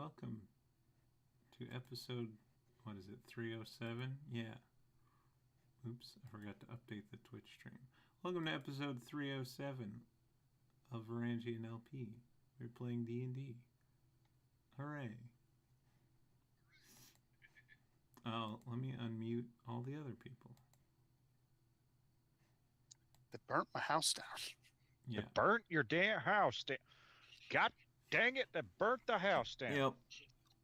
welcome to episode, what is it, 307? Yeah. Oops, I forgot to update the Twitch stream. Welcome to episode 307 of VarangianLP. We're playing D&D. Hooray. Oh, let me unmute all the other people. They burnt my house down. Yeah. They burnt your damn house down. God dang it, they burnt the house down. Yep.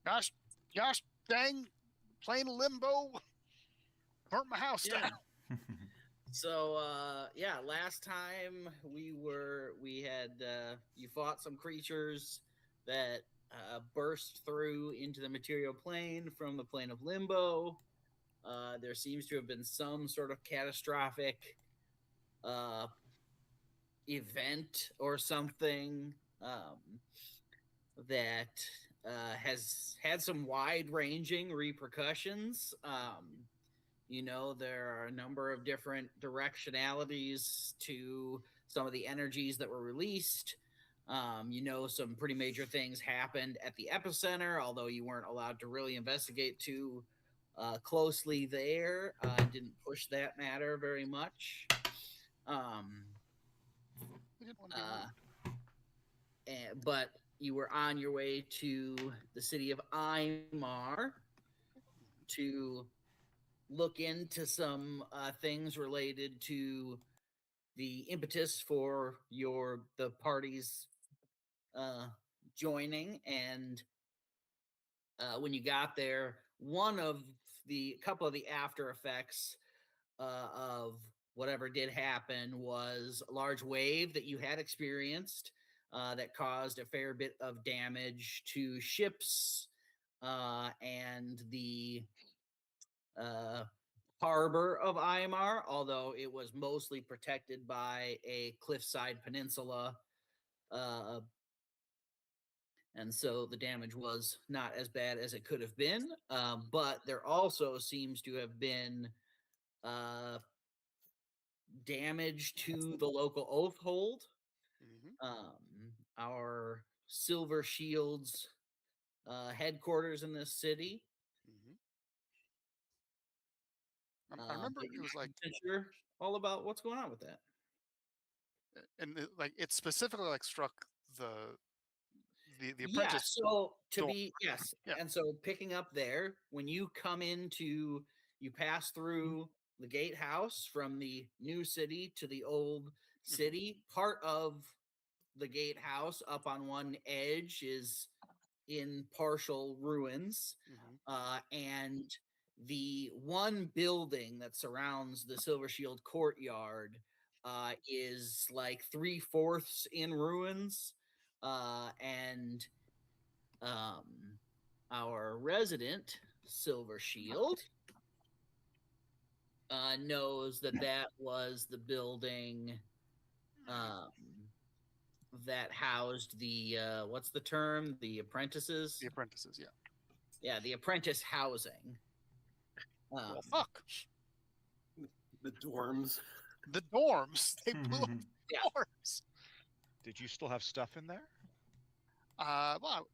Gosh dang, playing limbo, burnt my house down. So last time we had you fought some creatures that burst through into the material plane from the plane of limbo. There seems to have been some sort of catastrophic event or something that has had some wide-ranging repercussions. There are a number of different directionalities to some of the energies that were released. Some pretty major things happened at the epicenter, although you weren't allowed to really investigate too closely there. Didn't push that matter very much. We didn't want to be rude. But you were on your way to the city of Eimar to look into some things related to the impetus for the party's joining. And when you got there, couple of the after effects of whatever did happen was a large wave that you had experienced that caused a fair bit of damage to ships and the harbor of Eimar, although it was mostly protected by a cliffside peninsula. And so the damage was not as bad as it could have been. But there also seems to have been damage to the local Oathhold. Our Silver Shields headquarters in this city. I remember it was like sure all about what's going on with that. And it specifically struck the apprentice. Yeah, so Yeah. And so picking up there, when you pass through the gatehouse from the new city to the old city, part of the gatehouse up on one edge is in partial ruins. And the one building that surrounds the Silver Shield courtyard is like 3/4 in ruins. And our resident Silver Shield knows that was the building that housed the what's the term? The apprentices? The apprentices, yeah. Yeah, the apprentice housing. Well, fuck. The dorms. The dorms. They blew up the dorms. Did you still have stuff in there? Well,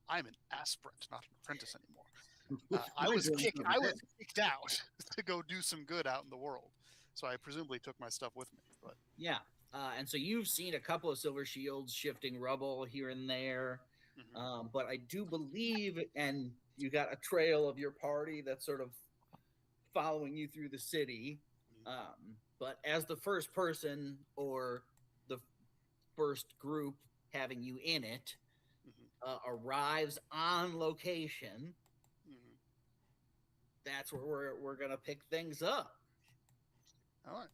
I'm an aspirant, not an apprentice anymore. I was kicked out to go do some good out in the world, so I presumably took my stuff with me. But yeah, and so you've seen a couple of Silver Shields shifting rubble here and there, but I do believe, and you got a trail of your party that's sort of following you through the city. But as the first person or the first group having you in it arrives on location, that's where we're gonna pick things up. All right.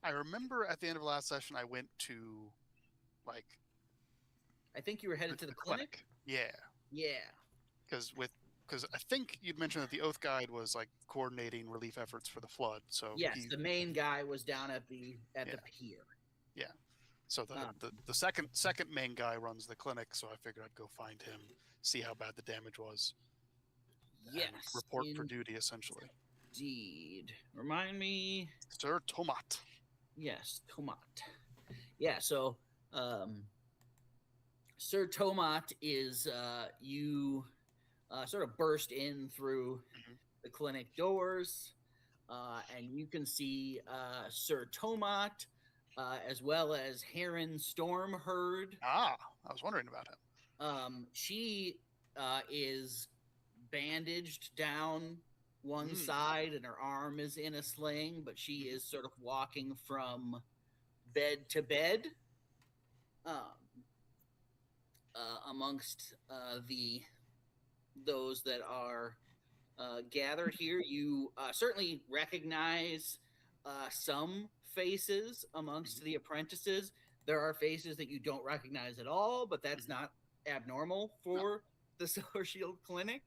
I remember at the end of last session I went to I think you were headed to the clinic. Yeah. Because I think you'd mentioned that the Oath Guide was coordinating relief efforts for the flood. So yes, the main guy was down at the pier. Yeah. So the second main guy runs the clinic, so I figured I'd go find him, see how bad the damage was. Yes. And report for duty, essentially. Indeed. Remind me. Sir Tomat. Yes, Tomat. Yeah, so Sir Tomat is you sort of burst in through Mhm. the clinic doors, and you can see Sir Tomat as well as Heron Stormherd. Ah, I was wondering about him. She is bandaged down one Mm. side, and her arm is in a sling, but she is sort of walking from bed to bed. Amongst those that are gathered here, you certainly recognize some faces amongst the apprentices. There are faces that you don't recognize at all, but that's not abnormal for the Solar Shield Clinic.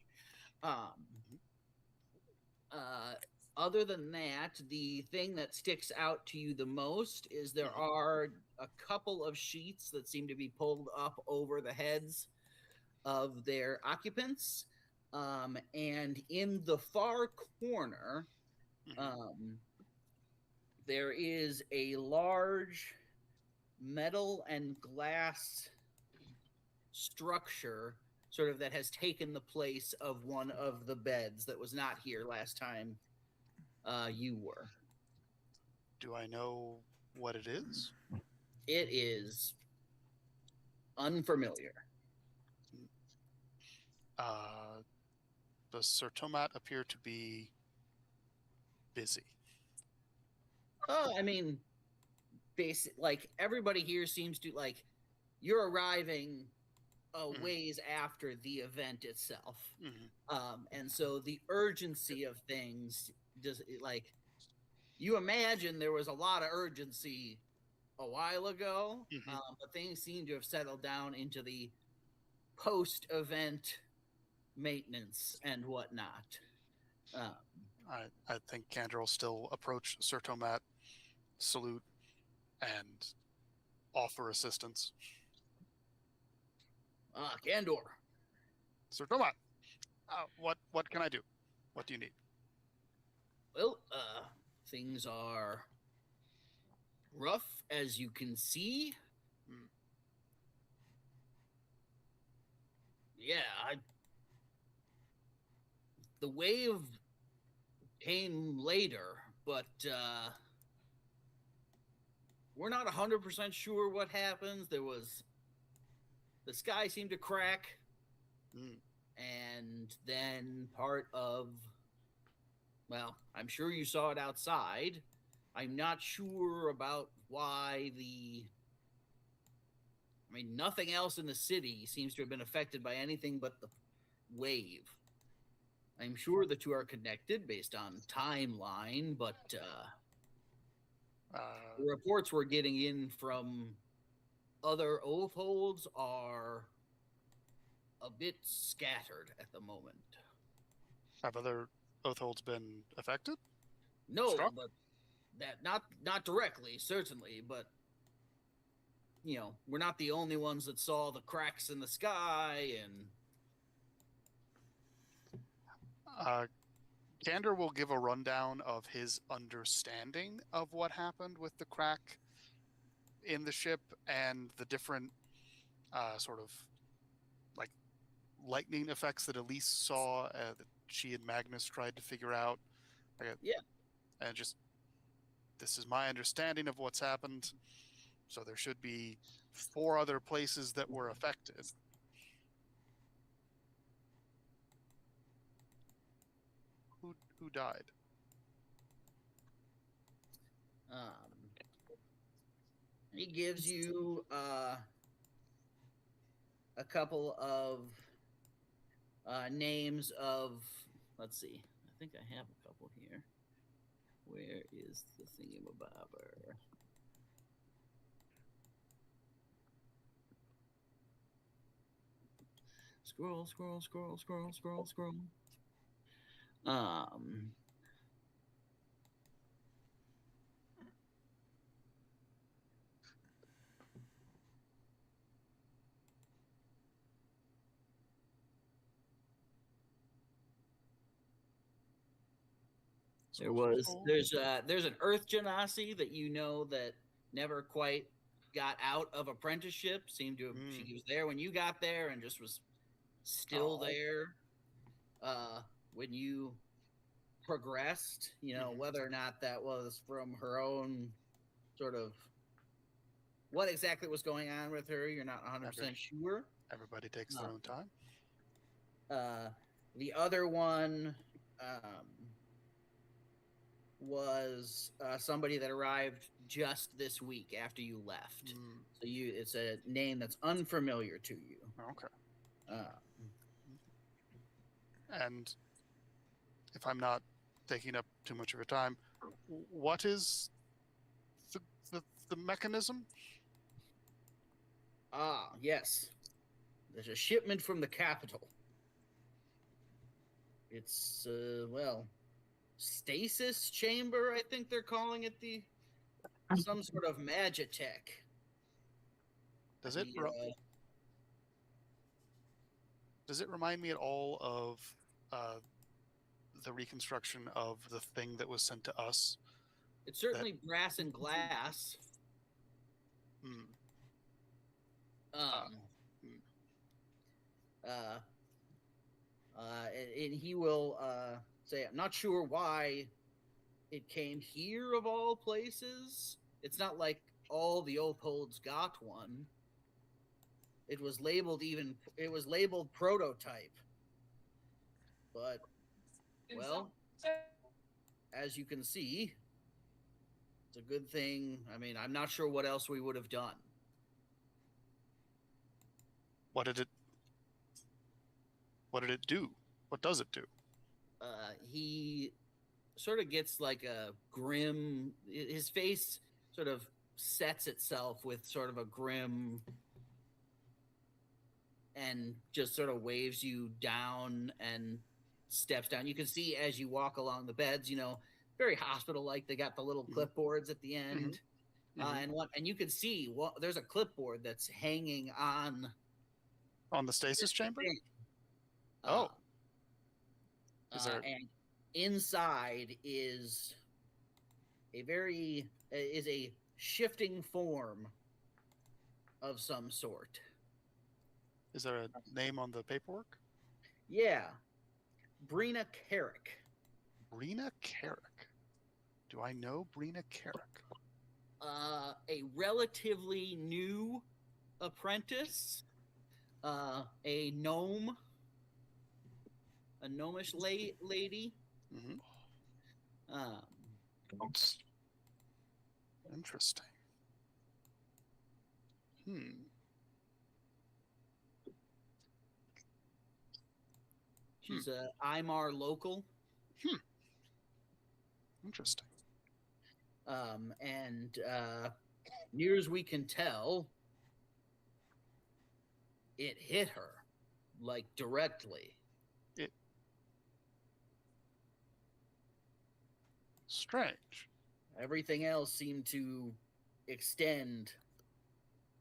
Other than that, the thing that sticks out to you the most is there are a couple of sheets that seem to be pulled up over the heads of their occupants. And in the far corner, there is a large metal and glass structure sort of that has taken the place of one of the beds that was not here last time you were. Do I know what it is? It is unfamiliar. Does Sir Tomat appear to be busy? Oh, I mean, like everybody here seems to like you're arriving a ways after the event itself, and so the urgency of things does like you imagine there was a lot of urgency a while ago, but things seem to have settled down into the post-event maintenance and whatnot. I think Candor will still approach Sir Tomat, salute, and offer assistance. Candor. Sir Tomat, what can I do? What do you need? Well, things are rough, as you can see. Yeah, the wave came later, but we're not 100% sure what happens. The sky seemed to crack, and then part of, well, I'm sure you saw it outside. I'm not sure about why nothing else in the city seems to have been affected by anything but the wave. I'm sure the two are connected based on timeline, but the reports we're getting in from other Oathholds are a bit scattered at the moment. Have other Oathholds been affected? No, Struck? but that not directly, certainly, but we're not the only ones that saw the cracks in the sky and Candor will give a rundown of his understanding of what happened with the crack in the ship and the different sort of like lightning effects that Elise saw that she and Magnus tried to figure out. And just, this is my understanding of what's happened. So there should be 4 other places that were affected. Who died? He gives you a couple of names of, let's see, I think I have a couple here. Where is the thingamabobber? Scroll. There's an Earth Genasi that that never quite got out of apprenticeship. Seemed to have, she was there when you got there and just was still there when you progressed. You know, whether or not that was from her own sort of what exactly was going on with her, you're not 100% sure. Everybody takes their own time. The other one was somebody that arrived just this week after you left. So it's a name that's unfamiliar to you. Okay. And if I'm not taking up too much of your time, what is the mechanism? Yes. There's a shipment from the capital. It's, stasis chamber, I think they're calling it some sort of magitech. Does it remind me at all of the reconstruction of the thing that was sent to us? It's certainly brass and glass. And he will say, I'm not sure why it came here of all places. It's not like all the Opolds got one. It was labeled prototype. But, well, as you can see, it's a good thing. I mean, I'm not sure what else we would have done. What did it do? What does it do? He sort of gets like a grim, his face sort of sets itself with sort of a grim, and just sort of waves you down and steps down. You can see as you walk along the beds, you know, very hospital-like. They got the little clipboards at the end. And you can see there's a clipboard that's hanging on the stasis chamber. And inside is a shifting form of some sort. Is there a name on the paperwork? Yeah, Brina Carrick. Brina Carrick. Do I know Brina Carrick? A relatively new apprentice. A gnome. A gnomish lady. Interesting. She's a Imar local. Interesting. And near as we can tell, it hit her, like, directly. Strange. Everything else seemed to extend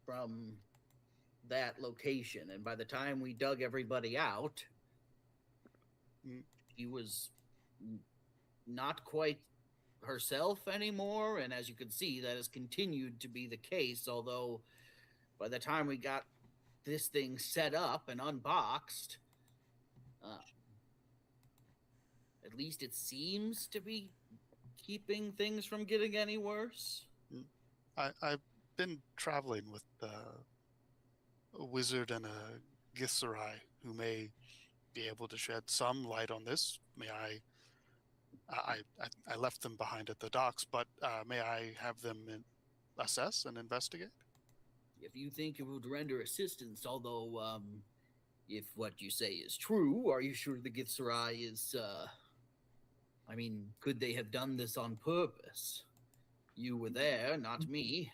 from that location, and by the time we dug everybody out, she was not quite herself anymore, and as you can see, that has continued to be the case, although by the time we got this thing set up and unboxed, at least it seems to be keeping things from getting any worse. I've been traveling with a wizard and a Githzerai who may be able to shed some light on this. May I left them behind at the docks, but may I have them assess and investigate? If you think it would render assistance, although if what you say is true, are you sure the Githzerai is I mean, could they have done this on purpose? You were there, not me.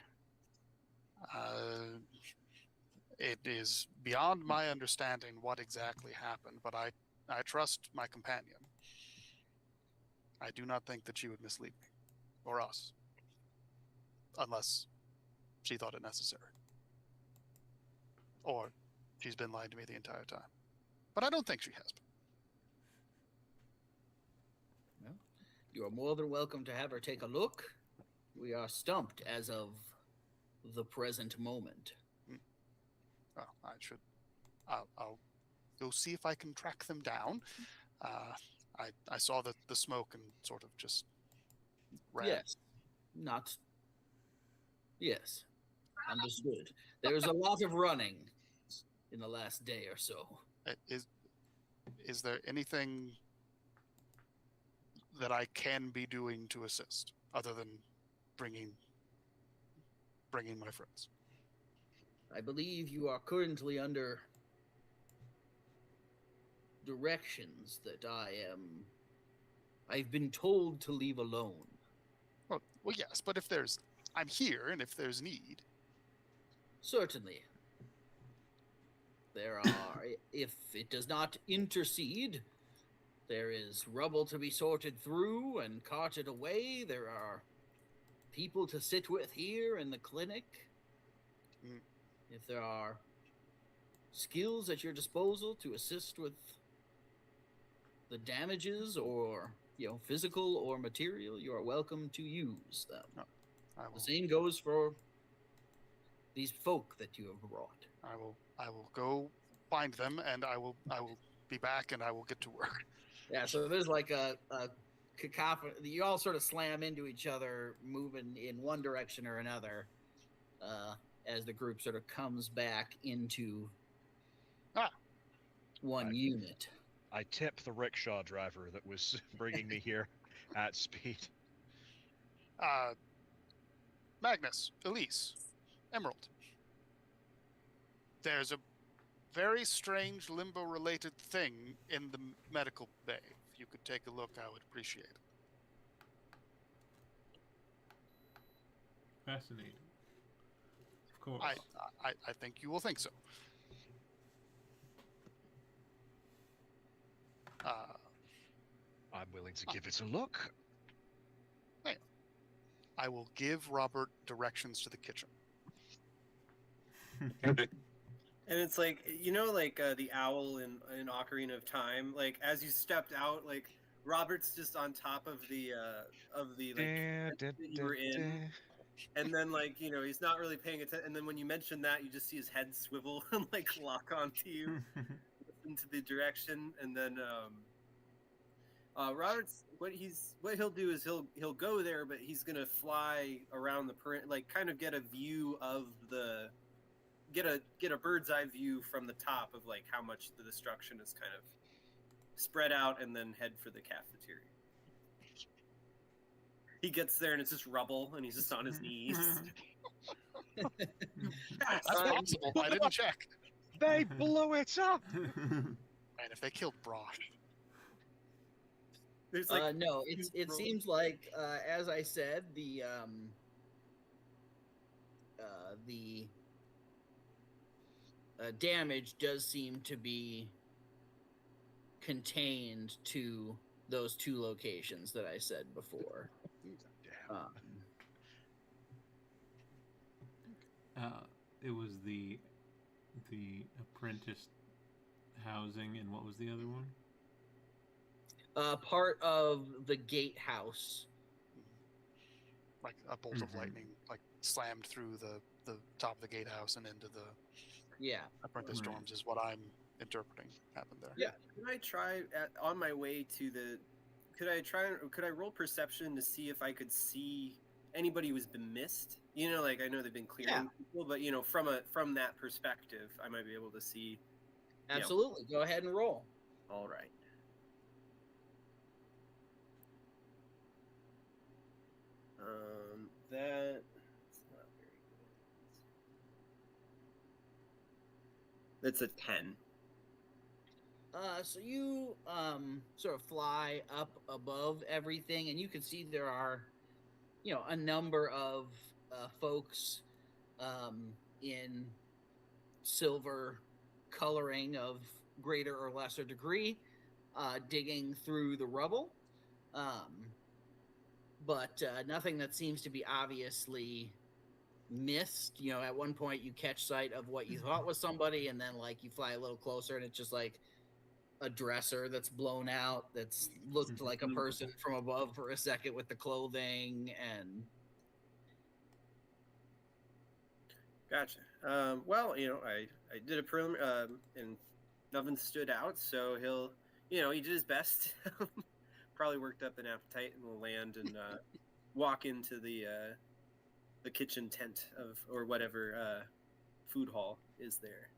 It is beyond my understanding what exactly happened, but I trust my companion. I do not think that she would mislead me, or us, unless she thought it necessary. Or she's been lying to me the entire time. But I don't think she has been. You are more than welcome to have her take a look. We are stumped as of the present moment. Well, I'll go see if I can track them down. I saw the smoke and sort of just ran. Yes. Yes. Understood. There's a lot of running in the last day or so. Is there anything that I can be doing to assist other than bringing my friends? I believe you are currently under directions that I've been told to leave alone. Well, yes, but I'm here, and if there's need. Certainly. There are, if it does not intercede, there is rubble to be sorted through and carted away. There are people to sit with here in the clinic. If there are skills at your disposal to assist with the damages or, physical or material, you are welcome to use them. The same goes for these folk that you have brought. I will go find them, and I will be back, and I will get to work. Yeah, so there's like a cacophony. You all sort of slam into each other, moving in one direction or another, as the group sort of comes back into one unit. I tip the rickshaw driver that was bringing me here at speed. Magnus, Elise, Emerald. There's a very strange limbo-related thing in the medical bay. If you could take a look, I would appreciate it. Fascinating. Of course. I think you will think so. I'm willing to give it a look. I will give Robert directions to the kitchen. And it's like, the owl in Ocarina of Time, like, as you stepped out, like, Robert's just on top of the that you were in. And then, like, he's not really paying attention. And then when you mention that, you just see his head swivel and, like, lock onto you into the direction. And then Robert's, what he'll do is he'll go there, but he's going to fly around the perimeter, like, kind of get a view of get a bird's eye view from the top of, like, how much the destruction is kind of spread out, and then head for the cafeteria. He gets there and it's just rubble, and he's just on his knees. That's possible. I didn't check. They blew it up. Man, if they killed Brosh. There's like no, it seems like as I said, the damage does seem to be contained to those two locations that I said before. It was the apprentice housing, and what was the other one? Part of the gatehouse. Like a bolt of lightning, like slammed through the top of the gatehouse and into the apprentice dorms is what I'm interpreting happened there. Yeah. Can I try on my way to the? Could I roll perception to see if I could see anybody who's been missed? Like, I know they've been clearing people, but from that perspective, I might be able to see. Absolutely. Go ahead and roll. All right. That's not very good. That's a 10. So you sort of fly up above everything, and you can see there are, a number of folks in silver coloring of greater or lesser degree digging through the rubble. But nothing that seems to be obviously missed. At one point you catch sight of what you thought was somebody, and then, like, you fly a little closer and it's just like a dresser that's blown out that's looked like a person from above for a second with the clothing. And Gotcha. Well, I did a prelim, and nothing stood out, so he'll, he did his best. Probably worked up an appetite and will land and walk into the kitchen tent or whatever food hall is there.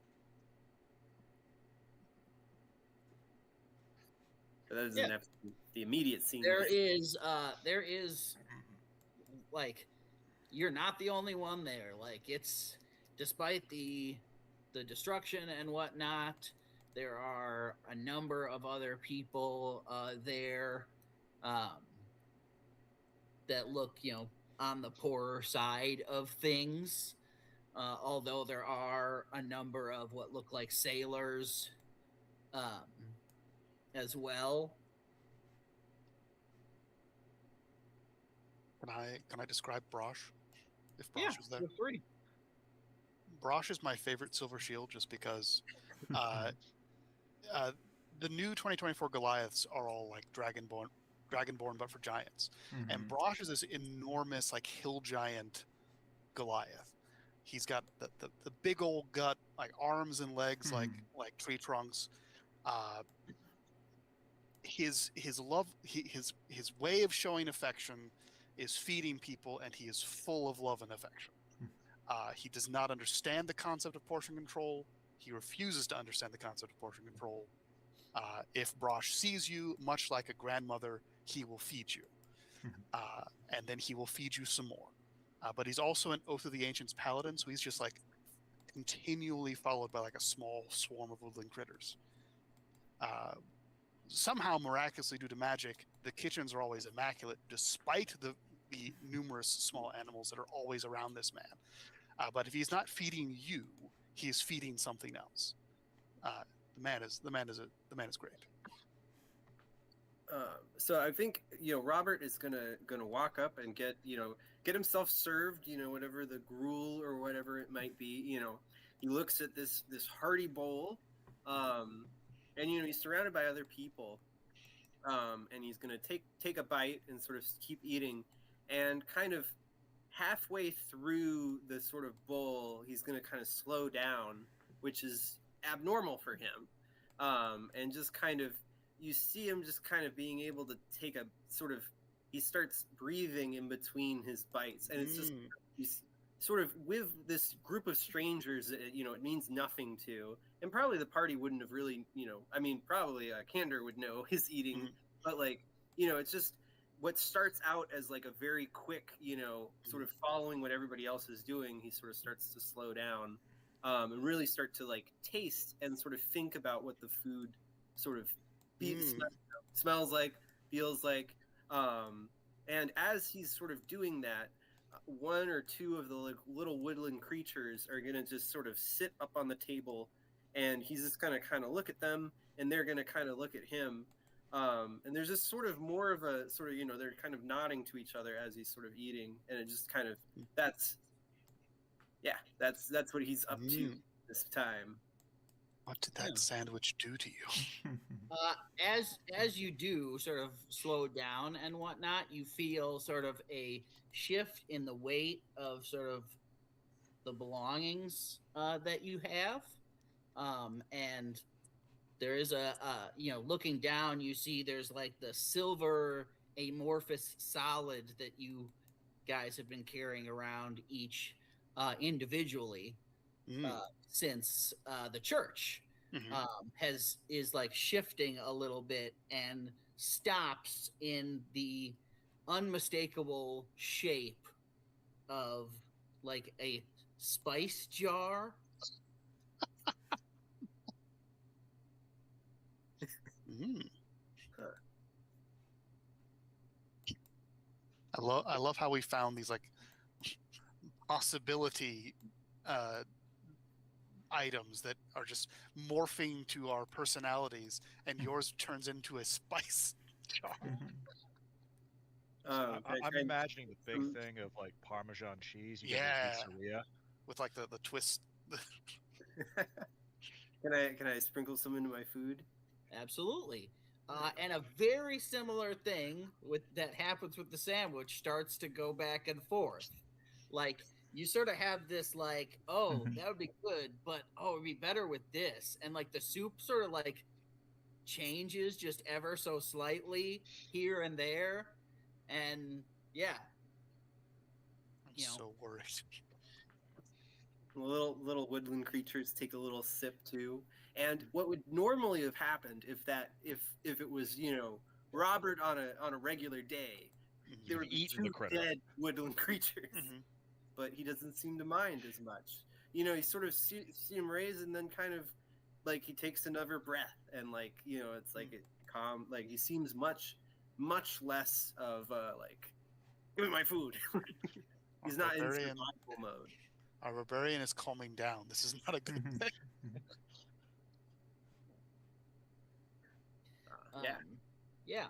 So that doesn't have the immediate scene. There is like, you're not the only one there. Like, it's, despite the destruction and whatnot, there are a number of other people there that look, on the poorer side of things. Although there are a number of what look like sailors as well. Can I describe Brosh? If Brosh is there. Feel free. Brosh is my favorite Silver Shield just because the new 2024 Goliaths are all like Dragonborn but for giants. Mm-hmm. And Brosh is this enormous like hill giant Goliath. He's got the big old gut, like arms and legs like tree trunks. His way of showing affection is feeding people, and he is full of love and affection. He does not understand the concept of portion control. He refuses to understand the concept of portion control. If Brosh sees you, much like a grandmother, he will feed you. And then he will feed you some more. But he's also an Oath of the Ancients paladin, so he's just like continually followed by like a small swarm of woodland critters. Somehow, miraculously, due to magic, the kitchens are always immaculate, despite the numerous small animals that are always around this man. But if he's not feeding you, he is feeding something else. The man is great. So I think Robert is gonna walk up and get himself served, whatever the gruel or whatever it might be. He looks at this hearty bowl, and he's surrounded by other people, and he's gonna take a bite and sort of keep eating, and kind of halfway through the sort of bowl, he's gonna kind of slow down, which is abnormal for him, and just kind of, you see him just kind of being able to take a sort of, he starts breathing in between his bites, and it's just, he's sort of with this group of strangers that, it means nothing to, and probably the party wouldn't have really, probably Candor would know his eating, but like, it's just what starts out as like a very quick, sort of following what everybody else is doing, he sort of starts to slow down, and really start to like taste and sort of think about what the food sort of smells like, feels like, and as he's sort of doing that, one or two of the like little woodland creatures are gonna just sort of sit up on the table, and he's just gonna kind of look at them, and they're gonna kind of look at him, and there's just sort of more of a sort of, they're kind of nodding to each other as he's sort of eating, and it just kind of, that's what he's up to this time. What did that sandwich do to you? As you do sort of slow down and whatnot, you feel sort of a shift in the weight of sort of the belongings that you have, and there is a looking down, you see there's like the silver amorphous solid that you guys have been carrying around each individually since the church is like shifting a little bit and stops in the unmistakable shape of like a spice jar. I love how we found these like possibility items that are just morphing to our personalities, and yours turns into a spice jar. I'm imagining the big thing of like Parmesan cheese. You get in a pizzeria with like the twist. Can I sprinkle some into my food? Absolutely. And a very similar thing that happens with the sandwich starts to go back and forth. Like, you sort of have this like, oh, Mhm. that would be good, but oh, it'd be better with this, and like the soup sort of like changes just ever so slightly here and there, and yeah, I'm you know. so worried. Little woodland creatures take a little sip too. And what would normally have happened if it was, Robert on a regular day, there would be Eaten the two critter. dead woodland creatures. Mhm. But he doesn't seem to mind as much. You sort of see him raise, and then kind of like he takes another breath, and like it's like it calm. Like he seems much less of like, give me my food. He's not in Barbarian- survival mode. Our barbarian is calming down. This is not a good Mhm. thing. Yeah. Yeah.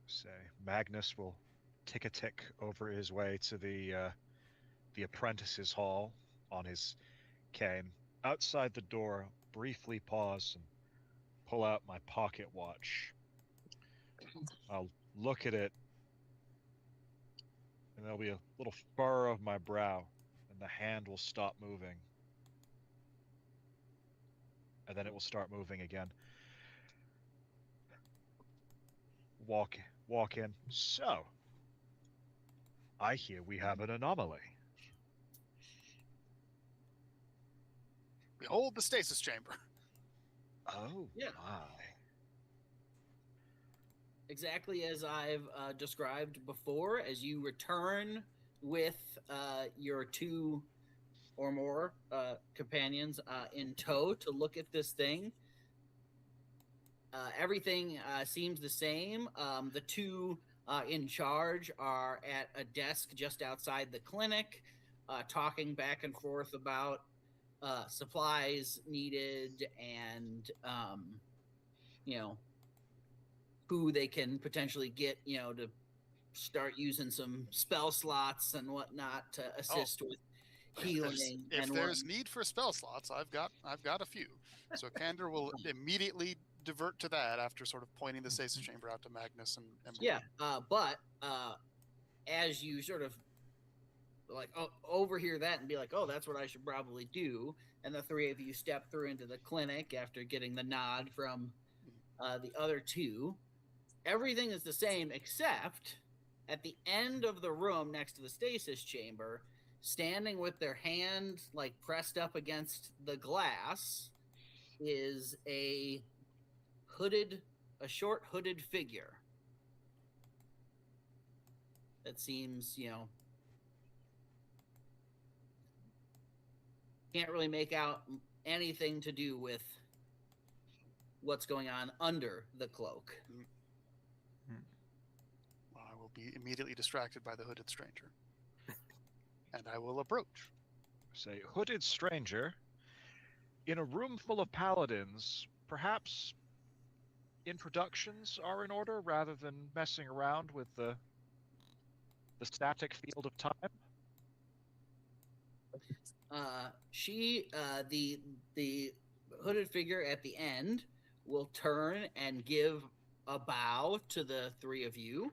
Say, Magnus will tick a tick over his way to the apprentices' hall on his cane. Outside the door, briefly pause and pull out my pocket watch. I'll look at it, and there'll be a little furrow of my brow, and the hand will stop moving. And then it will start moving again. Walk in. So, I hear we have an anomaly. Behold the stasis chamber. Oh, Yeah. my. Exactly as I've described before, as you return with your two or more companions in tow to look at this thing. Everything seems the same. The two in charge are at a desk just outside the clinic, talking back and forth about supplies needed and, who they can potentially get, to start using some spell slots and whatnot to assist with healing. If there's need for spell slots, I've got a few. So Kander will immediately divert to that after sort of pointing the stasis chamber out to Magnus and Emily. Yeah, but as you sort of like overhear that and be like, oh, that's what I should probably do, and the three of you step through into the clinic after getting the nod from the other two. Everything is the same except at the end of the room next to the stasis chamber, standing with their hand like pressed up against the glass, is a short hooded figure that seems, can't really make out anything to do with what's going on under the cloak. I will be immediately distracted by the hooded stranger. And I will approach. Say, hooded stranger, in a room full of paladins, perhaps introductions are in order rather than messing around with the static field of time? The hooded figure at the end will turn and give a bow to the three of you,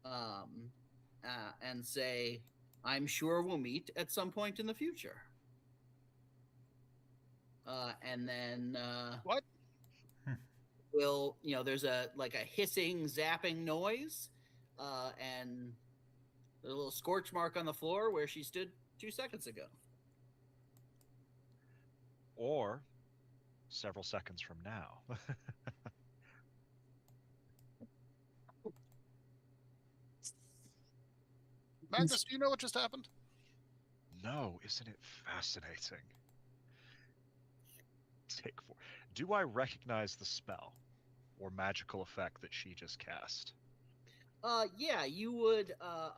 and say, I'm sure we'll meet at some point in the future. And then What? will, there's a hissing, zapping noise, and a little scorch mark on the floor where she stood 2 seconds ago. Or several seconds from now. Magnus, do you know what just happened? No, isn't it fascinating? Do I recognize the spell or magical effect that she just cast? Yeah, you would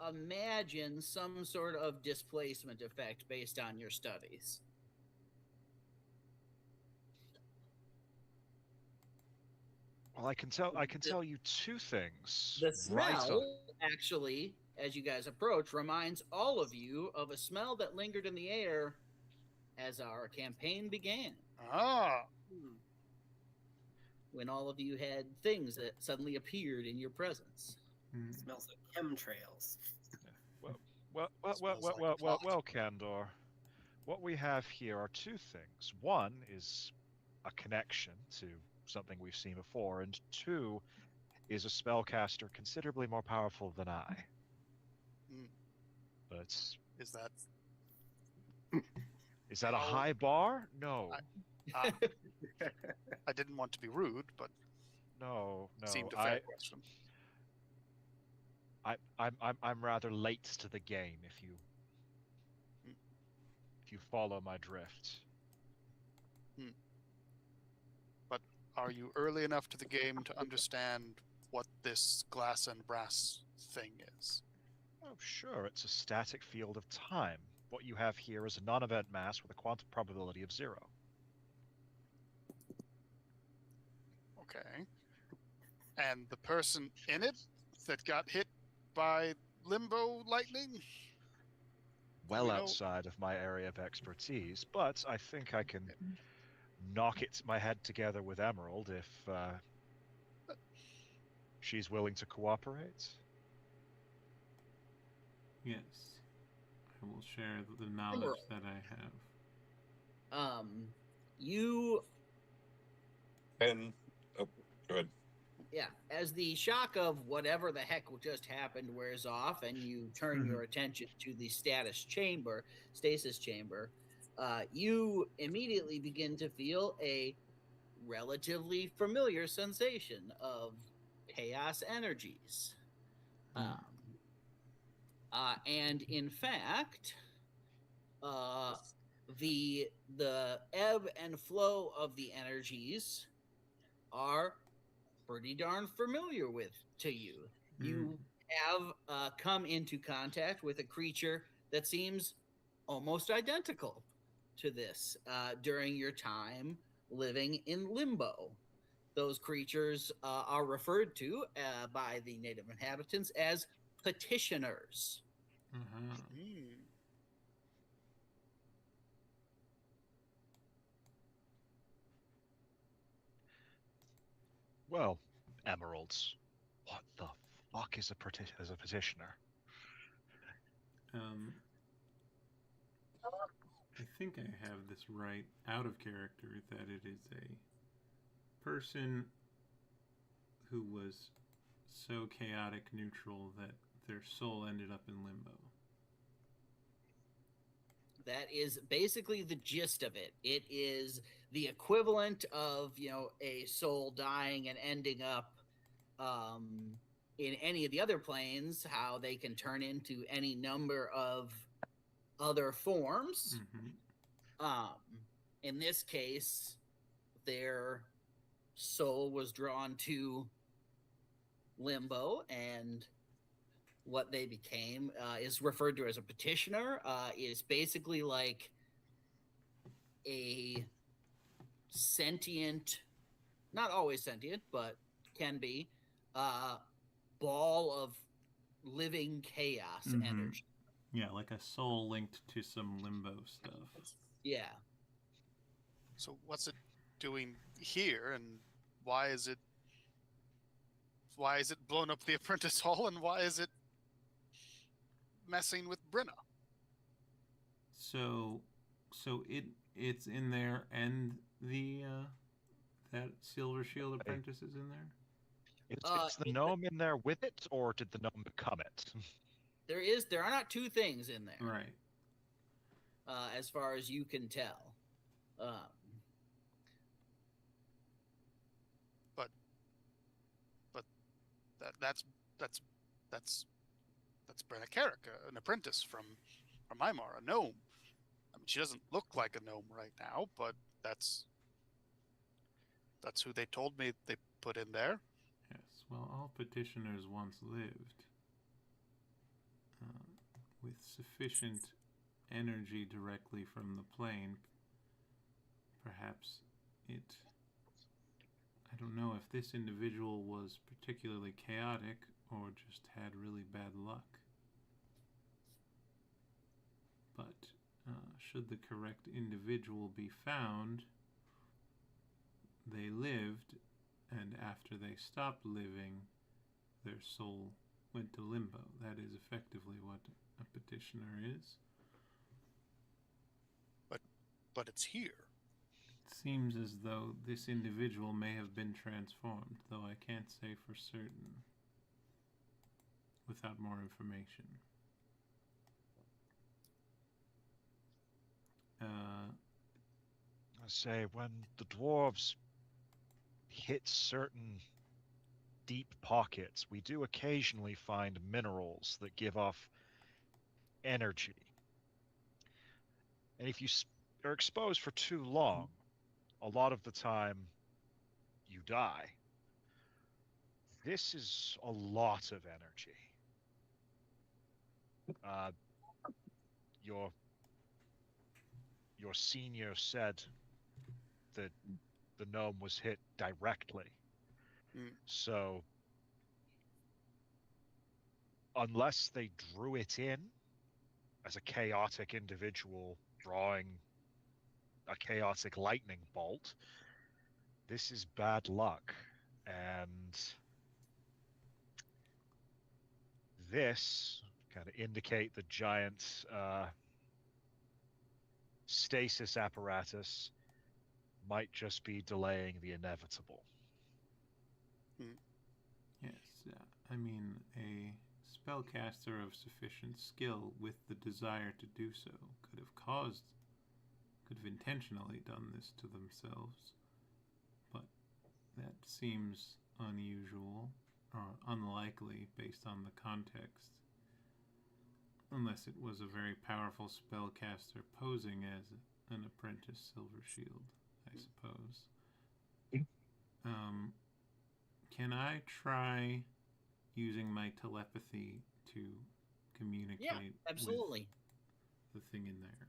imagine some sort of displacement effect based on your studies. Well, I can tell you two things. The right smell, on. actually, as you guys approach, reminds all of you of a smell that lingered in the air as our campaign began. Ah. When all of you had things that suddenly appeared in your presence. Smells like chemtrails. Smells like plot. Candor. What we have here are two things. One is a connection to something we've seen before, and two is a spellcaster considerably more powerful than I. Hmm. But Is that is that a How- high bar? No. I didn't want to be rude, but No, seemed a no. fair question. I'm rather late to the game Hmm. if you follow my drift. But are you early enough to the game to understand what this glass and brass thing is? Oh, sure, it's a static field of time. What you have here is a non-event mass with a quantum probability of 0. Okay. And the person in it that got hit by limbo lightning? Well we know- outside of my area of expertise, but I think I can knock my head together with Emerald if she's willing to cooperate. Yes. I will share the knowledge that I have. You And oh, go ahead. Yeah, as the shock of whatever the heck just happened wears off, and you turn your attention to the stasis chamber, you immediately begin to feel a relatively familiar sensation of chaos energies. And in fact, the ebb and flow of the energies are pretty darn familiar to you. You have come into contact with a creature that seems almost identical to this during your time living in Limbo. Those creatures are referred to by the native inhabitants as petitioners. Well, Emeralds, what the fuck is a petitioner? I think I have this right out of character that it is a person who was so chaotic neutral that their soul ended up in limbo. That is basically the gist of it. It is the equivalent of, a soul dying and ending up in any of the other planes, how they can turn into any number of other forms. In this case, their soul was drawn to Limbo, and what they became is referred to as a petitioner. Is basically like a sentient, not always sentient, but can be, ball of living chaos energy. Yeah, like a soul linked to some limbo stuff. Yeah. So what's it doing here, and why is it blown up the apprentice hall, and why is it messing with Brenna? So it's in there, and the that Silver Shield apprentice is in there. Is the gnome in there with it, or did the gnome become it? There are not two things in there, Right? as far as you can tell. But that's Brenna Carrick, an apprentice from Imar, a gnome. I mean, she doesn't look like a gnome right now, but that's who they told me they put in there. Yes. Well, all petitioners once lived with sufficient energy directly from the plane. Perhaps I don't know if this individual was particularly chaotic or just had really bad luck. But should the correct individual be found, they lived, and after they stopped living, their soul went to limbo. That is effectively what a petitioner is. But it's here. It seems as though this individual may have been transformed, though I can't say for certain without more information. I say, when the dwarves hit certain deep pockets, we do occasionally find minerals that give off energy. And if you are exposed for too long, a lot of the time you die. This is a lot of energy. Your senior said that the gnome was hit directly. So unless they drew it in as a chaotic individual drawing a chaotic lightning bolt, this is bad luck. And this kind of indicate the giant stasis apparatus might just be delaying the inevitable. Yes, I mean, a spellcaster of sufficient skill with the desire to do so could have intentionally done this to themselves, but that seems unusual or unlikely based on the context, unless it was a very powerful spellcaster posing as an apprentice Silver Shield, I suppose. Can I try using my telepathy to communicate absolutely. with the thing in there?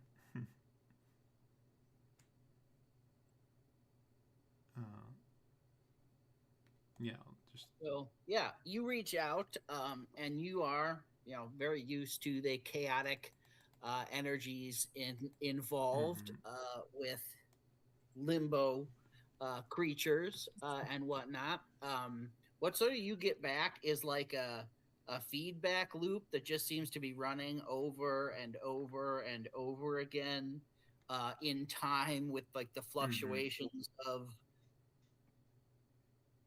Yeah, I'll just... So, yeah, you reach out, and you are, very used to the chaotic energies involved with limbo creatures and whatnot. What sort of you get back is like a feedback loop that just seems to be running over and over and over again in time with like the fluctuations of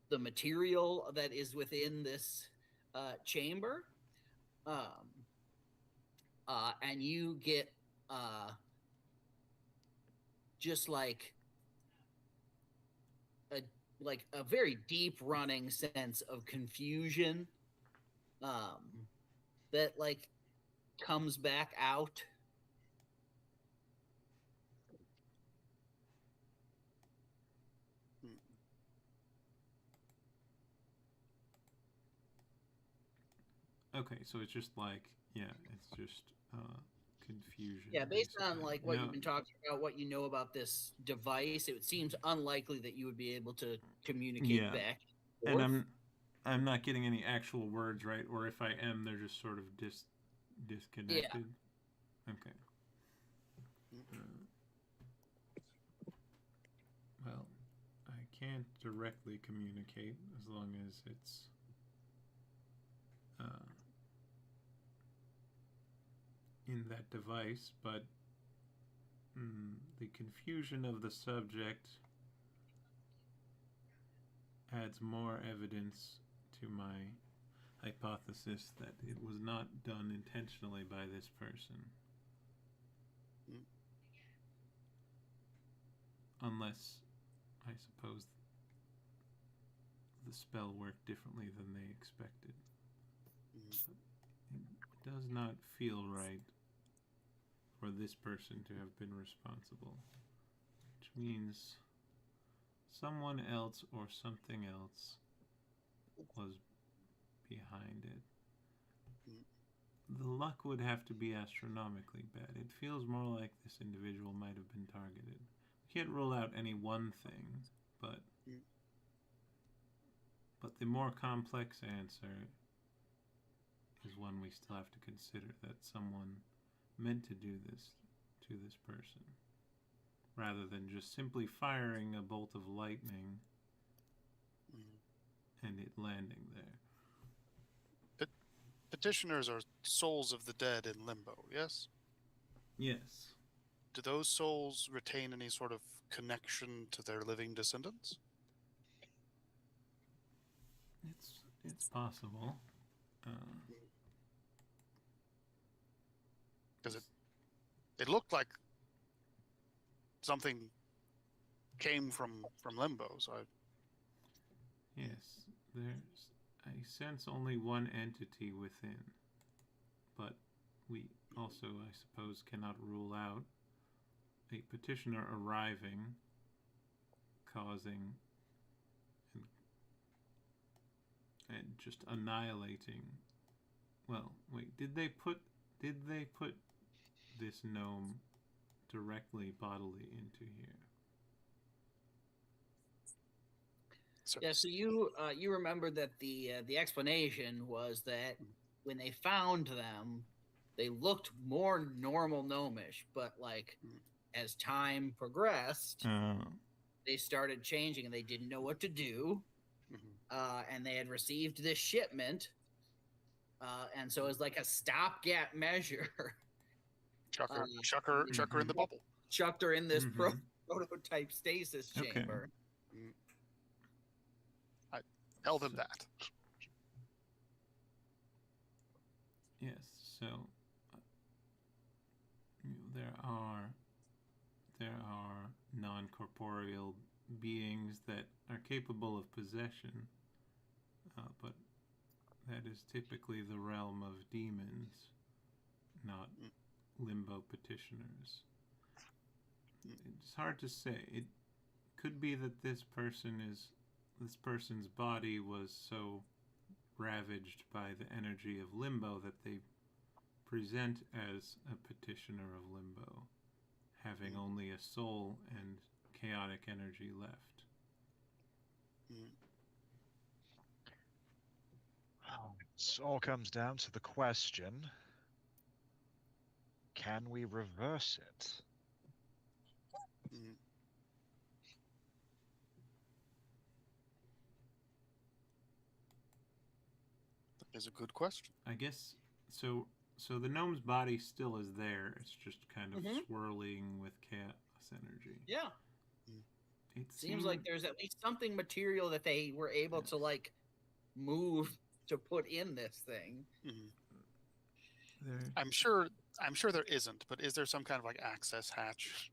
the material that is within this chamber. And you get just like a very deep running sense of confusion that like comes back out. Okay, so it's just like, it's just confusion. Yeah, based basically. on like what you've been talking about, what you know about this device, it seems unlikely that you would be able to communicate back. And I'm not getting any actual words right, or if I am, they're just sort of disconnected. Yeah. Okay. Well, I can't directly communicate as long as it's in that device, but the confusion of the subject adds more evidence to my hypothesis that it was not done intentionally by this person. Unless, I suppose, the spell worked differently than they expected. But it does not feel right for this person to have been responsible, which means someone else or something else was behind it. The luck would have to be astronomically bad. It feels more like this individual might have been targeted. We can't rule out any one thing, but the more complex answer is one we still have to consider, that someone meant to do this to this person, rather than just simply firing a bolt of lightning and it landing there. petitioners are souls of the dead in limbo, yes? Yes. Do those souls retain any sort of connection to their living descendants? It's possible. Because it looked like something came from limbo, so Yes, I sense only one entity within, but we also, I suppose, cannot rule out a petitioner arriving, causing, and just annihilating. Well, wait, did they put this gnome directly bodily into here? Yeah, so you remember that the explanation was that when they found them, they looked more normal gnomish, but like as time progressed, they started changing and they didn't know what to do, and they had received this shipment, and so it was like a stopgap measure. Chuck her in the bubble. Chucked her in this prototype stasis chamber. Tell them that. Yes, so there are non-corporeal beings that are capable of possession, but that is typically the realm of demons, not limbo petitioners. It's hard to say. It could be that this person's body was so ravaged by the energy of limbo that they present as a petitioner of limbo, having only a soul and chaotic energy left. It all comes down to the question, can we reverse it? That is a good question. I guess so the gnome's body still is there. It's just kind of swirling with chaos energy. Yeah. It seems like there's at least something material that they were able to like move to put in this thing. I'm sure there isn't, but is there some kind of like access hatch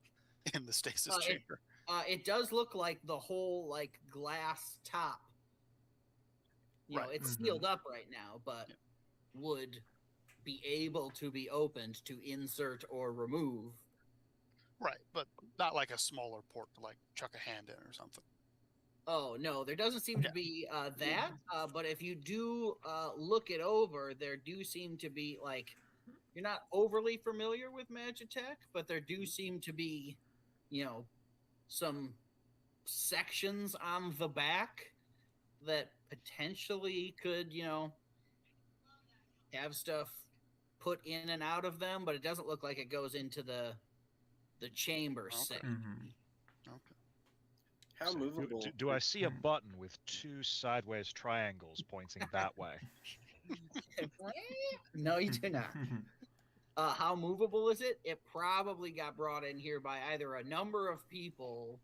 in the stasis chamber? It does look like the whole like glass top. You know, it's sealed up right now, but would be able to be opened to insert or remove. Right, but not like a smaller port to like chuck a hand in or something. Oh, no, there doesn't seem to be that, but if you do look it over, there do seem to be, like, you're not overly familiar with Magitech, but there do seem to be, you know, some sections on the back that potentially could, you know, have stuff put in and out of them, but it doesn't look like it goes into the chamber set. Okay. How So movable? do I see a button with two sideways triangles pointing that way? No, you do not. How movable is it? It probably got brought in here by either a number of people,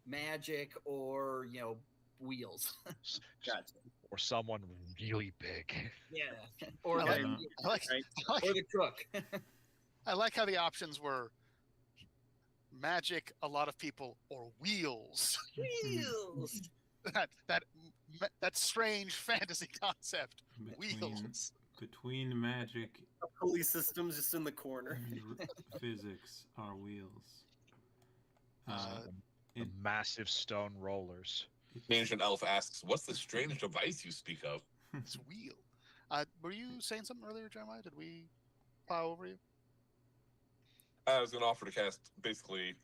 magic, or, you know, wheels. Gotcha. Or someone really big. Yeah. Or, I or the truck. I like how the options were magic, a lot of people, or wheels. Wheels. that strange fantasy concept. Wheels. Between magic A pulley system's just in the corner. and physics are wheels. The massive stone rollers. The ancient elf asks, "What's the strange device you speak of?" It's wheel. Were you saying something earlier, Jeremiah? Did we plow over you? I was going to offer to cast, basically,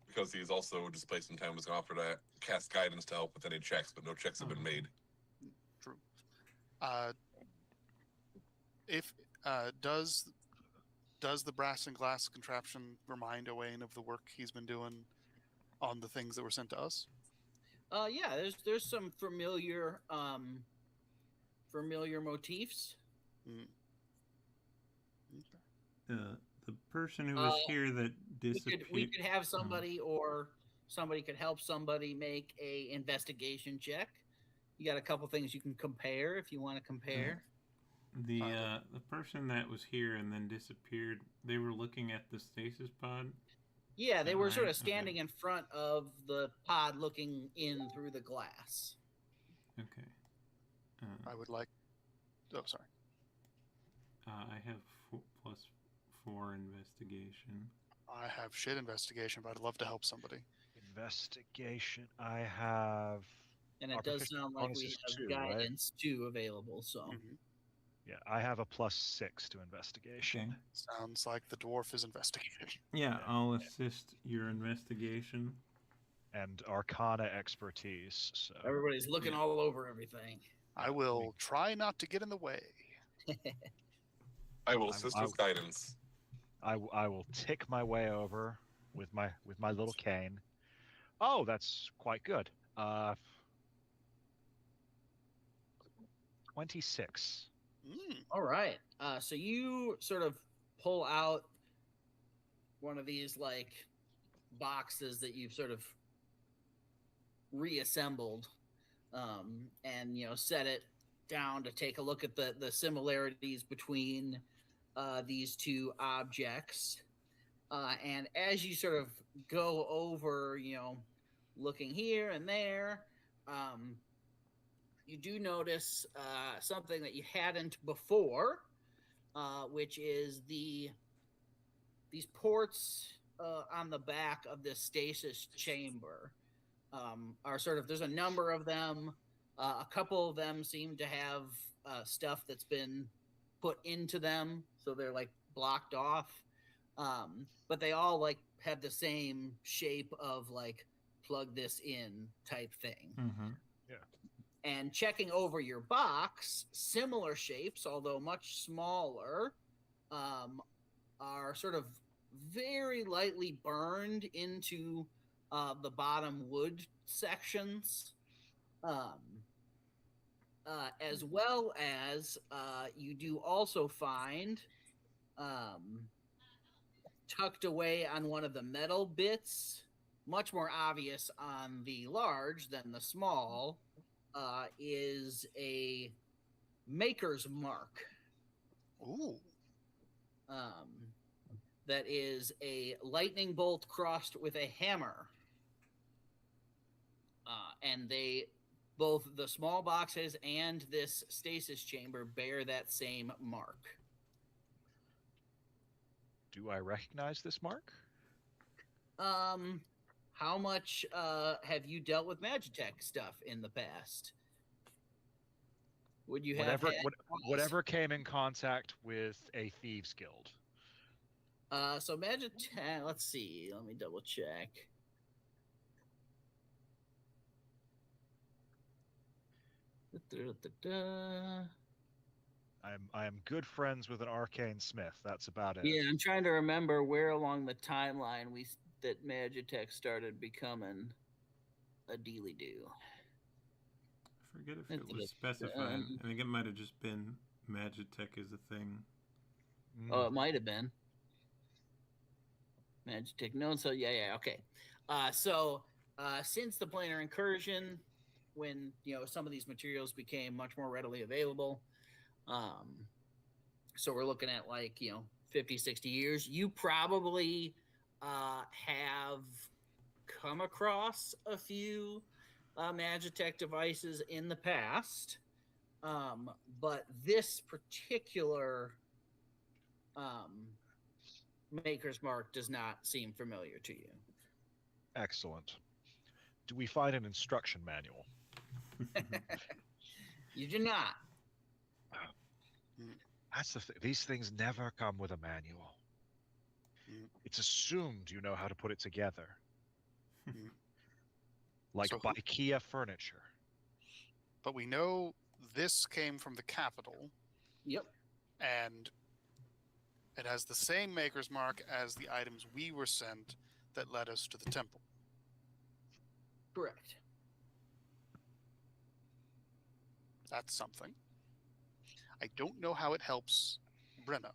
because he's also displaced in time, I was going to offer to cast guidance to help with any checks, but no checks have been made. True. Does the brass and glass contraption remind Owain of the work he's been doing on the things that were sent to us? Yeah, there's some familiar motifs. the person who was here that we disappeared. could have somebody, or somebody could help somebody make a investigation check. You got a couple things you can compare if you want to compare. The person that was here and then disappeared, they were looking at the stasis pod. Yeah, they were sort of Okay. standing in front of the pod, looking in through the glass. Okay. I would like. Oh, sorry. I have +4 investigation. I have shit investigation, but I'd love to help somebody. Investigation. I have. And it Our does proficient sound like bonus we is have 2, right? guidance too available. So Mhm. Yeah, I have a +6 to investigation. Okay. Sounds like the dwarf is investigating. Yeah, I'll assist your investigation. And Arcana expertise. So everybody's looking all over everything. I will try not to get in the way. I will assist with guidance. I will tick my way over with my little cane. Oh, that's quite good. 26. All right. So you sort of pull out one of these like boxes that you've sort of reassembled, and set it down to take a look at the similarities between these two objects. And as you sort of go over, looking here and there, you do notice something that you hadn't before, which is these ports on the back of this stasis chamber are sort of, there's a number of them. A couple of them seem to have stuff that's been put into them, so they're like blocked off. But they all like have the same shape of like plug this in type thing. Mm-hmm. And checking over your box, similar shapes, although much smaller, are sort of very lightly burned into the bottom wood sections, as well as you do also find tucked away on one of the metal bits, much more obvious on the large than the small, is a maker's mark. Ooh. That is a lightning bolt crossed with a hammer. And both the small boxes and this stasis chamber bear that same mark. Do I recognize this mark? How much have you dealt with Magitech stuff in the past? Would you have whatever came in contact with a thieves guild? So Magitech, let's see. Let me double check. I am good friends with an arcane smith. That's about it. Yeah, I'm trying to remember where along the timeline that Magitech started becoming a dealy do. I forget if it was specified. I think it might have just been Magitech is a thing. Oh, it might have been Magitech. No, so yeah, okay. So since the planar incursion, when some of these materials became much more readily available, so we're looking at like 50, 60 years, you probably have come across a few Magitech devices in the past, but this particular maker's mark does not seem familiar to you. Excellent. Do we find an instruction manual? You do not. That's the thing. These things never come with a manual. It's assumed you know how to put it together. Like IKEA furniture. But we know this came from the capital. Yep. And it has the same maker's mark as the items we were sent that led us to the temple. Correct. That's something. I don't know how it helps Brenna.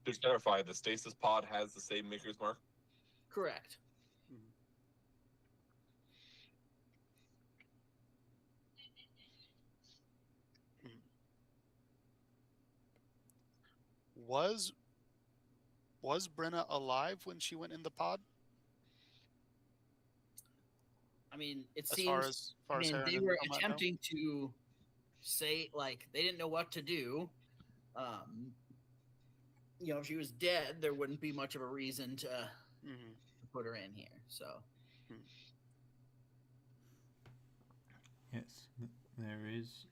To clarify, the stasis pod has the same maker's mark. Correct. Was Brenna alive when she went in the pod? I mean, it As seems. far as Heron they and were Tom might know? attempting to say, like, they didn't know what to do. If she was dead, there wouldn't be much of a reason to put her in here. So. Yes, there is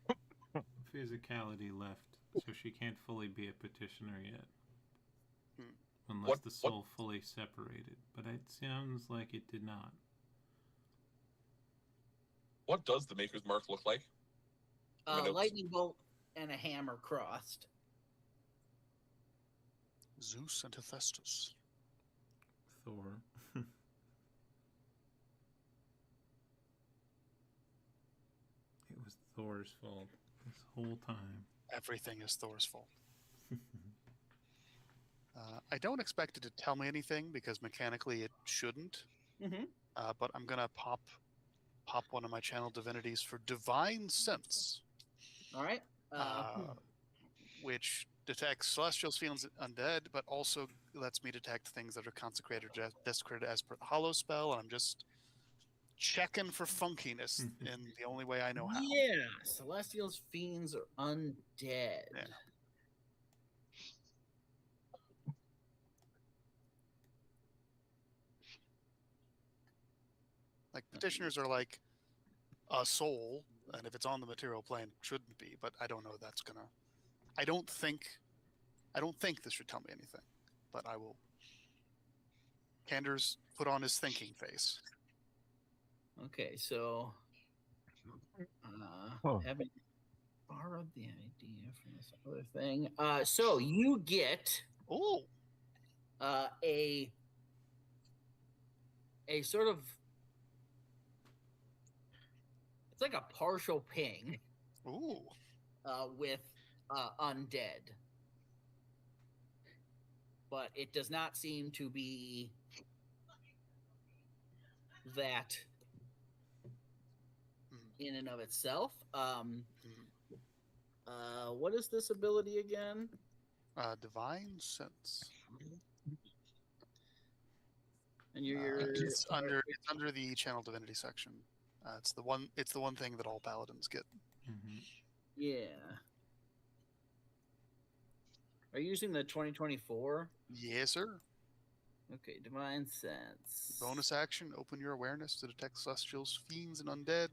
physicality left, so she can't fully be a petitioner yet. Unless the soul fully separated. But it sounds like it did not. What does the maker's mark look like? Lightning bolt and a hammer crossed. Zeus and Hephaestus. Thor. It was Thor's fault this whole time. Everything is Thor's fault. I don't expect it to tell me anything because mechanically it shouldn't. But I'm gonna pop one of my channel divinities for Divine Sense. All right. Which detects celestials, fiends, undead, but also lets me detect things that are consecrated or desecrated as per the Hollow spell. And I'm just checking for funkiness in the only way I know how. Yeah, celestials, fiends, or undead. Yeah. Like, petitioners are like a soul, and if it's on the material plane, it shouldn't be. But I don't know. That's gonna. I don't think this should tell me anything, but I will. Cander's put on his thinking face. Okay, so having borrowed the idea from this other thing, so you get a sort of, it's like a partial ping. With undead, but it does not seem to be that in and of itself. What is this ability again? Divine Sense. And you're it's under the channel divinity section. It's the one thing that all paladins get. Yeah. Are you using the 2024? Yes, sir. Okay, Divine Sense. Bonus action, open your awareness to detect celestials, fiends, and undead.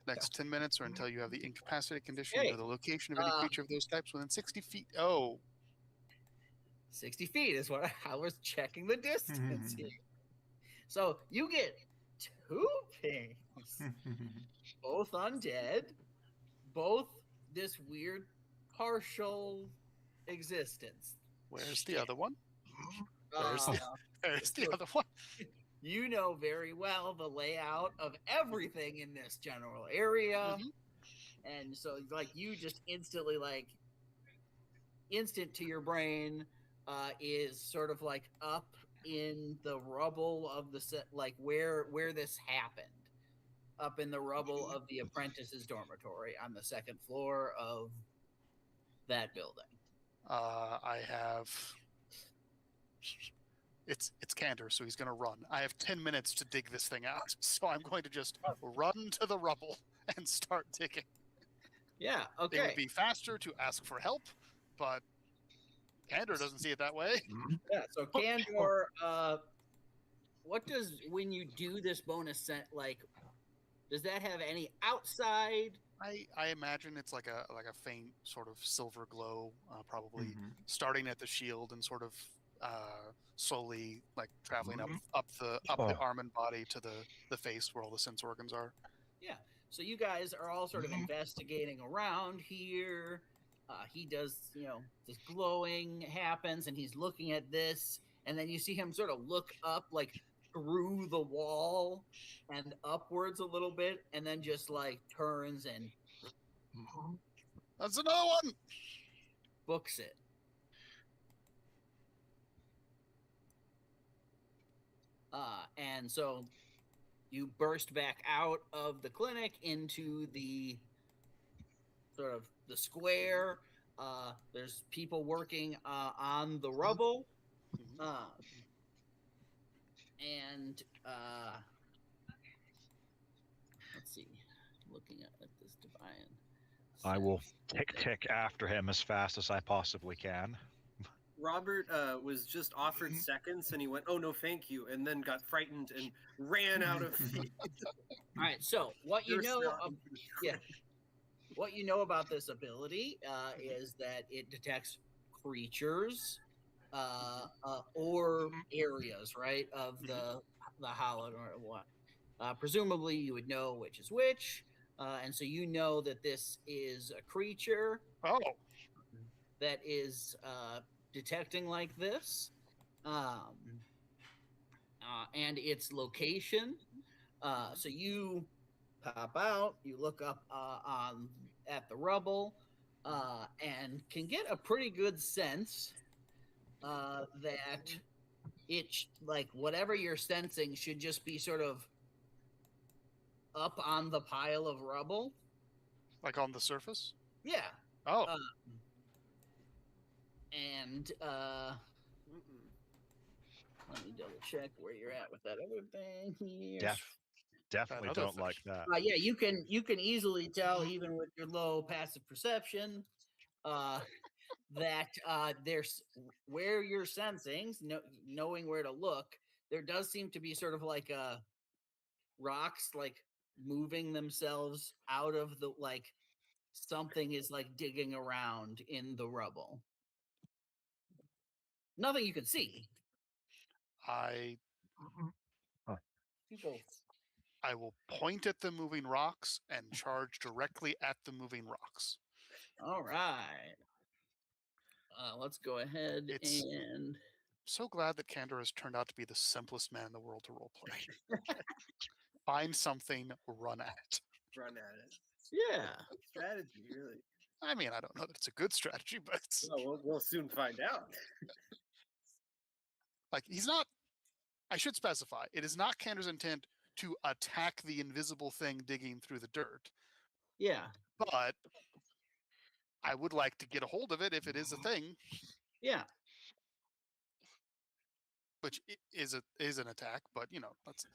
Next 10 minutes or until you have the incapacitated condition or the location of any creature of those types within 60 feet. 60 feet is what I was checking the distance here. So you get 2 pings. Both undead. Both this weird partial existence. Where's the other one? Where's the other one? You know very well the layout of everything in this general area. And so, like, you just instantly, like, instant to your brain is sort of, like, up in the rubble of the set, like, where this happened. Up in the rubble of the apprentice's dormitory on the 2nd floor of that building. I have... It's Cantor, so he's going to run. I have 10 minutes to dig this thing out, so I'm going to just run to the rubble and start digging. Yeah, okay. It would be faster to ask for help, but Cantor doesn't see it that way. Yeah, so Cantor, what does, when you do this bonus set, like, does that have any outside? I imagine it's like a faint sort of silver glow, probably starting at the shield and sort of slowly like traveling up the arm and body to the face where all the sense organs are. Yeah. So you guys are all sort of investigating around here. He does, this glowing happens and he's looking at this, and then you see him sort of look up like through the wall and upwards a little bit, and then just like turns and that's another one. Books it. And so you burst back out of the clinic into the sort of the square. There's people working on the rubble. And let's see, looking at this divine. I will tick after him as fast as I possibly can. Robert was just offered seconds, and he went, "Oh no, thank you," and then got frightened and ran out of. All right. So what you know? What you know about this ability is that it detects creatures or areas, right, of the hollow or what. Presumably, you would know which is which, and so you know that this is a creature. Oh. That is detecting like this, and its location. So you pop out, you look up at the rubble, and can get a pretty good sense that it, like whatever you're sensing, should just be sort of up on the pile of rubble. Like on the surface? Yeah. Oh. And let me double check where you're at with that other thing here. Definitely don't like that. Yeah, you can easily tell, even with your low passive perception, that there's where you're sensing, knowing where to look. There does seem to be sort of like rocks like moving themselves out of the, like something is like digging around in the rubble. Nothing you can see. I will point at the moving rocks and charge directly at the moving rocks. All right. Let's go ahead and... So glad that Kandor has turned out to be the simplest man in the world to roleplay. Find something, run at it. Run at it. Yeah. Strategy, really. I mean, I don't know that it's a good strategy, but we'll soon find out. Like, he's not... I should specify, it is not Kandor's intent to attack the invisible thing digging through the dirt. Yeah. But I would like to get a hold of it if it is a thing. Yeah. Which is an attack, but you know, it's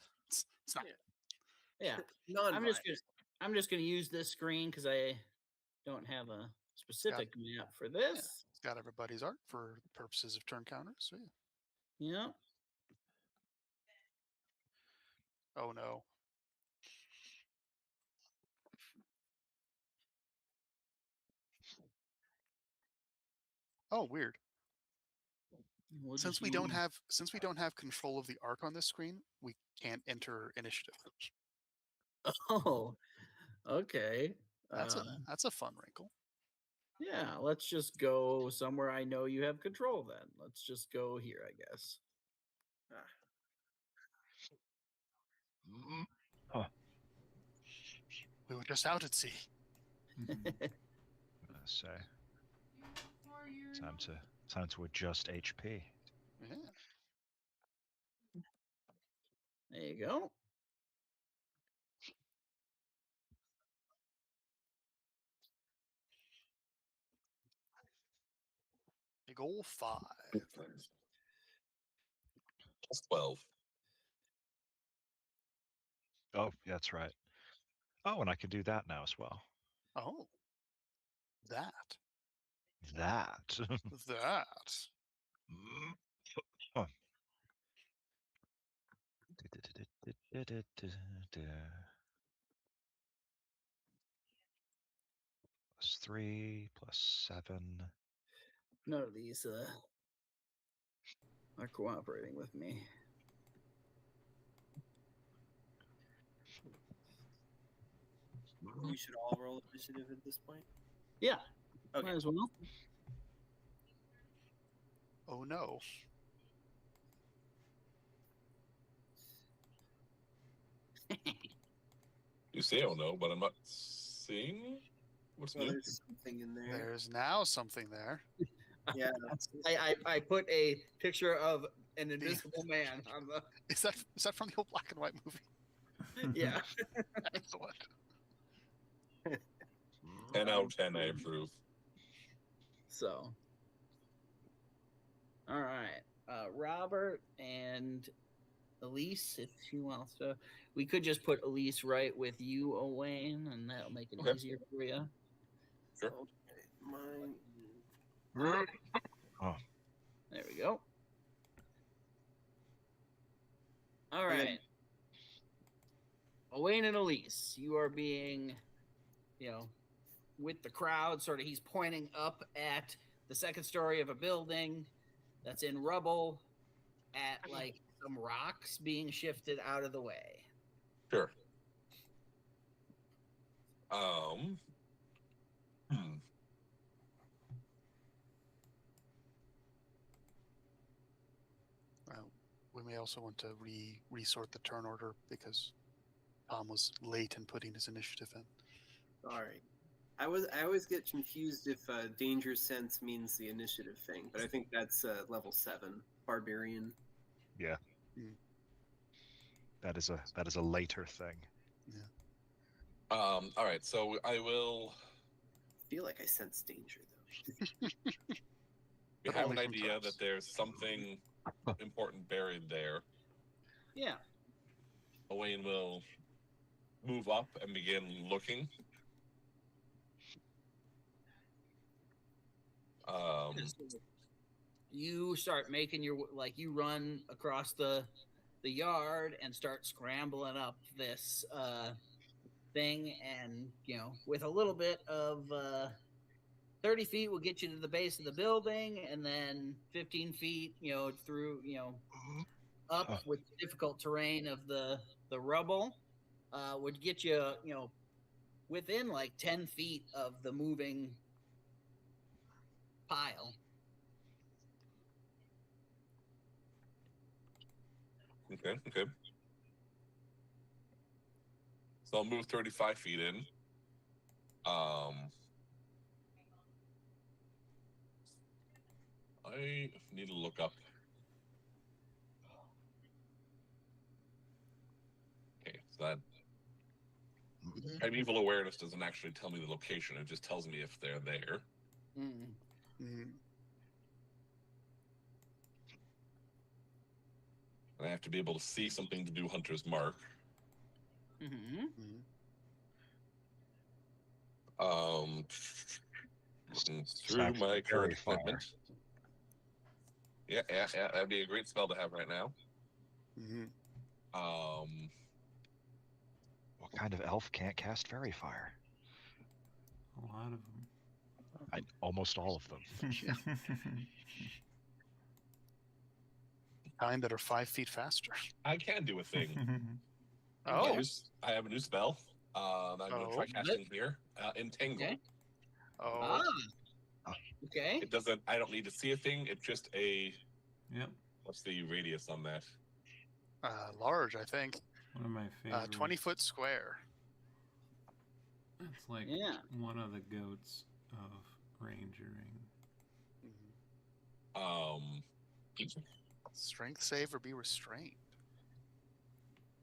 not. Yeah. I'm just gonna use this screen because I don't have a specific map for this. Yeah, it's got everybody's art for purposes of turn counters. So yeah. Yeah. Oh no. Oh, weird. Since we don't have control of the arc on this screen, we can't enter initiative. Oh, okay. That's a fun wrinkle. Yeah, let's just go somewhere I know you have control then. Let's just go here, I guess. We were just out at sea. Say, time to adjust HP. Yeah. There you go. Big ol' 5. That's 12. Oh, that's right. Oh, and I can do that now as well. Oh. That. That. Oh. +3, +7. None of these are cooperating with me. We should all roll initiative at this point? Yeah. Okay. Might as well. Oh no. You say I don't know, but I'm not seeing what's new. There's something in there. There's now something there. Yeah. I put a picture of an invisible man on the. Is that from the old black and white movie? Yeah. Excellent. 10 out of 10, I approve. So. All right, Robert and Elise, if she wants to. We could just put Elise right with you, Owain, and that'll make it Okay. easier for you. Sure. Mine. Oh, There we go. All And then- right. Owain and Elise, you are being, with the crowd, sort of, he's pointing up at the second story of a building that's in rubble at, like, some rocks being shifted out of the way. Sure. We may also want to resort the turn order because Tom was late in putting his initiative in. Sorry. I always get confused if danger sense means the initiative thing, but I think that's level 7 barbarian. yeah. Mm. That is a later thing. All right, so I will. I feel like I sense danger though. We But have only an from idea traps. that there's something important buried there. Yeah. Owain will move up and begin looking. You start making you run across the yard and start scrambling up this thing, and with a little bit of 30 feet will get you to the base of the building, and then 15 feet through up with the difficult terrain of the rubble would get you within like 10 feet of the moving pile. Okay. So I'll move 35 feet in. I need to look up. Okay, so that primeval awareness doesn't actually tell me the location. It just tells me if they're there. Mm. And I have to be able to see something to do Hunter's Mark. Mm-hmm. Looking It's through actually my current very fire. equipment. Yeah, that'd be a great spell to have right now. What kind of elf can't cast fairy fire? A lot of them. Almost all of them. Kind that are 5 feet faster. I can do a thing. Oh. I have a new spell. I'm going to try casting here. Entangle. Okay. Oh. Okay. It doesn't. I don't need to see a thing. It's just a. Yep. What's the radius on that? Large, I think. One of my favorites. 20-foot square. It's like one of the goats of rangering. Strength save or be restrained.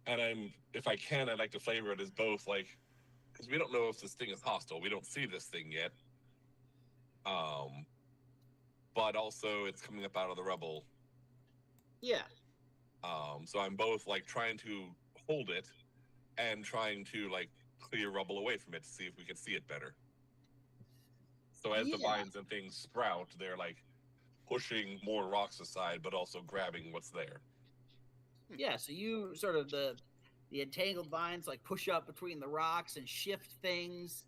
And if I can, I'd like to flavor it as both, like, because we don't know if this thing is hostile. We don't see this thing yet. But also it's coming up out of the rubble. Yeah. So I'm both like trying to hold it and trying to like clear rubble away from it to see if we can see it better. So as the vines and things sprout, they're like pushing more rocks aside, but also grabbing what's there. Yeah, so you sort of the entangled vines like push up between the rocks and shift things.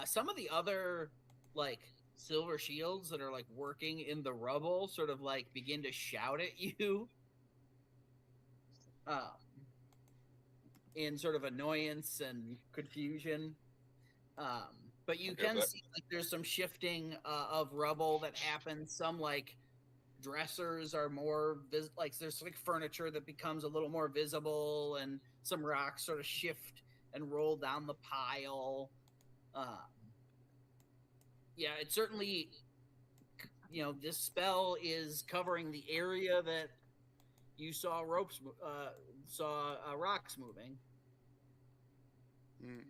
Some of the other like silver shields that are like working in the rubble sort of like begin to shout at you in sort of annoyance and confusion. But you can see like there's some shifting of rubble that happens. Some like dressers are more like there's like furniture that becomes a little more visible, and some rocks sort of shift and roll down the pile. Yeah, it's certainly, this spell is covering the area that you saw rocks moving. Mm.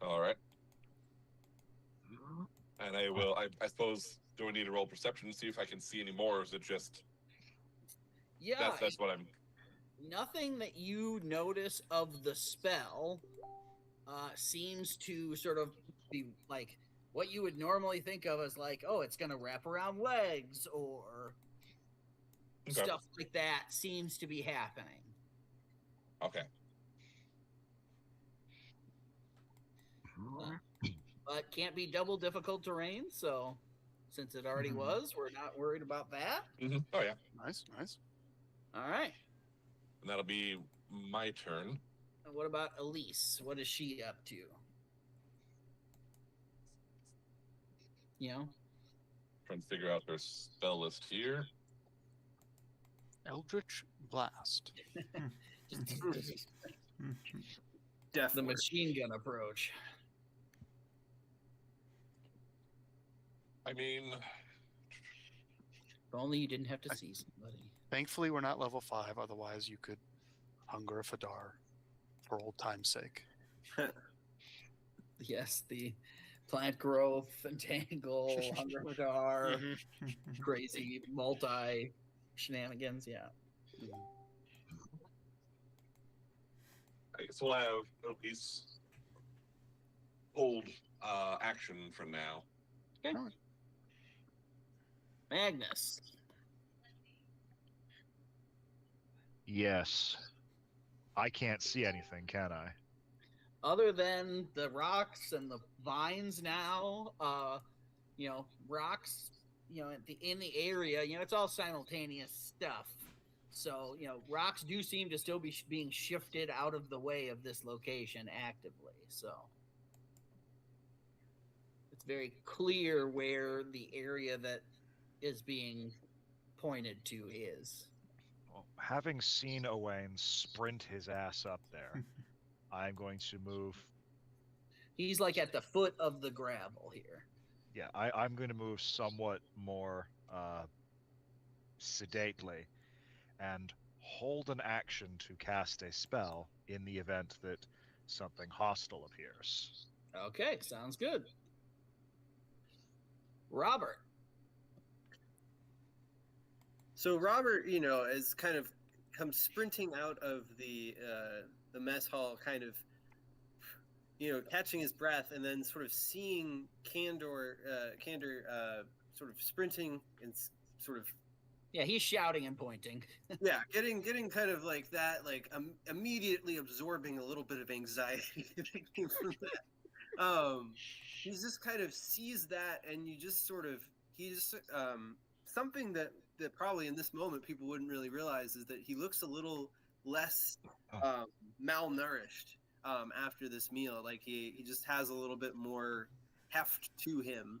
All right. And I will. I suppose. Do I need to roll perception to see if I can see any more, or is it just? Yeah, That's what I'm. nothing that you notice of the spell seems to sort of be like what you would normally think of as like, oh, it's going to wrap around legs or Okay. stuff like that seems to be happening. Okay. But can't be double difficult terrain, so since it already was, we're not worried about that. Mm-hmm. Oh yeah. Nice. All right. And that'll be my turn. And what about Elise? What is she up to? You know? Trying to figure out their spell list here. Eldritch Blast. The machine gun approach. I mean, If only you didn't have to see somebody. Thankfully, we're not level 5. Otherwise, you could hunger a Fadar for old time's sake. Yes, the plant growth, entangle, hunger radar, crazy multi shenanigans. Yeah. I guess we'll have at least hold action for now. Okay. Magnus. Yes. I can't see anything, can I? Other than the rocks and the vines now, rocks, in the area, it's all simultaneous stuff. So, rocks do seem to still be being shifted out of the way of this location actively. So it's very clear where the area that is being pointed to is. Well, having seen Owain sprint his ass up there, I'm going to move. He's like at the foot of the gravel here. Yeah, I'm going to move somewhat more sedately and hold an action to cast a spell in the event that something hostile appears. Okay, sounds good. Robert. So Robert, has kind of come sprinting out of the mess hall, kind of, catching his breath, and then sort of seeing Candor sort of sprinting and sort of. Yeah, he's shouting and pointing. Yeah, getting kind of like that, like immediately absorbing a little bit of anxiety that came from that. He just kind of sees that, and he's something that probably in this moment people wouldn't really realize is that he looks a little less malnourished after this meal. Like he just has a little bit more heft to him.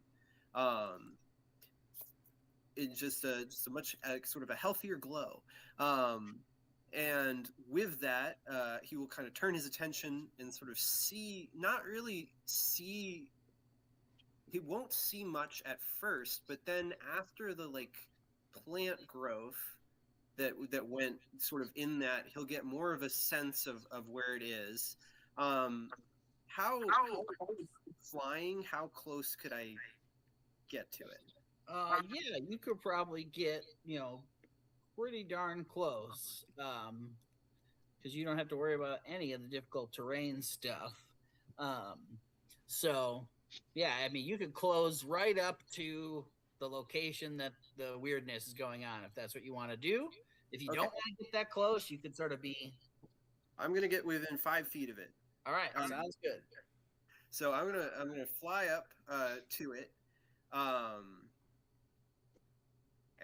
It's just a much sort of a healthier glow. And with that, he will kind of turn his attention and sort of he won't see much at first, but then after the plant growth that went sort of in that, he'll get more of a sense of where it is. How flying, how close could I get to it? Yeah, you could probably get, pretty darn close. Because you don't have to worry about any of the difficult terrain stuff. So, yeah, I mean, you could close right up to the location that the weirdness is going on, if that's what you want to do. If you don't want to get that close, you could sort of be. I'm gonna get within 5 feet of it. All right, sounds good. So I'm gonna fly up to it,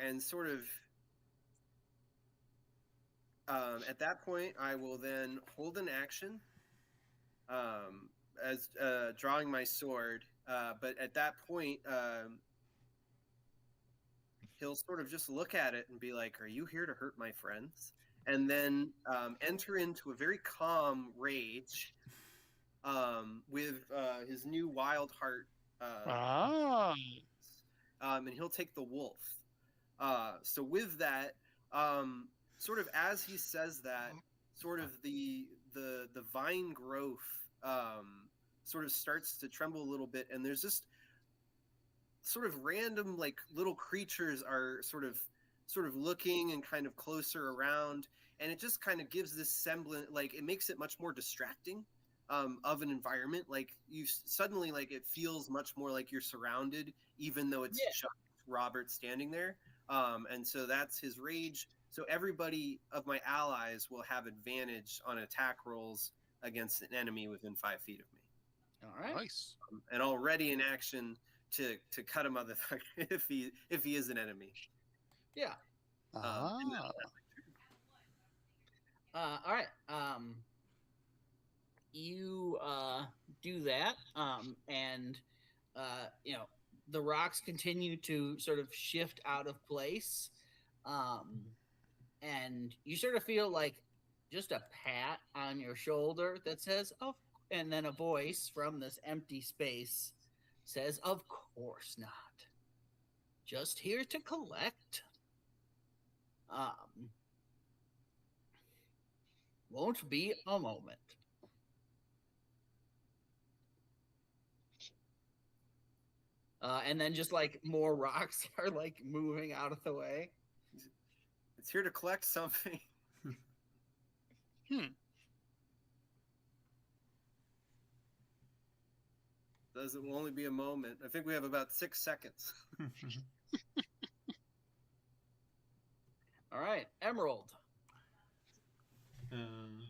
and sort of. At that point, I will then hold an action as drawing my sword. But at that point, he'll sort of just look at it and be like, "Are you here to hurt my friends?" And then enter into a very calm rage with his new wild heart and he'll take the wolf. So with that, sort of as he says that, sort of the vine growth sort of starts to tremble a little bit, and there's just sort of random like little creatures are sort of looking and kind of closer around, and it just kind of gives this semblance, like it makes it much more distracting of an environment. Like you suddenly, like it feels much more like you're surrounded, even though it's just Robert standing there. And so that's his rage. So everybody of my allies will have advantage on attack rolls against an enemy within 5 feet of me. All right. Nice. And already in action to cut a motherfucker if he is an enemy. Yeah. Ah. All right. You do that, and you know, the rocks continue to sort of shift out of place, and you sort of feel like just a pat on your shoulder that says, "Oh," and then a voice from this empty space says, "Of course not. Just here to collect. Won't be a moment." And then just like more rocks are like moving out of the way. It's here to collect something. It will only be a moment. I think we have about 6 seconds. All right, Emerald. I don't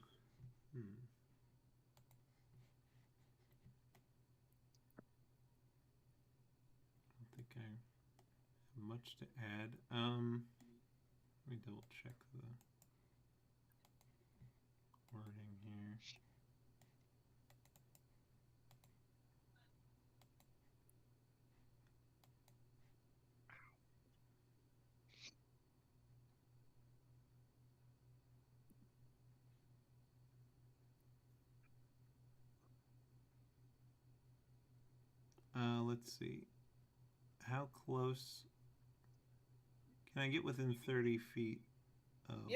think I have much to add. Let me double check the wording here. Let's see. How close can I get within 30 feet of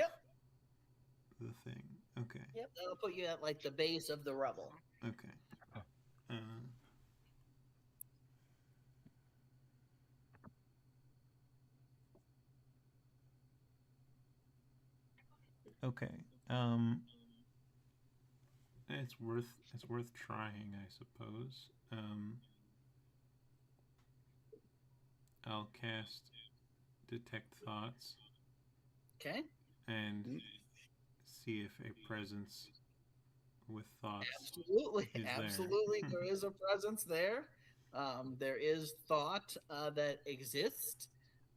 the thing? Okay. Yep, that'll put you at like the base of the rubble. Okay. Okay. It's worth trying, I suppose. I'll cast Detect Thoughts. Okay. And see if a presence with thoughts. Absolutely, there is a presence there. There is thought that exists.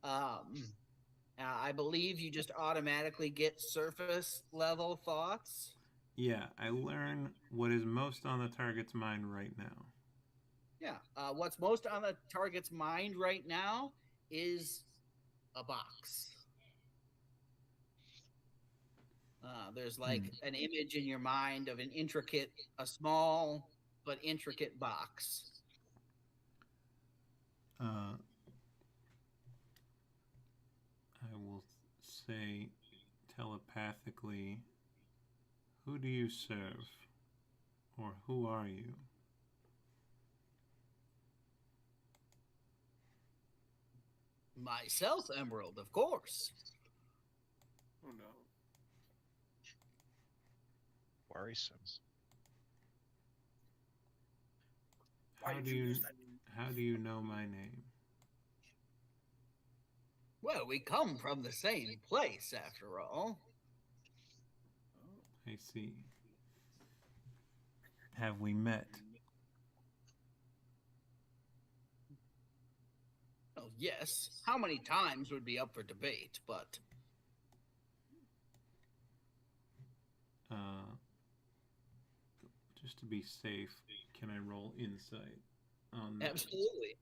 I believe you just automatically get surface level thoughts. Yeah, I learn what is most on the target's mind right now. Yeah, what's most on the target's mind right now is a box. There's like an image in your mind of a small but intricate box. I will say telepathically, who do you serve? Or who are you? Myself, Emerald, of course. Oh no. Worrisome. How do you know my name? Well, we come from the same place, after all. I see. Have we met? Oh, yes. How many times would be up for debate, but... Just to be safe, can I roll insight on that? Absolutely.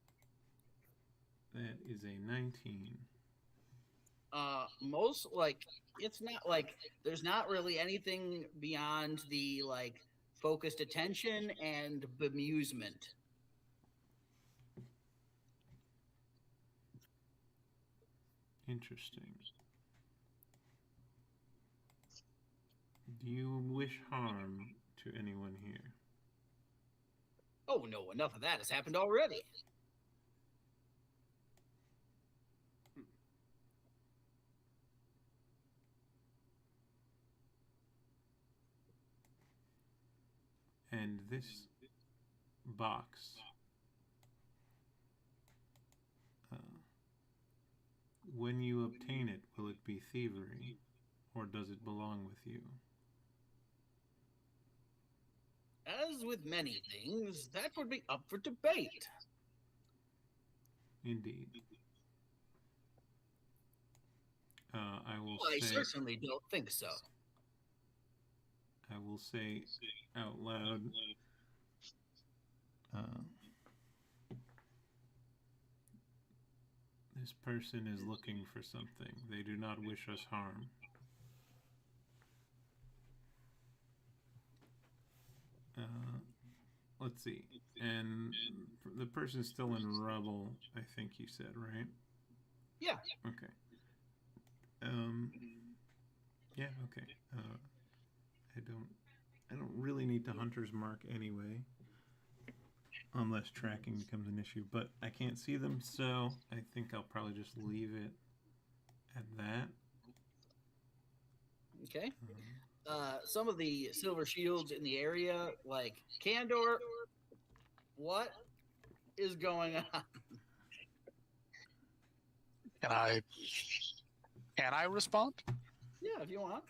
That is a 19. Most, like, it's not, like, there's not really anything beyond the, like, focused attention and bemusement. Interesting. Do you wish harm to anyone here? Oh no, enough of that has happened already. And this box, when you obtain it, will it be thievery, or does it belong with you? As with many things, that would be up for debate. Indeed. I will I say. certainly don't think so. I will say out loud. This person is looking for something. They do not wish us harm. Let's see. And the person's still in rubble, I think you said, right? Yeah. Okay. Yeah, okay. I don't really need the hunter's mark anyway. Unless tracking becomes an issue. But I can't see them, so I think I'll probably just leave it at that. Okay. Some of the silver shields in the area, like Candor, what is going on? Can I respond? Yeah, if you want.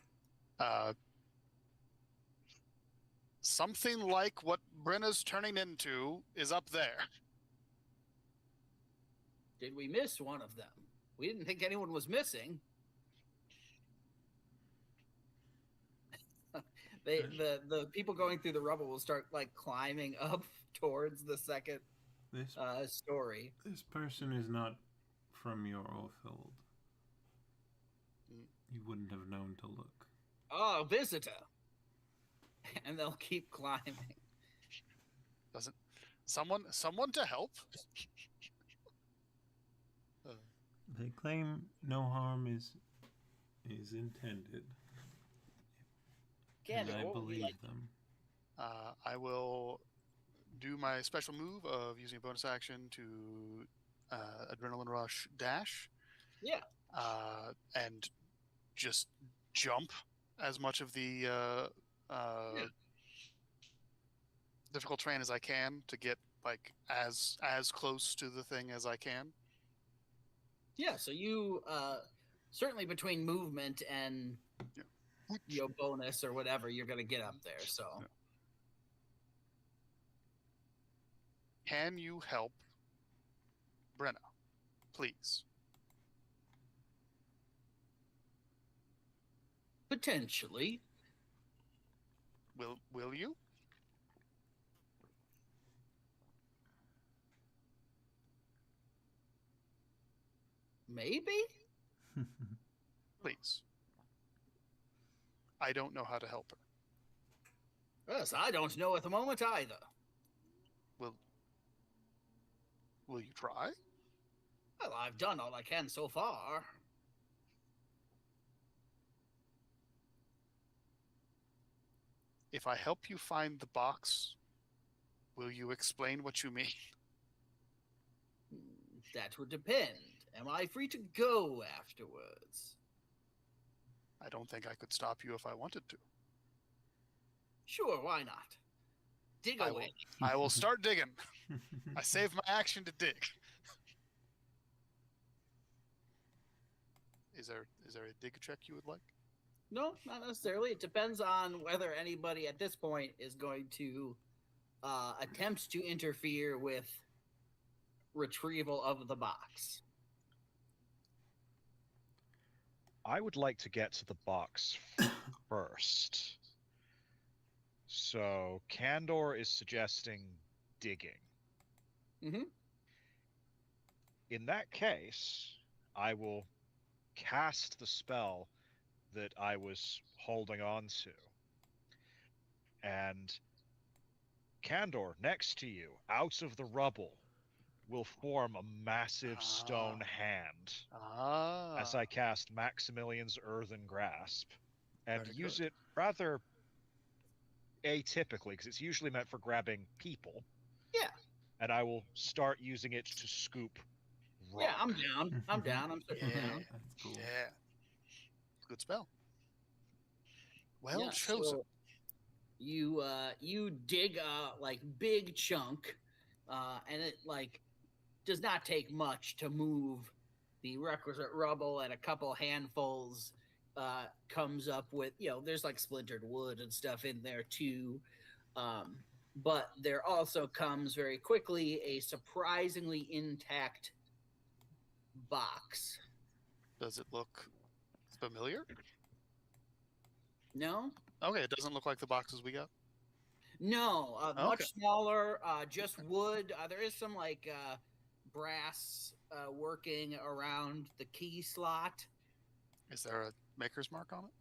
Something like what Brenna's turning into is up there. Did we miss one of them? We didn't think anyone was missing. The people going through the rubble will start like climbing up towards the second story. This person is not from your Oathhold. You wouldn't have known to look. Oh, visitor. And they'll keep climbing. Doesn't someone to help? They claim no harm is intended. And I believe them. I will do my special move of using a bonus action to Adrenaline Rush dash. Yeah. And just jump as much of the difficult terrain as I can to get like as close to the thing as I can. Yeah, so you certainly between movement and your bonus or whatever, you're gonna get up there. So, can you help Brenna, please? Potentially. Will you? Maybe? Please. I don't know how to help her. Yes, I don't know at the moment either. Will you try? Well, I've done all I can so far. If I help you find the box, will you explain what you mean? That would depend. Am I free to go afterwards? I don't think I could stop you if I wanted to. Sure, why not? Dig away. I will start digging. I saved my action to dig. Is there a dig check you would like? No, not necessarily. It depends on whether anybody at this point is going to attempt to interfere with retrieval of the box. I would like to get to the box first. So, Candor is suggesting digging. Mm-hmm. In that case, I will cast the spell that I was holding on to. And Candor, next to you, out of the rubble, will form a massive stone hand as I cast Maximilian's Earthen Grasp and Very use good. it rather atypically, because it's usually meant for grabbing people. Yeah. And I will start using it to scoop rock. Yeah, I'm down. I'm down. I'm certainly Yeah. down. That's cool. Yeah. Good spell. Well Yeah, chosen. so you dig a like big chunk, and it like does not take much to move the requisite rubble, and a couple handfuls comes up with, there's like splintered wood and stuff in there too. But there also comes very quickly a surprisingly intact box. Does it look familiar? No? Okay, it doesn't look like the boxes we got. No, Okay. much smaller, just wood. There is some like brass working around the key slot. Is there a maker's mark on it?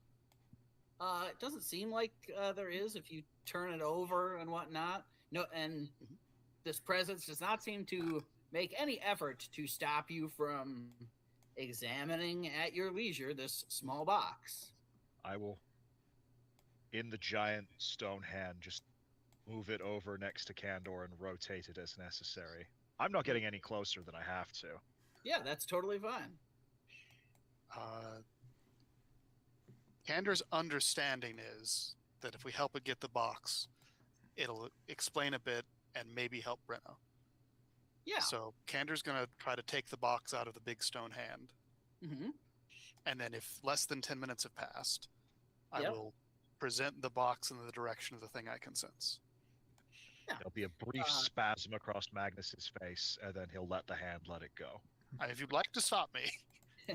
It doesn't seem like there is if you turn it over and whatnot. No, and this presence does not seem to make any effort to stop you from examining at your leisure this small box. I will, in the giant stone hand, just move it over next to Candor and rotate it as necessary. I'm not getting any closer than I have to. Yeah, that's totally fine. Candor's understanding is that if we help it get the box, it'll explain a bit and maybe help Brenna. Yeah. So Candor's going to try to take the box out of the big stone hand. Mm-hmm. And then if less than 10 minutes have passed, I Yep. will present the box in the direction of the thing I can sense. Yeah. There'll be a brief spasm across Magnus's face, and then he'll let the hand let it go. If you'd like to stop me.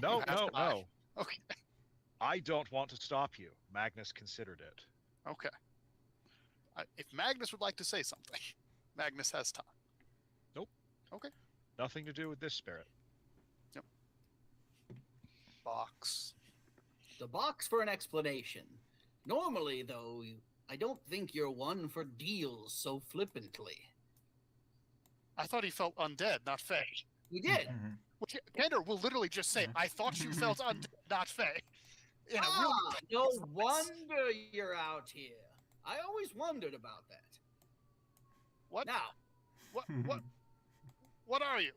No, That's no, fine. no. Okay. I don't want to stop you. Magnus considered it. Okay. If Magnus would like to say something, Magnus has time. Nothing to do with this spirit. Box. The box for an explanation. Normally, though, I don't think you're one for deals so flippantly. I thought he felt undead, not fey. You did. Candor will literally just say, I thought you felt undead, not fey. In a really No wonder you're out here. I always wondered about that. What? Now, What are you?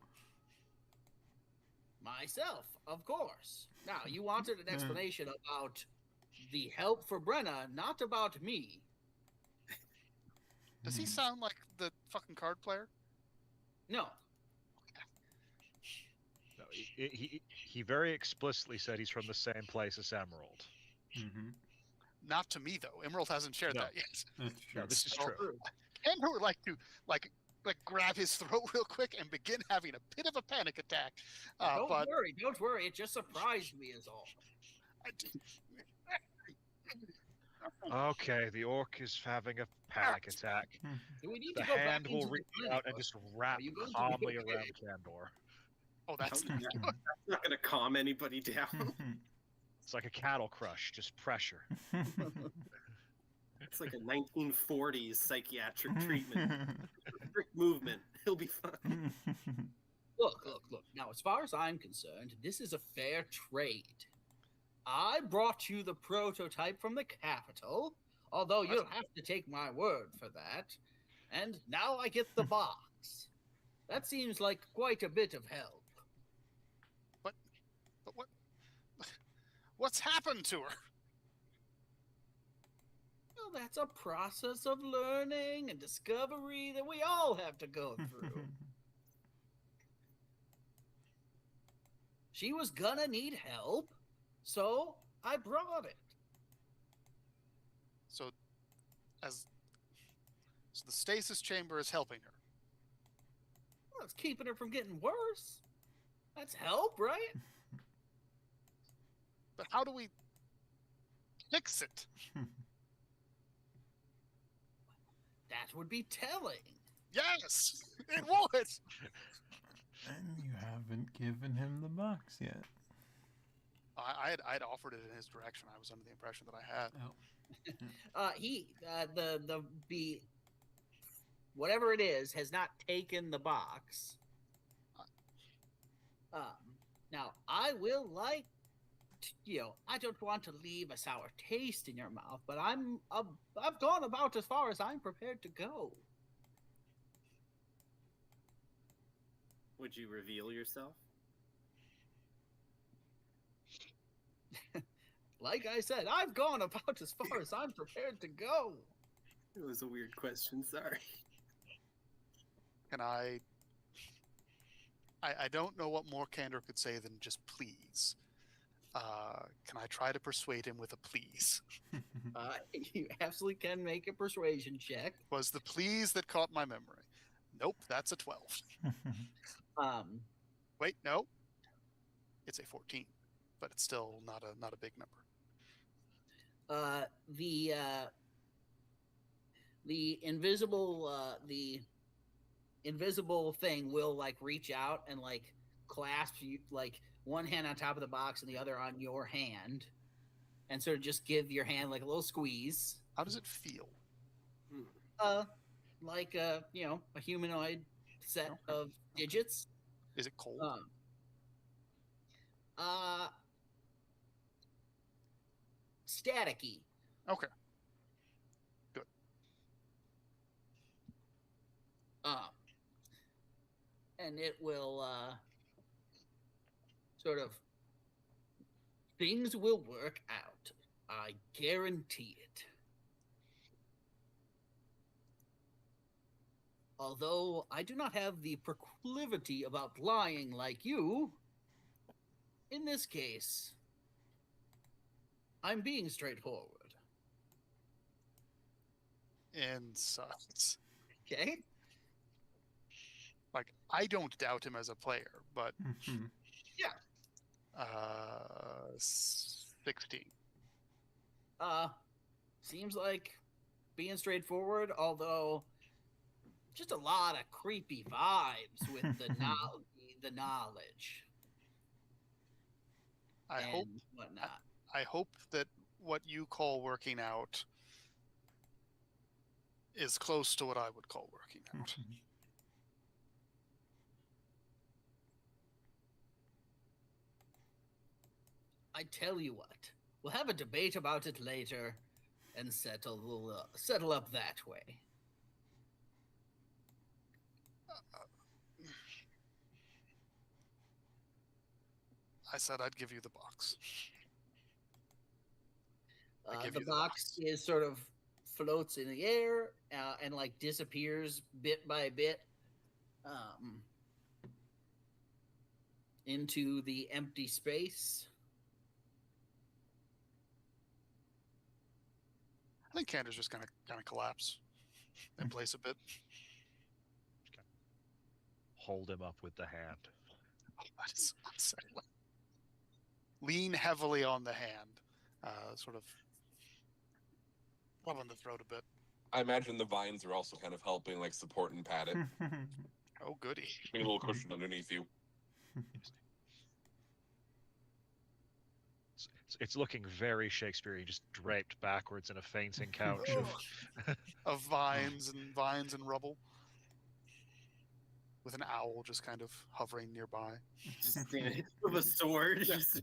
myself, of course. Now, you wanted an explanation about the help for Brenna, not about me. Does he sound like the fucking card player? No. No, he very explicitly said he's from the same place as Emerald. Mm-hmm. Not to me though. Emerald hasn't shared No. that yet. That's true. No, this is So- true. Candor would like to grab his throat real quick and begin having a bit of a panic attack. Don't But worry. It just surprised me is all. Okay, the orc is having a panic attack. Do we need The to go hand back will into reach the clinic, out and or- just wrap Are you going to calmly be okay? around Candor. Oh, that's That's not going to calm anybody down. It's like a cattle crush, just pressure. It's like a 1940s psychiatric treatment. Strict movement. He'll be fine. Look. Now, as far as I'm concerned, this is a fair trade. I brought you the prototype from the capital, although you'll have to take my word for that. And now I get the box. That seems like quite a bit of help. But what's happened to her? Well, that's a process of learning and discovery that we all have to go through. She was gonna need help, so I brought it. So the stasis chamber is helping her. Well, it's keeping her from getting worse. That's help, right? But how do we fix it? That would be telling. Yes, it would. And you haven't given him the box yet. I'd offered it in his direction. I was under the impression that I had. Whatever it is has not taken the box. Now I will like, I don't want to leave a sour taste in your mouth, but I've gone about as far as I'm prepared to go. Would you reveal yourself? Like I said, I've gone about as far as I'm prepared to go. It was a weird question. Sorry. Can I don't know what more Candor could say than just please. Can I try to persuade him with a please? You absolutely can make a persuasion check. Was the please that caught my memory? Nope, that's a 12. Wait, no. It's a 14, but it's still not a big number. The invisible thing will like reach out and like clasp you, like one hand on top of the box and the other on your hand, and sort of just give your hand like a little squeeze. How does it feel? Like a humanoid set of digits. Is it cold? Staticky. Okay. Good. And it will sort of, things will work out. I guarantee it. Although I do not have the proclivity about lying like you, in this case, I'm being straightforward. And sucks. Okay? Like, I don't doubt him as a player, but... Yeah. 16. Seems like being straightforward, although just a lot of creepy vibes with the knowledge. I hope that what you call working out is close to what I would call working out. I tell you what, we'll have a debate about it later and settle up that way. I said I'd give you the box. The box is sort of floats in the air and like disappears bit by bit into the empty space. I think Candor's just gonna kind of collapse in place a bit. Hold him up with the hand. Oh, that is unsettling. Lean heavily on the hand, sort of rubbing the throat a bit. I imagine the vines are also kind of helping, like, support and pat it. Oh, goody. Maybe a little cushion underneath you. It's looking very Shakespearean, just draped backwards in a fainting couch of vines and rubble, with an owl just kind of hovering nearby. Just standing with a sword. Just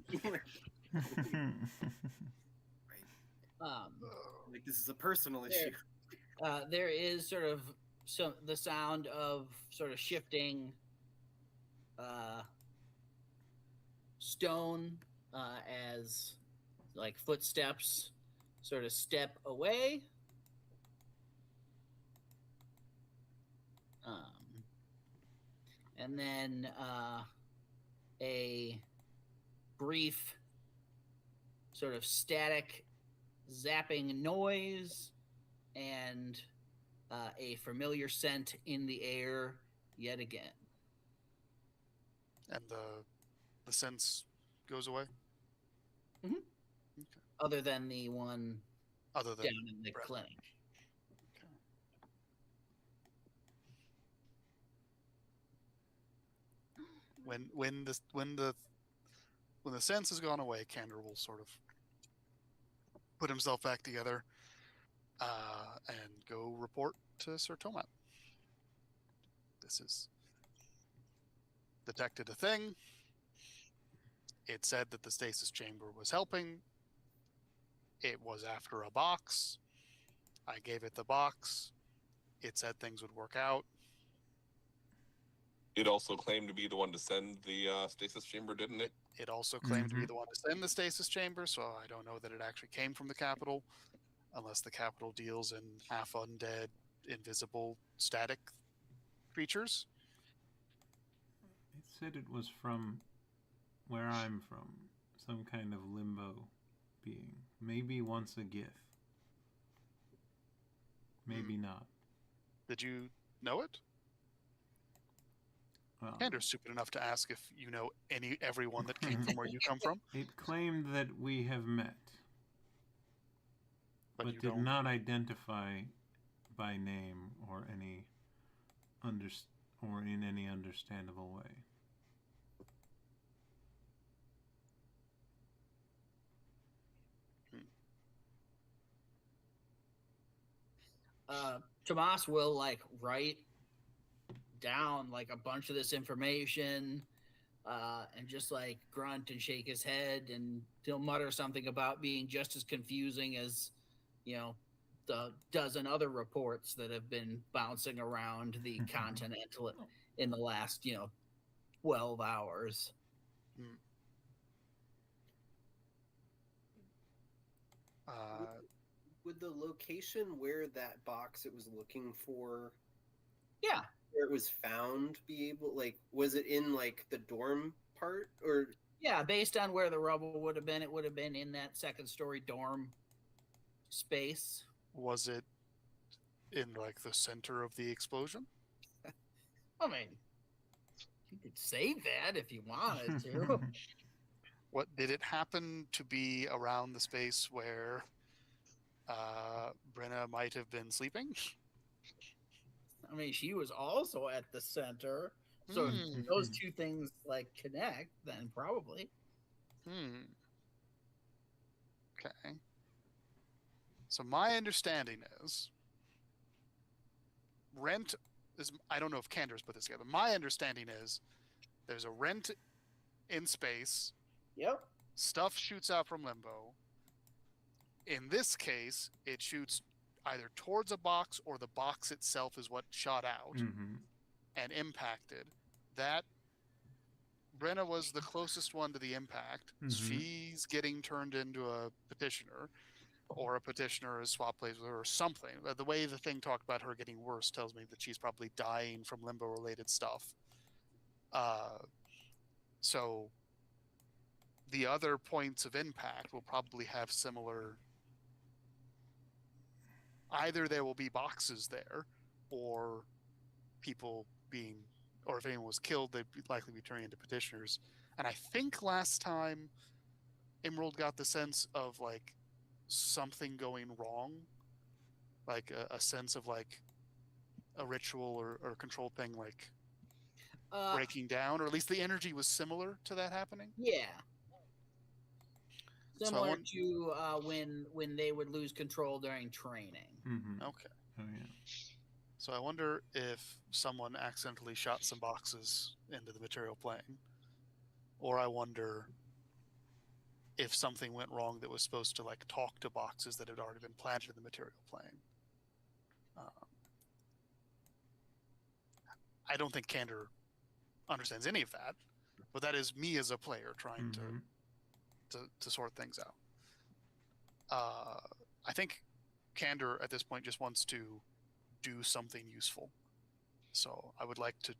like this is a personal issue. There is sort of the sound of sort of shifting stone as like footsteps sort of step away. And then a brief sort of static zapping noise and a familiar scent in the air yet again. And the sense goes away? Mm-hmm. Okay. Other than the one down in the clinic. Okay. When the sense has gone away, Candor will sort of put himself back together and go report to Sir Tomat. This is detected a thing. It said that the stasis chamber was helping. It was after a box. I gave it the box. It said things would work out. It also claimed to be the one to send the stasis chamber, didn't it? It also claimed to be the one to send the stasis chamber, so I don't know that it actually came from the Capitol, unless the Capitol deals in half undead, invisible, static creatures. It said it was from where I'm from, some kind of limbo being. Maybe once a Gith. Maybe not. Did you know it? Well, Kander's stupid enough to ask if you know everyone that came from where you come from. it claimed that we have met, But you did don't. not identify by name or any or in any understandable way. Tomas will like write down like a bunch of this information and just like grunt and shake his head, and he'll mutter something about being just as confusing as, you know, the dozen other reports that have been bouncing around the Continental in the last, 12 hours. Would the location where that box it was looking for, Yeah. where it was found, be able, like, was it in like the dorm part, or? Yeah, based on where the rubble would have been, it would have been in that second story dorm space. Was it in like the center of the explosion? I mean, you could say that if you wanted to. What did it happen to be around the space where Brenna might have been sleeping? I mean, she was also at the center. So if those two things like connect, then probably. Okay. So my understanding is rent is, I don't know if Kander's put this together. My understanding is there's a rent in space. Yep. Stuff shoots out from limbo. In this case, it shoots either towards a box or the box itself is what shot out and impacted. That Brenna was the closest one to the impact. She's getting turned into a petitioner, or a petitioner has swapped places with her, or something. The way the thing talked about her getting worse tells me that she's probably dying from limbo-related stuff. So the other points of impact will probably have similar. Either there will be boxes there, or people being, or if anyone was killed, they'd likely be turning into petitioners. And I think last time Emerald got the sense of like something going wrong, like a sense of like a ritual or controlled thing like breaking down, or at least the energy was similar to that happening. Yeah. Similar So to when they would lose control during training. Okay. Oh yeah. So I wonder if someone accidentally shot some boxes into the material plane, or I wonder if something went wrong that was supposed to like talk to boxes that had already been planted in the material plane. I don't think Kander understands any of that, but that is me as a player trying to sort things out. I think Kander at this point just wants to do something useful. So I would like to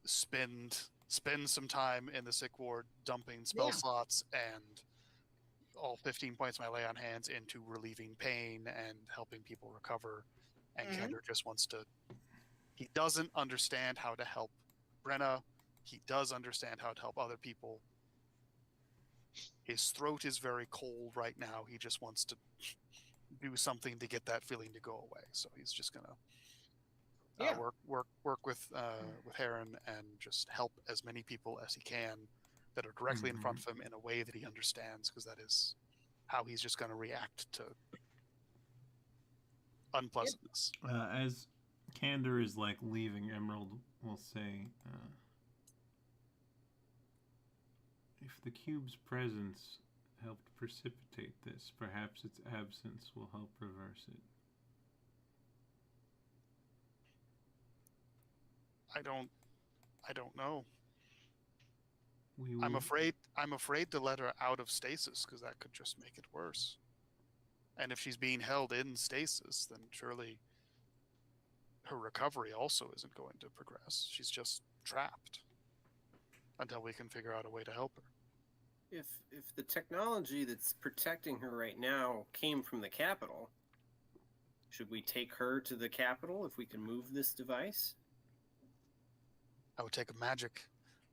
spend some time in the sick ward dumping spell slots and all 15 points of my lay on hands into relieving pain and helping people recover. And Kander just wants to. He doesn't understand how to help Brenna. He does understand how to help other people. His throat is very cold right now. He just wants to do something to get that feeling to go away. So he's just gonna work with Heron and just help as many people as he can that are directly in front of him in a way that he understands, because that is how he's just going to react to unpleasantness. As Kander is like leaving, Emerald will say, If the cube's presence helped precipitate this, perhaps its absence will help reverse it. I don't know. We I'm will. afraid to let her out of stasis because that could just make it worse. And if she's being held in stasis, then surely her recovery also isn't going to progress. She's just trapped until we can figure out a way to help her. If the technology that's protecting her right now came from the capital, should we take her to the capital if we can move this device? I would take a magic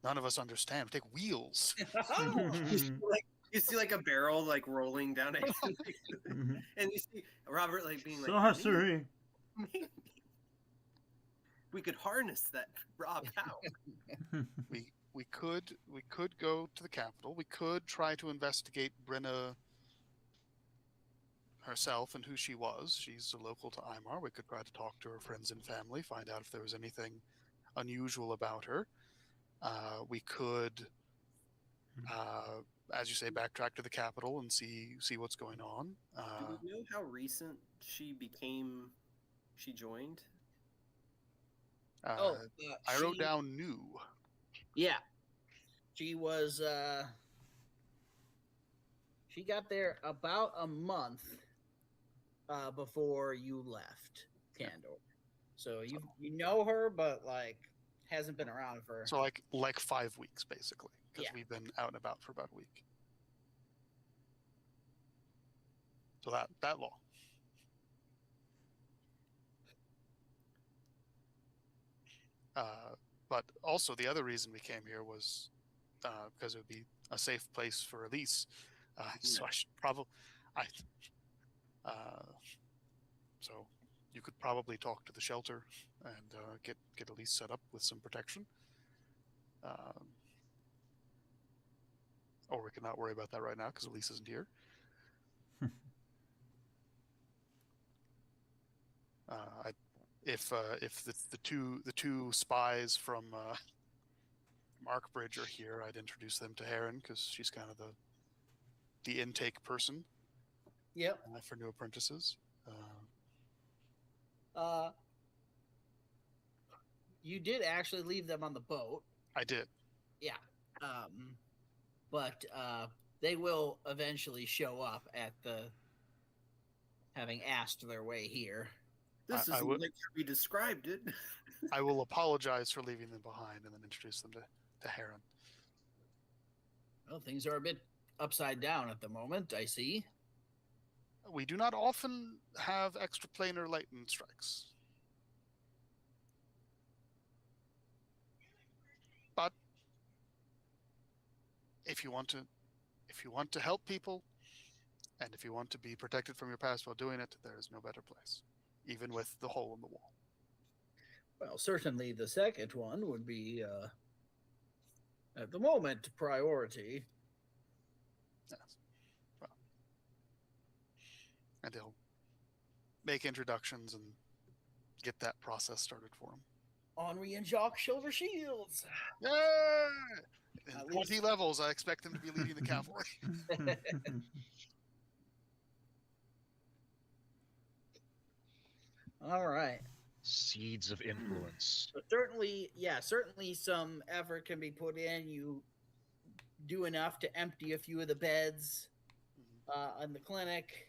none of us understand. We'd take wheels. You see like a barrel like rolling down it, and you see Robert like being like, sorcery. "Maybe we could harness that raw power." We could go to the capital. We could try to investigate Brenna herself and who she was. She's a local to Eimar. We could try to talk to her friends and family, find out if there was anything unusual about her. We could, as you say, backtrack to the capital and see what's going on. Do we know how recent she joined? I wrote down new. Yeah. She was she got there about a month before you left Candor. So you know her, but like hasn't been around for So like 5 weeks basically, because we've been out and about for about a week. So that long. But also the other reason we came here was because it would be a safe place for Elise. So I should probably, so you could probably talk to the shelter and get Elise set up with some protection. Or we could not worry about that right now because Elise isn't here. If the two spies from Markbridge are here, I'd introduce them to Heron because she's kind of the intake person. Yep. For new apprentices. You did actually leave them on the boat. I did. Yeah. But they will eventually show up at having asked their way here. This is like we described it. I will apologize for leaving them behind and then introduce them to Heron. Well, things are a bit upside down at the moment, I see. We do not often have extraplanar lightning strikes. But if you want to help people, and if you want to be protected from your past while doing it, there is no better place, even with the hole in the wall. Well, certainly the second one would be, at the moment, priority. Yes. Well, and they'll make introductions and get that process started for them. Henri and Jacques shoulder shields. Yay! In 20 levels, I expect them to be leading the cavalry. All right. Seeds of influence. So certainly some effort can be put in. You do enough to empty a few of the beds in the clinic.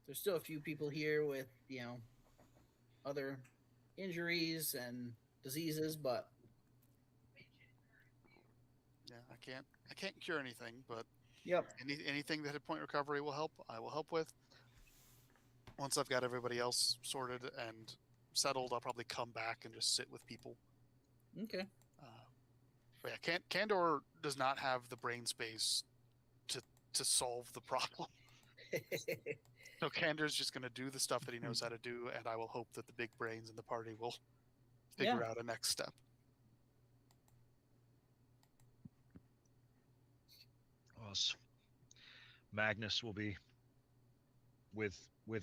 There's still a few people here with, other injuries and diseases, but yeah, I can't cure anything, but yep. Anything that hit point recovery will help. I will help with. Once I've got everybody else sorted and settled, I'll probably come back and just sit with people. Okay. But yeah, Candor does not have the brain space to solve the problem. So Candor's just going to do the stuff that he knows how to do, and I will hope that the big brains in the party will figure out a next step. Well, Magnus will be with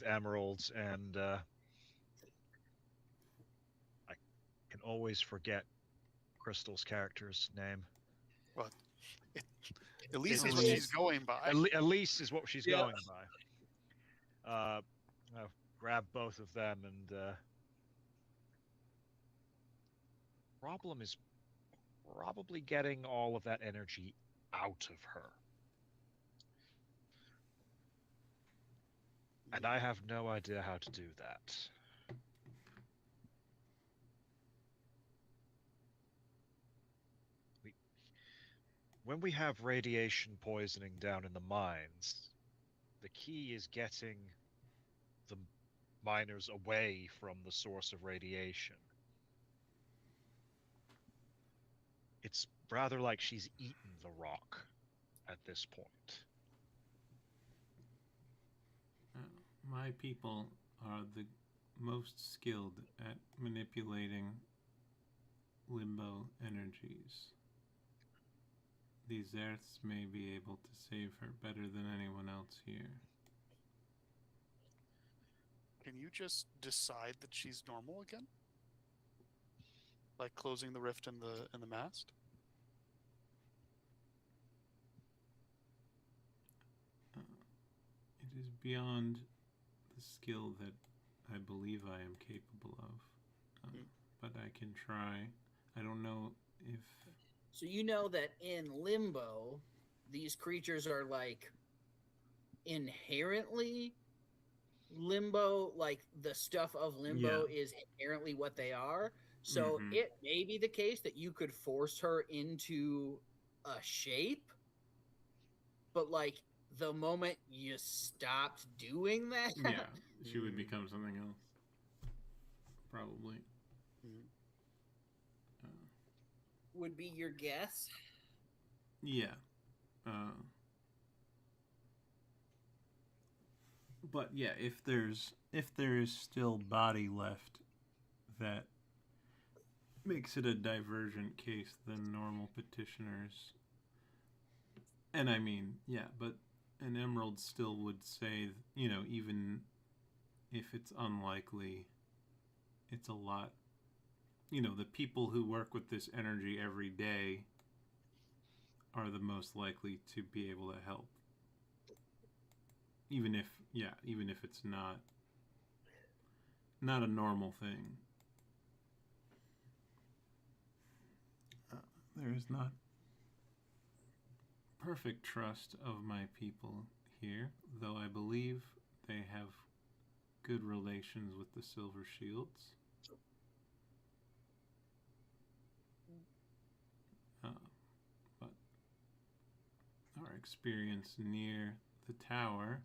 emeralds, and I can always forget Crystal's character's name. Elise is Elise. what she's going by. Elise is what she's Yeah. going by. I'll grab both of them and problem is probably getting all of that energy out of her. And I have no idea how to do that. When we have radiation poisoning down in the mines, the key is getting the miners away from the source of radiation. It's rather like she's eaten the rock at this point. My people are the most skilled at manipulating limbo energies. These Earths may be able to save her better than anyone else here. Can you just decide that she's normal again? Like closing the rift in the mast? It is beyond the skill that I believe I am capable of. But I can try. I don't know if... So you know that in Limbo, these creatures are like inherently Limbo, like the stuff of Limbo is inherently what they are. So it may be the case that you could force her into a shape, but like the moment you stopped doing that, yeah, she would become something else. Probably. would be your guess. Yeah. But yeah, if there is still body left that makes it a divergent case than normal petitioners. And I mean, yeah, but an Emerald still would say, even if it's unlikely, it's a lot. The people who work with this energy every day are the most likely to be able to help. Even if it's not a normal thing. There is not perfect trust of my people here, though I believe they have good relations with the Silver Shields. But our experience near the tower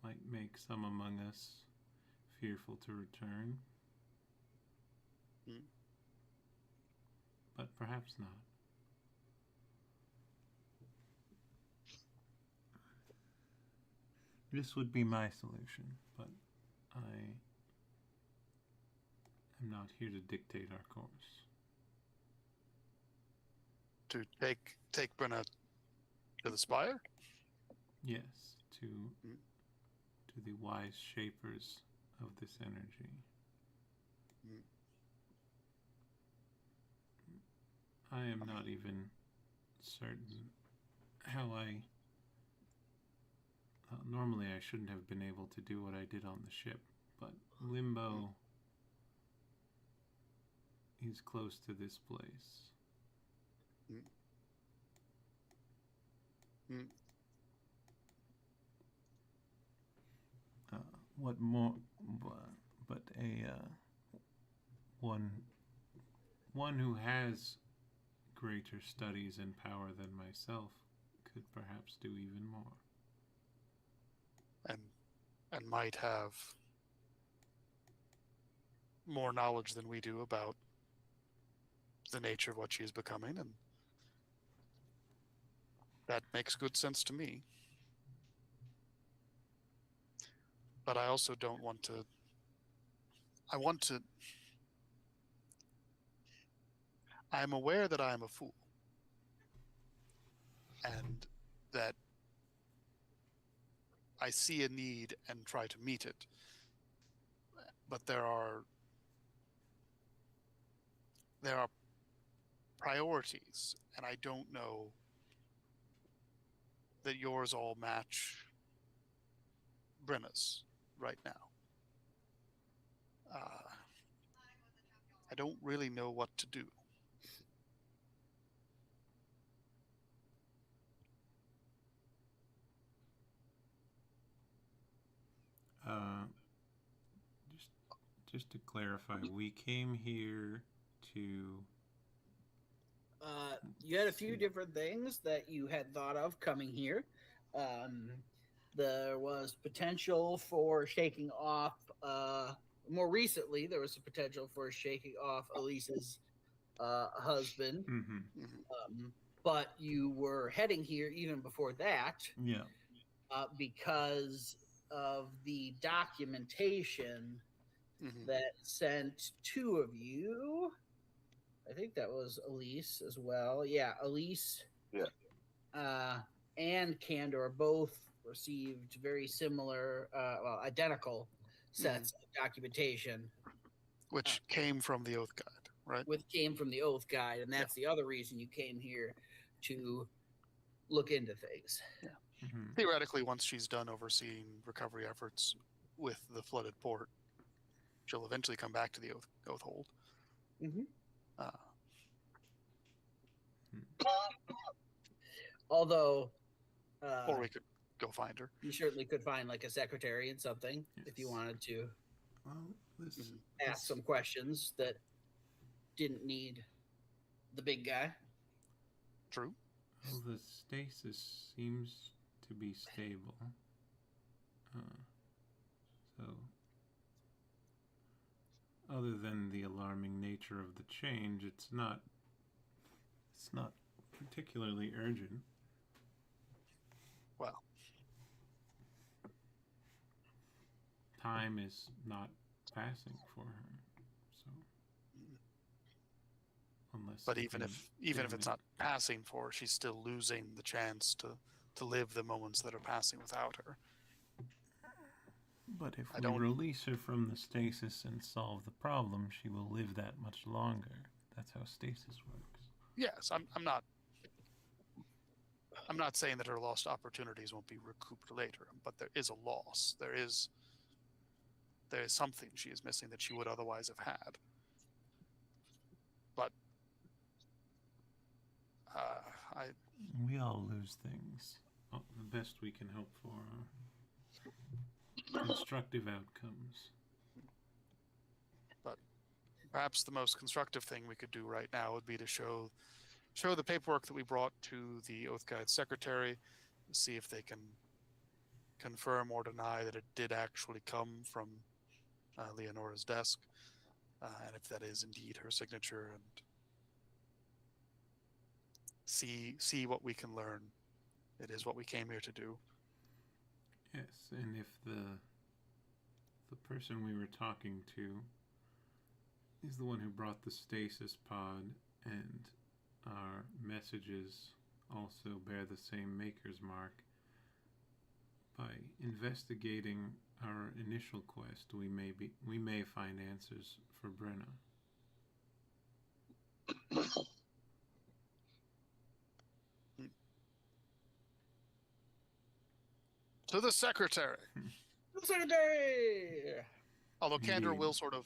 might make some among us fearful to return. But perhaps not. This would be my solution, but I am not here to dictate our course. To take Brenna to the spire? Yes, to the wise shapers of this energy. I am not even certain how normally I shouldn't have been able to do what I did on the ship, but Limbo is close to this place. What more? But one who has greater studies and power than myself could perhaps do even more. And might have more knowledge than we do about the nature of what she is becoming, and that makes good sense to me. But I also don't want to... I'm aware that I am a fool. And that I see a need and try to meet it. But there are priorities, and I don't know that yours all match Brenna's right now. I don't really know what to do. Just to clarify, we came here to. You had a few different things that you had thought of coming here. There was potential for shaking off. More recently, there was a potential for shaking off Elise's husband. Mm-hmm. But you were heading here even before that. Yeah. Because of the documentation that sent two of you. I think that was Elise as well. Yeah, Elise. Yeah. And Candor both received very similar, identical sets of documentation, which came from the Oath Guide, right? Which came from the Oath Guide, and that's the other reason you came here to look into things. Yeah. Theoretically, once she's done overseeing recovery efforts with the flooded port, she'll eventually come back to the Oath Hold. Although, or we could go find her. You certainly could find like a secretary and something if you wanted to. Well, ask some questions that didn't need the big guy. True. Well, the stasis seems to be stable. So, other than the alarming nature of the change, it's not particularly urgent. Well, time is not passing for her, so unless. But even if it's not passing for her, she's still losing the chance to live the moments that are passing without her. But if we release her from the stasis and solve the problem, she will live that much longer. That's how stasis works. Yes, I'm not saying that her lost opportunities won't be recouped later, but there is a loss. There is something she is missing that she would otherwise have had. But we all lose things. The best we can hope for are constructive outcomes. But perhaps the most constructive thing we could do right now would be to show the paperwork that we brought to the Oath Guide secretary, see if they can confirm or deny that it did actually come from Leonora's desk, and if that is indeed her signature, and see what we can learn. It is what we came here to do. Yes, and if the person we were talking to is the one who brought the stasis pod, and our messages also bear the same maker's mark, by investigating our initial quest, we may find answers for Brenna. To the secretary. The secretary. Although Candor will sort of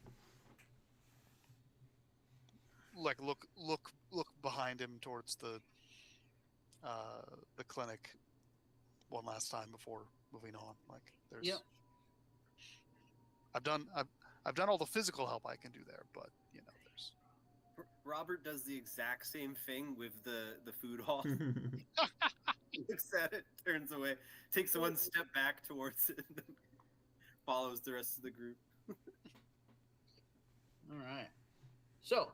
like look behind him towards the clinic one last time before moving on. Like there's. Yep. I've done all the physical help I can do there, but you know there's. Robert does the exact same thing with the food hall. He looks at it, turns away, takes one step back towards it, and then follows the rest of the group. All right. So,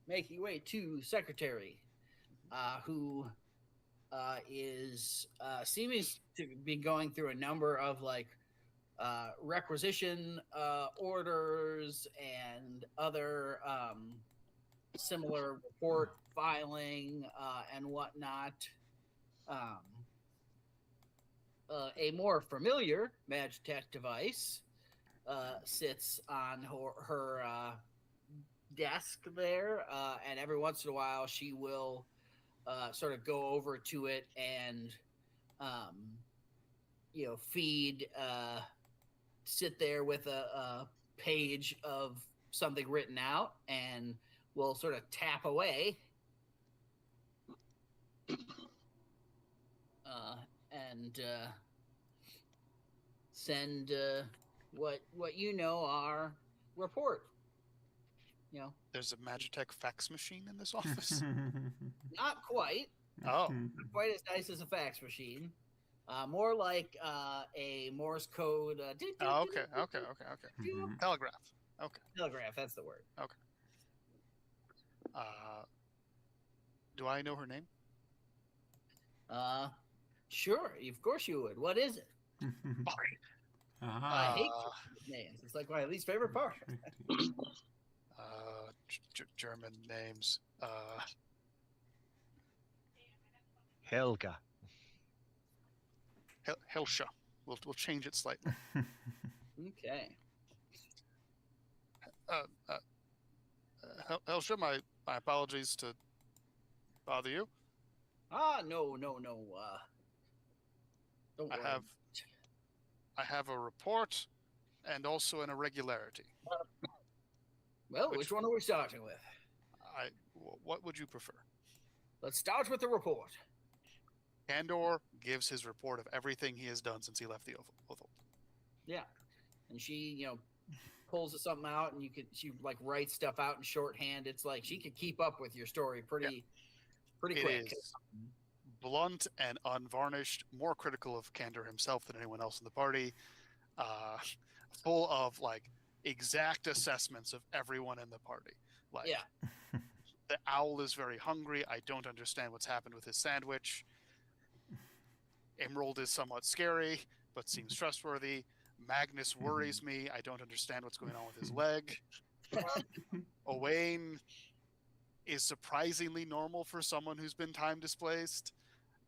making way to secretary, who is seeming to be going through a number of like requisition orders and other similar report filing and whatnot. A more familiar Magitech device sits on her desk there, and every once in a while she will sort of go over to it and feed, sit there with a page of something written out, and will sort of tap away and send what our report. There's a Magitech fax machine in this office. Not quite. Oh. Not quite as nice as a fax machine. More like a Morse code. Oh, okay. Telegraph. Okay. Telegraph. That's the word. Okay. Do I know her name? Sure. Of course you would. What is it? I hate names. It's like my least favorite part. German names. Helga. Helsha. We'll change it slightly. Okay. Helsha, my apologies to bother you. No. Don't worry. I have a report and also an irregularity. Well, which one are we starting with? What would you prefer? Let's start with the report. Kandor gives his report of everything he has done since he left the Othel. Yeah, and she, pulls something out, and she like writes stuff out in shorthand. It's like she could keep up with your story pretty quick. It is blunt and unvarnished, more critical of Kandor himself than anyone else in the party. Full of exact assessments of everyone in the party. The owl is very hungry. I don't understand what's happened with his sandwich. Emerald is somewhat scary, but seems trustworthy. Magnus worries me. I don't understand what's going on with his leg. Owain is surprisingly normal for someone who's been time displaced.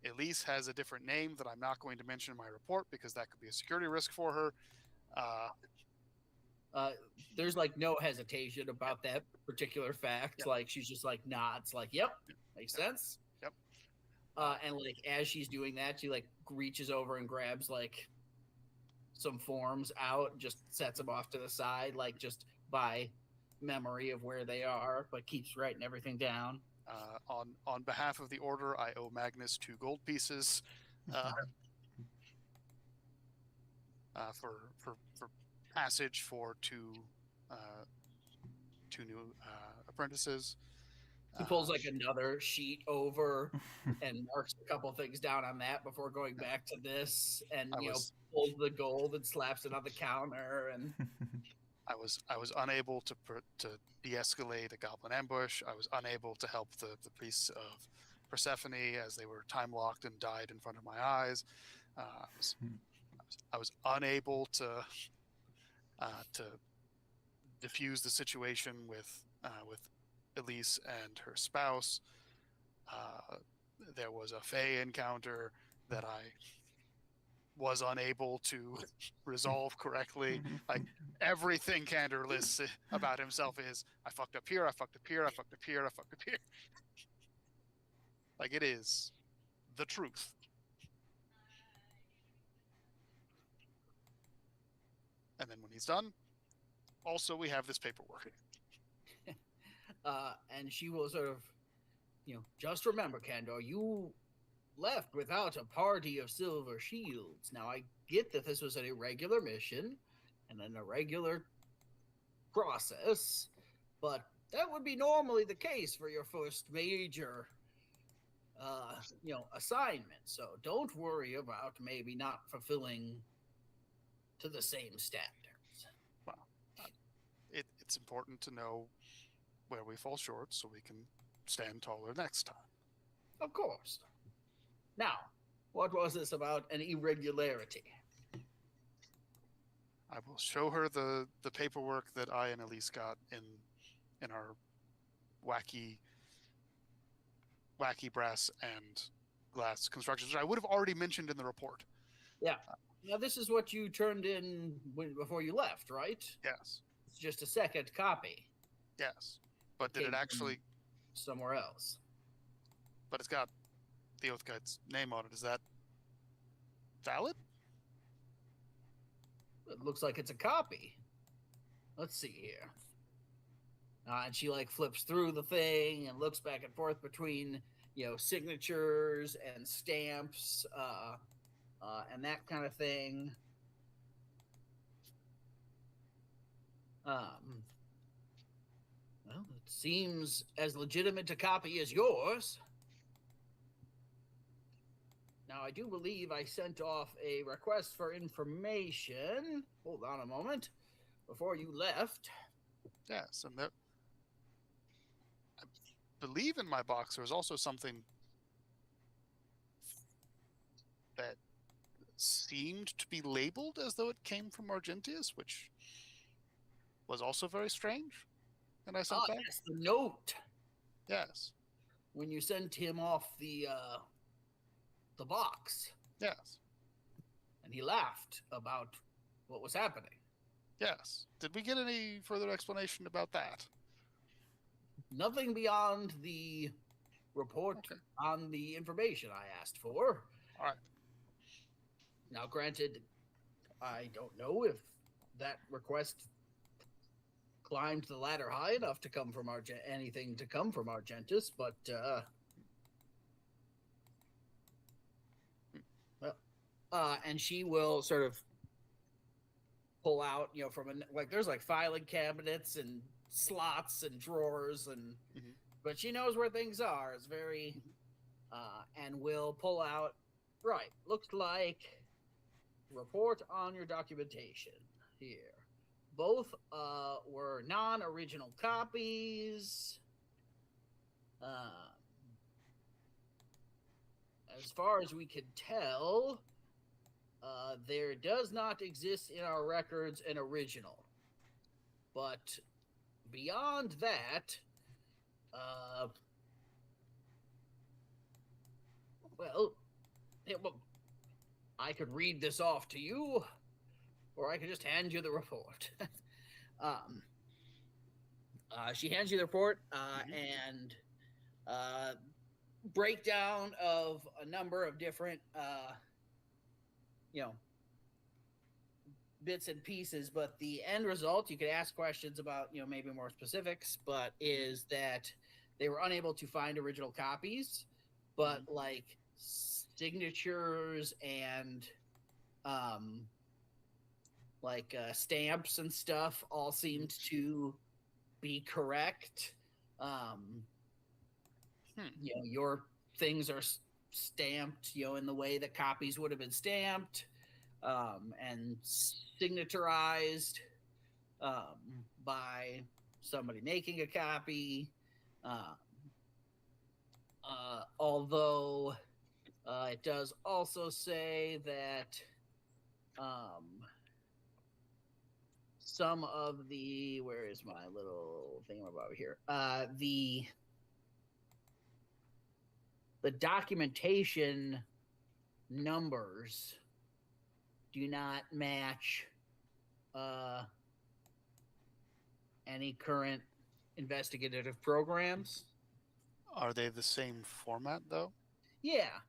Elise has a different name that I'm not going to mention in my report because that could be a security risk for her. There's no hesitation about that particular fact. Yep. She's just nods, yep, makes sense. Yep. And as she's doing that, she reaches over and grabs some forms out and just sets them off to the side, just by memory of where they are, but keeps writing everything down. On behalf of the order, I owe Magnus 2 gold pieces for passage for two new apprentices. He pulls another sheet over and marks a couple things down on that before going back to this, and pulls the gold and slaps it on the counter. And I was unable to de-escalate a goblin ambush. I was unable to help the priests of Persephone as they were time locked and died in front of my eyes. I was unable to diffuse the situation with Elise and her spouse. There was a Fae encounter that I was unable to resolve correctly. Everything Kandor lists about himself is, I fucked up here, I fucked up here, I fucked up here, I fucked up here. It is the truth. And then when he's done, also we have this paperwork. And she will sort of, just remember, Kandor, you left without a party of silver shields. Now, I get that this was an irregular mission and an irregular process, but that would be normally the case for your first major, assignment. So don't worry about maybe not fulfilling to the same standards. Well, it's important to know where we fall short so we can stand taller next time. Of course. Now, what was this about an irregularity? I will show her the paperwork that I and Elise got in our wacky brass and glass constructions, which I would have already mentioned in the report. Yeah. Now, this is what you turned in before you left, right? Yes. It's just a second copy. Yes. But did came it from actually? somewhere else? But it's got the Oath Guide's name on it. Is that valid? It looks like it's a copy. Let's see here. And she like flips through the thing and looks back and forth between signatures and stamps and that kind of thing. Well, it seems as legitimate a copy as yours. Now, I do believe I sent off a request for information. Hold on a moment. Before you left. Yes, and there, I believe in my box there was also something that seemed to be labeled as though it came from Argentius, which was also very strange. And I sent back. Yes, the note. Yes. When you sent him off the box. Yes. And he laughed about what was happening. Yes. Did we get any further explanation about that? Nothing beyond the report on the information I asked for. All right. Now, granted, I don't know if that request climbed the ladder high enough to come from anything to come from Argentus, but and she will sort of pull out, from there's like filing cabinets and slots and drawers and, but she knows where things are. It's very, and will pull out. Right, looks like report on your documentation here. Both were non-original copies. As far as we can tell, there does not exist in our records an original. But beyond that, I could read this off to you, or I could just hand you the report. She hands you the report and breakdown of a number of different bits and pieces, but the end result, you could ask questions about maybe more specifics, but is that they were unable to find original copies, but like signatures and stamps and stuff all seemed to be correct. Your things are stamped in the way that copies would have been stamped, and signaturized by somebody making a copy, although it does also say that some of the, where is my little thing about here? The documentation numbers do not match any current investigative programs. Are they the same format, though? Yeah,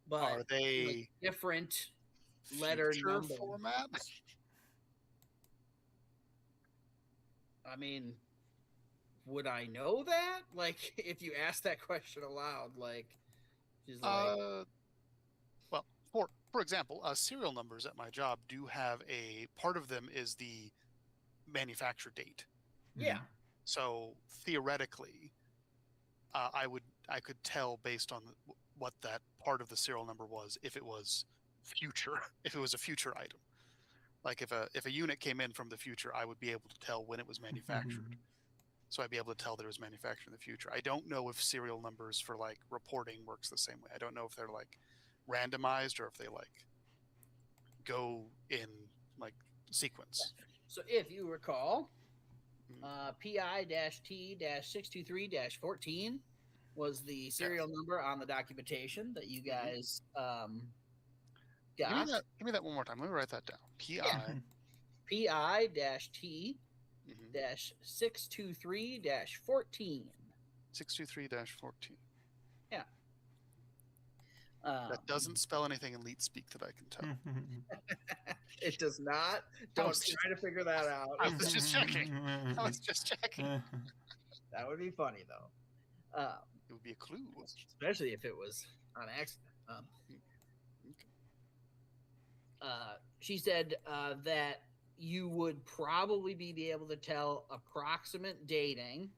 but are they different letter number format? I mean, would I know that? Like, if you ask that question aloud, like, she's like, well, for example, serial numbers at my job do have a part of them is the manufacture date. Yeah. So theoretically, I could tell based on what that part of the serial number was if it was future, if it was a future item. Like if a unit came in from the future, I would be able to tell when it was manufactured. So I'd be able to tell that it was manufactured in the future. I don't know if serial numbers for like reporting works the same way. I don't know if they're like randomized or if they like go in like sequence. So if you recall, PI-T-623-14 was the serial number on the documentation that you guys got. Give me that one more time. Let me write that down. PI-T-623-14. Mhm. dash 623 dash 14. 623-14. That Um, doesn't spell anything in Leet speak that I can tell. it does not. Don't try to figure that out. I was just checking. I was just checking. That would be funny though. It would be a clue. Especially if it was on accident. She said that you would probably be able to tell approximate dating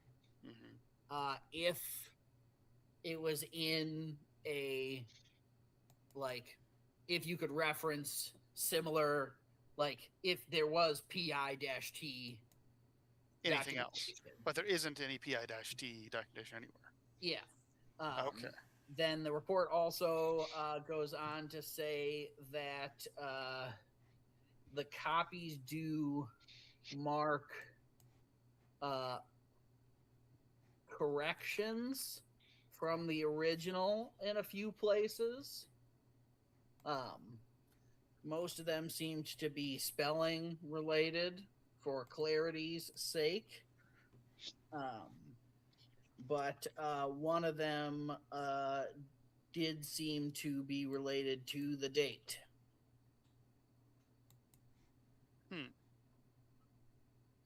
if it was in a, like, if you could reference similar, like if there was PI-T Anything else. documentation. But there isn't any PI-T documentation anywhere. Yeah. Okay. Then the report also goes on to say that the copies do mark corrections from the original in a few places. Most of them seemed to be spelling related for clarity's sake. But one of them did seem to be related to the date.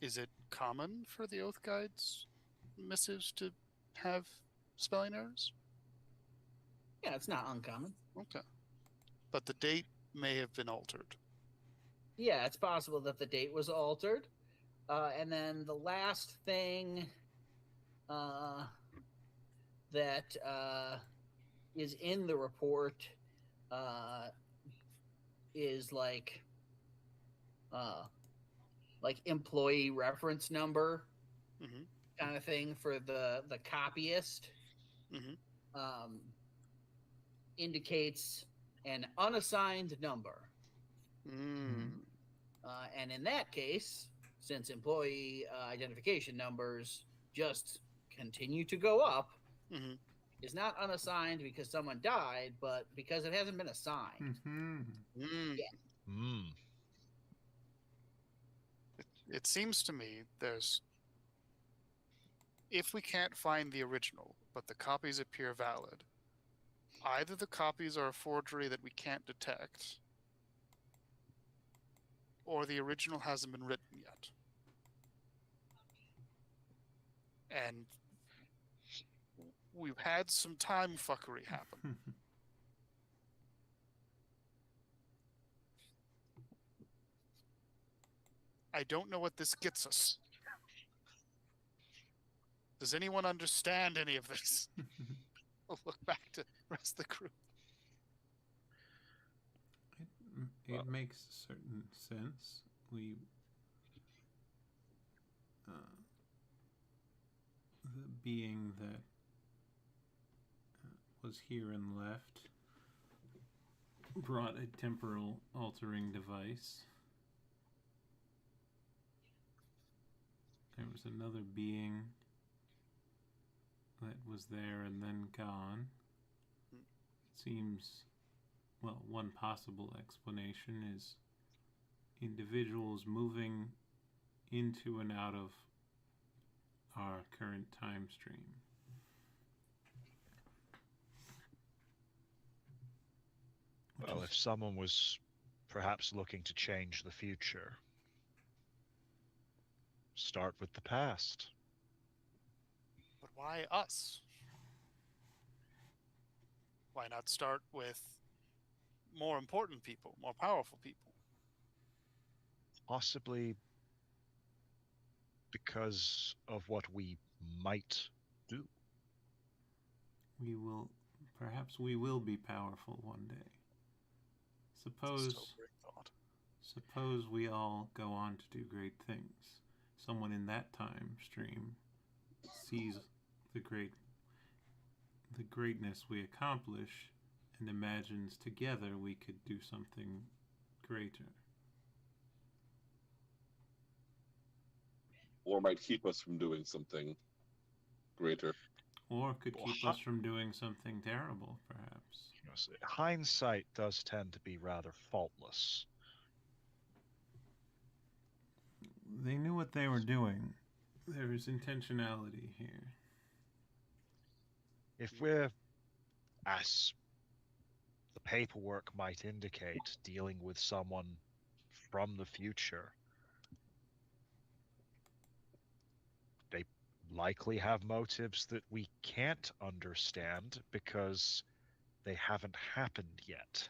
Is it common for the Oath Guide's missives to have spelling errors? Yeah, it's not uncommon. Okay. But the date may have been altered. Yeah, it's possible that the date was altered. And then the last thing that is in the report is like employee reference number kind of thing for the copyist. Indicates an unassigned number. And in that case, since employee identification numbers just continue to go up, is not unassigned because someone died, but because it hasn't been assigned. It seems to me if we can't find the original, but the copies appear valid, either the copies are a forgery that we can't detect, or the original hasn't been written yet. And we've had some time fuckery happen. I don't know what this gets us. Does anyone understand any of this? I'll look back to the rest of the crew. It makes certain sense. The being that was here and left brought a temporal altering device. There was another being that was there and then gone. Seems, well, one possible explanation is individuals moving into and out of our current time stream. Well, if someone was perhaps looking to change the future, start with the past. But why us? Why not start with more important people, more powerful people? Possibly because of what we might do. Perhaps we will be powerful one day. Suppose we all go on to do great things. Someone in that time stream sees the greatness we accomplish and imagines together we could do something greater. Or might keep us from doing something greater. Or could keep us from doing something terrible, perhaps. Hindsight does tend to be rather faultless. they knew what they were doing. There was intentionality here. If we're, as the paperwork might indicate, dealing with someone from the future, they likely have motives that we can't understand because they haven't happened yet.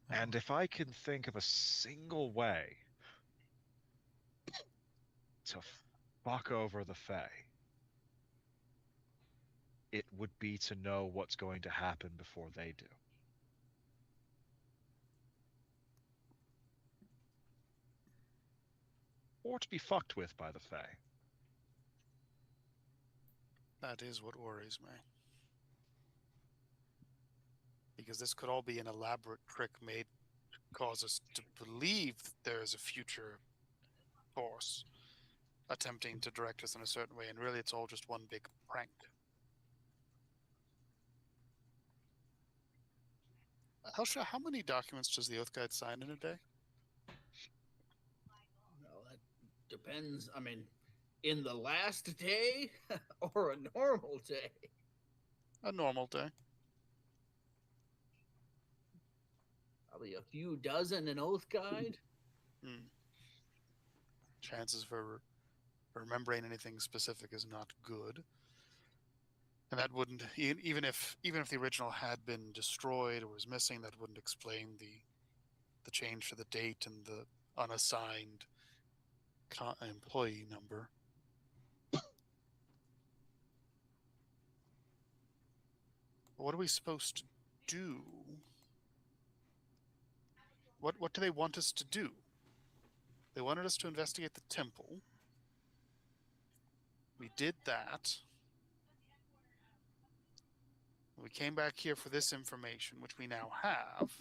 And if I can think of a single way to fuck over the Fae, it would be to know what's going to happen before they do. Or to be fucked with by the Fae. That is what worries me. Because this could all be an elaborate trick made to cause us to believe that there is a future force attempting to direct us in a certain way, and really it's all just one big prank. How many documents does the Oath Guide sign in a day? Well, that depends. I mean, in the last day or a normal day? A normal day. Probably a few dozen an Oath Guide. Chances for remembering anything specific is not good. And that wouldn't, even if the original had been destroyed or was missing, that wouldn't explain the change to the date and the unassigned employee number. What are we supposed to do? What do they want us to do? They wanted us to investigate the temple. We did that. We came back here for this information, which we now have.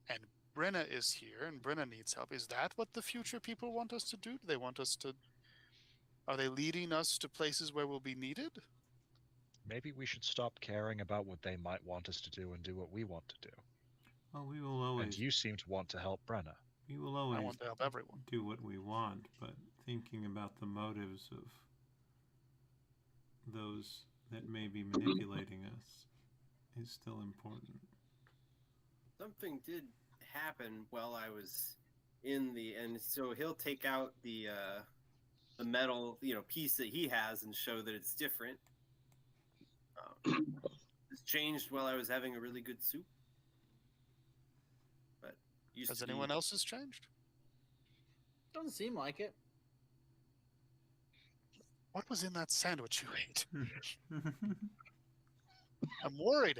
And Brenna is here, and Brenna needs help. Is that what the future people want us to do? Do they want us to... Are they leading us to places where we'll be needed? Maybe we should stop caring about what they might want us to do and do what we want to do. Well, we will always... And you seem to want to help Brenna. We will always I want to help everyone. do what we want, but thinking about the motives of those that may be manipulating us is still important. Something did happen while I was in and so he'll take out the metal, piece that he has and show that it's different. It's changed while I was having a really good soup. But has anyone else's changed? Doesn't seem like it. What was in that sandwich you ate? I'm worried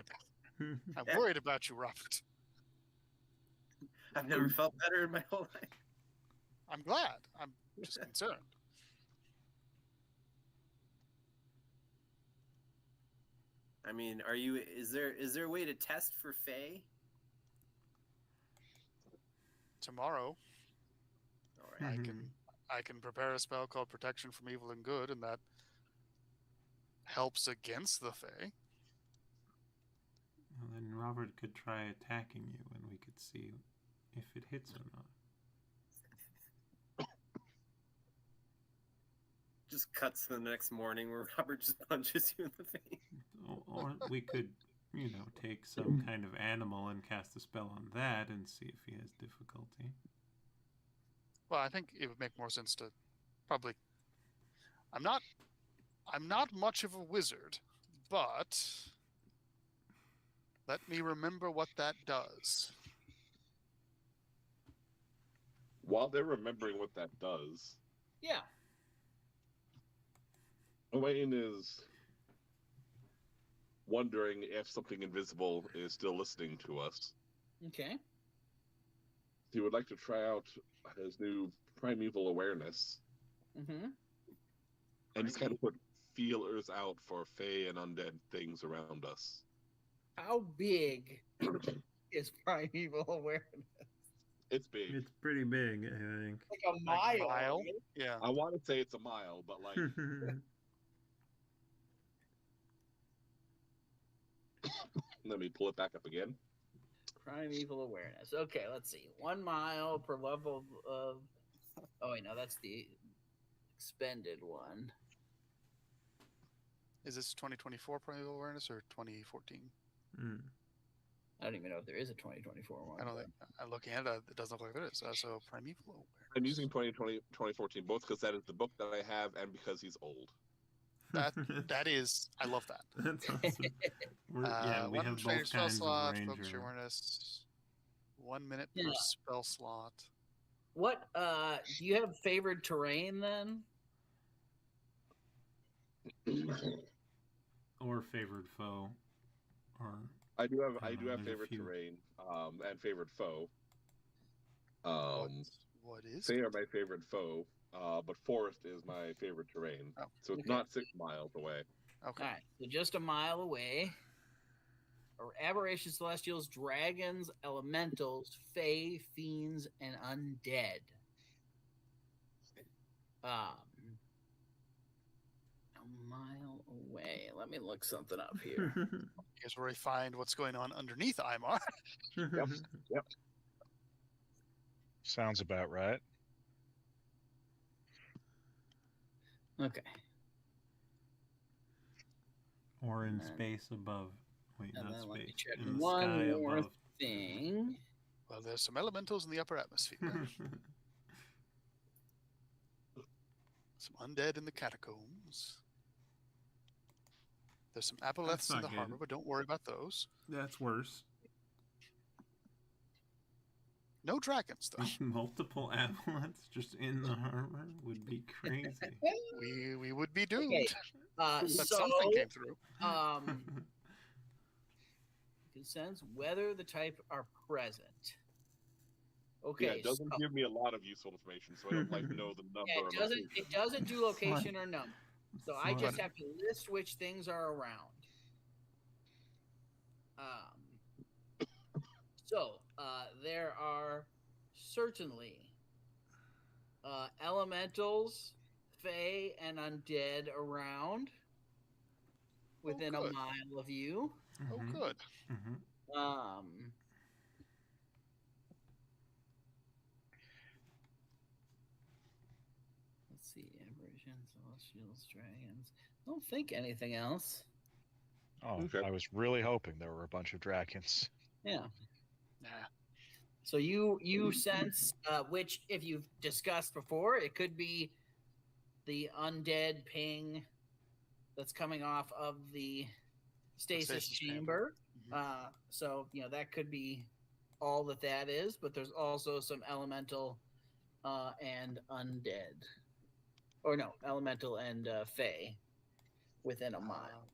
about you, Robert. I've never felt better in my whole life. I'm glad. I'm just concerned. I mean, is there a way to test for Fae? Tomorrow. All right. I can prepare a spell called Protection from Evil and Good, and that helps against the Fae. Well, then Robert could try attacking you, and we could see if it hits or not. Just cuts to the next morning where Robert just punches you in the face. Or we could, take some kind of animal and cast a spell on that and see if he has difficulty. Well, I think it would make more sense to probably... I'm not much of a wizard, but let me remember what that does. While they're remembering what that does... Yeah. Wayne is wondering if something invisible is still listening to us. Okay. He would like to try out his new primeval awareness. Mm-hmm. And just kind of put feelers out for Fae and undead things around us. How big is primeval awareness? It's big. It's pretty big, I think. Like a mile. Like a mile? Right? Yeah. I want to say it's a mile, but Let me pull it back up again. Primeval awareness. Okay, let's see. 1 mile per level of. Oh wait, no, that's the expended one. Is this 2024 Primeval Awareness or 2014? I don't even know if there is a 2024 one. I don't think. I'm looking at it. It doesn't look like there is. So Primeval Awareness. I'm using 2014 both because that is the book that I have and because he's old. That is. I love that. That's awesome. We have trainer both spell kinds of slot, ranger. focus your awareness. 1 minute per Yeah. spell slot. What do you have favored terrain then? Or favored foe. Or I do have there's a favorite few. terrain and favorite foe. What is They it? are my favorite foe, but forest is my favorite terrain. Oh, so it's okay. not 6 miles away. Okay. All right, so just a mile away. Or aberration celestials, dragons, elementals, fae, fiends, and undead. A mile away. Let me look something up here. Here's where we find what's going on underneath Imar. Yep. Sounds about right. Okay. Or in And then- space above. Wait, And not then let me space. check In the one sky more above. thing. Well, there's some elementals in the upper atmosphere. Some undead in the catacombs. There's some aboleths in not the good. harbor, but don't worry about those. That's worse. No dragons, though. Multiple aboleths just in the harbor would be crazy. We would be doomed. Okay. But So something came through. Consents whether the type are present. Yeah, Okay. it doesn't so- give me a lot of useful information, so I don't know the number. Yeah, or it doesn't. location. It doesn't do location or number. So I Fun. just have to list which things are around. So there are certainly elementals, fae, and undead around within a good. mile of you. Oh, Mhm, good. mhm. Let's see, aberrations, celestials, dragons. I don't think anything else. Oh, Okay. I was really hoping there were a bunch of dragons. Yeah. Nah. So you sense, which if you've discussed before, it could be the undead ping that's coming off of the stasis stasis chamber. chamber. So that could be all that is, but there's also some elemental and undead, or no, elemental and fae within a mile.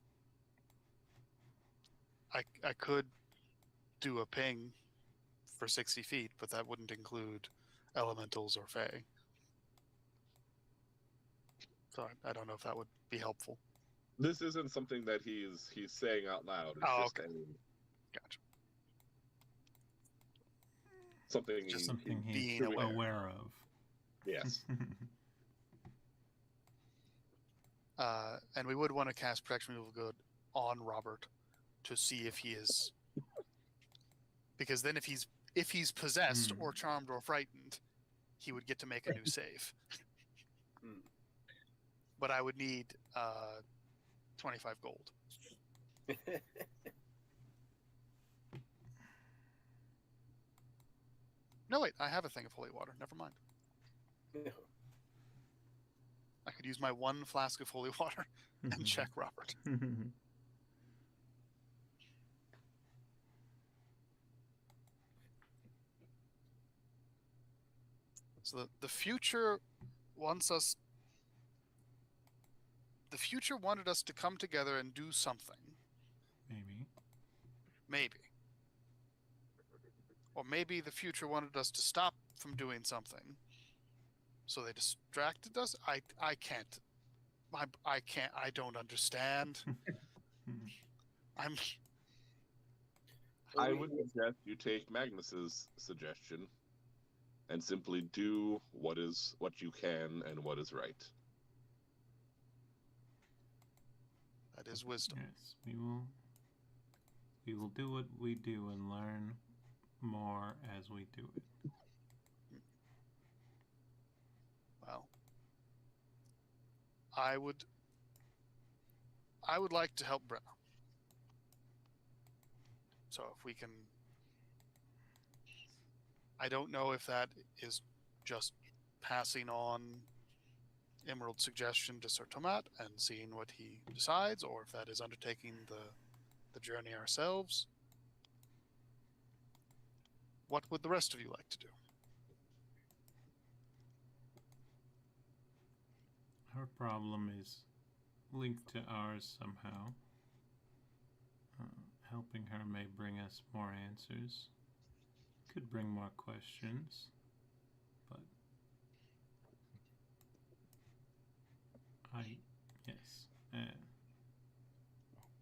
I could do a ping for 60 feet, but that wouldn't include elementals or fae. So I don't know if that would be helpful. This isn't something that he's saying out loud. It's Oh, just okay. Gotcha. something Just Something he's being aware of. Yes. And we would want to cast Protection Removal Good on Robert to see if he is, because then if he's possessed or charmed or frightened, he would get to make a new save. But I would need 25 gold. No, wait, I have a thing of holy water. Never mind. I could use my 1 flask of holy water and check Robert. So the future wants us. The future wanted us to come together and do something. Maybe. Maybe. Or maybe the future wanted us to stop from doing something. So they distracted us? I can't. I can't. I don't understand. I would suggest you take Magnus's suggestion and simply do what you can and what is right. That is wisdom. Yes, we will We will do what we do and learn more as we do it. Well, I would like to help Brenna. So if we can, I don't know if that is just passing on Emerald's suggestion to Sir Tomat and seeing what he decides, or if that is undertaking the journey ourselves. What would the rest of you like to do? Her problem is linked to ours somehow. Helping her may bring us more answers. Could bring more questions, but yes.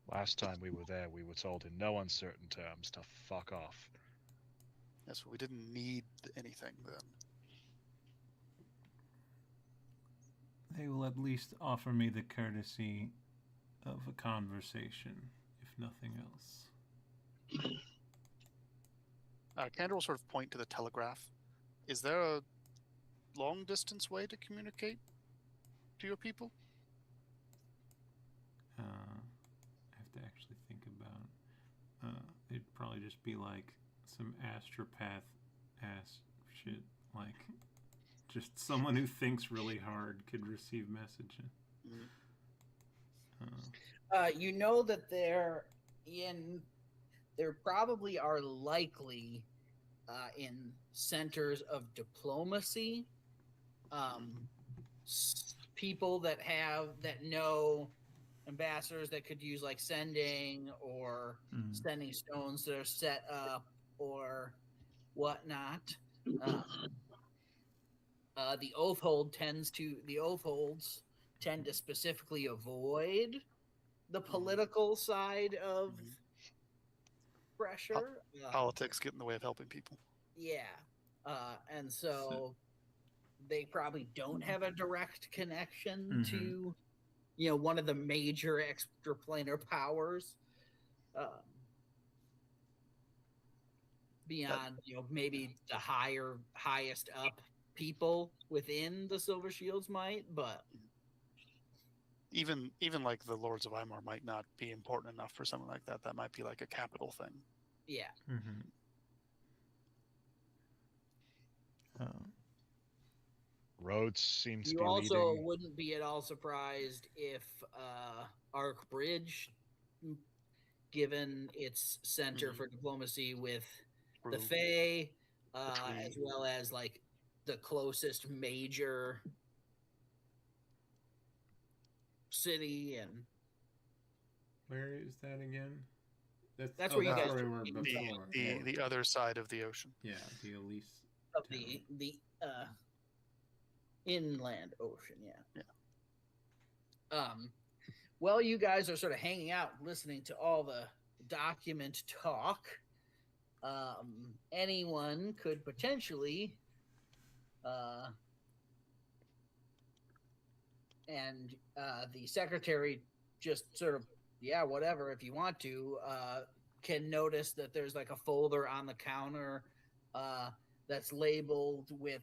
Last time we were there, we were told in no uncertain terms to fuck off. Yes, we didn't need anything then. They will at least offer me the courtesy of a conversation, if nothing else. Kander will sort of point to the telegraph. Is there a long-distance way to communicate to your people? I have to actually think about it. It'd probably just be like some astropath ass shit, like just someone who thinks really hard could receive messages. You know that there probably are likely in centers of diplomacy, people that know ambassadors that could use like sending or sending stones that are set up or whatnot. The Oathholds tend to specifically avoid the political side of pressure. Politics get in the way of helping people. Yeah. And so they probably don't have a direct connection to, one of the major extraplanar powers. Beyond, maybe the highest up people within the Silver Shields might, but even like the Lords of Imar might not be important enough for something like that. That might be like a capital thing. Yeah. Roads seem to be You also leading. wouldn't be at all surprised if Arc Bridge, given its center for diplomacy with the Fae, as well as like the closest major city, and where is that again? That's where you guys were before. The other side of the ocean. Yeah, the Elise of the inland ocean. Yeah. Well, you guys are sort of hanging out, listening to all the document talk. Anyone could potentially, and the secretary just sort of, yeah, whatever, if you want to, can notice that there's like a folder on the counter that's labeled with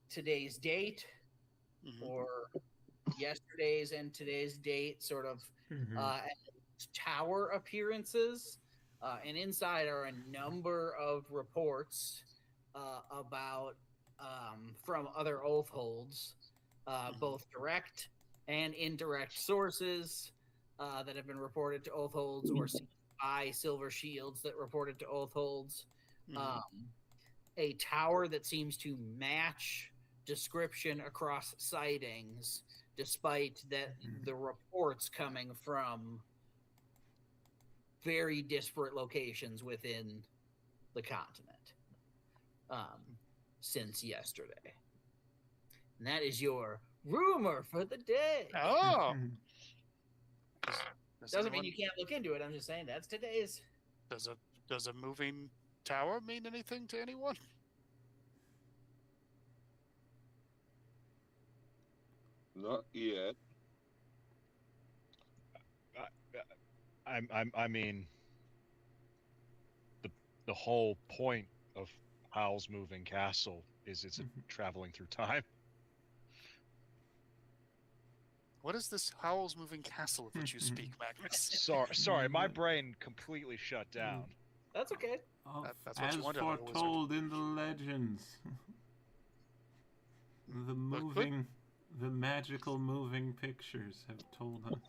today's date or yesterday's and today's date, sort of tower appearances. And inside are a number of reports about from other Oathholds, both direct and indirect sources that have been reported to Oathholds or seen by Silver Shields that reported to Oathholds. A tower that seems to match description across sightings, despite that the reports coming from very disparate locations within the continent since yesterday. And that is your rumor for the day. Oh. Doesn't mean you can't look into it. I'm just saying that's today's. Does a moving tower mean anything to anyone? Not yet. I mean, the whole point of Howl's Moving Castle is it's traveling through time. What is this Howl's Moving Castle of which you speak, Magnus? Sorry, my brain completely shut down. That's okay. That's what As you wanted, a wizard. foretold in the legends. The magical moving pictures have told us.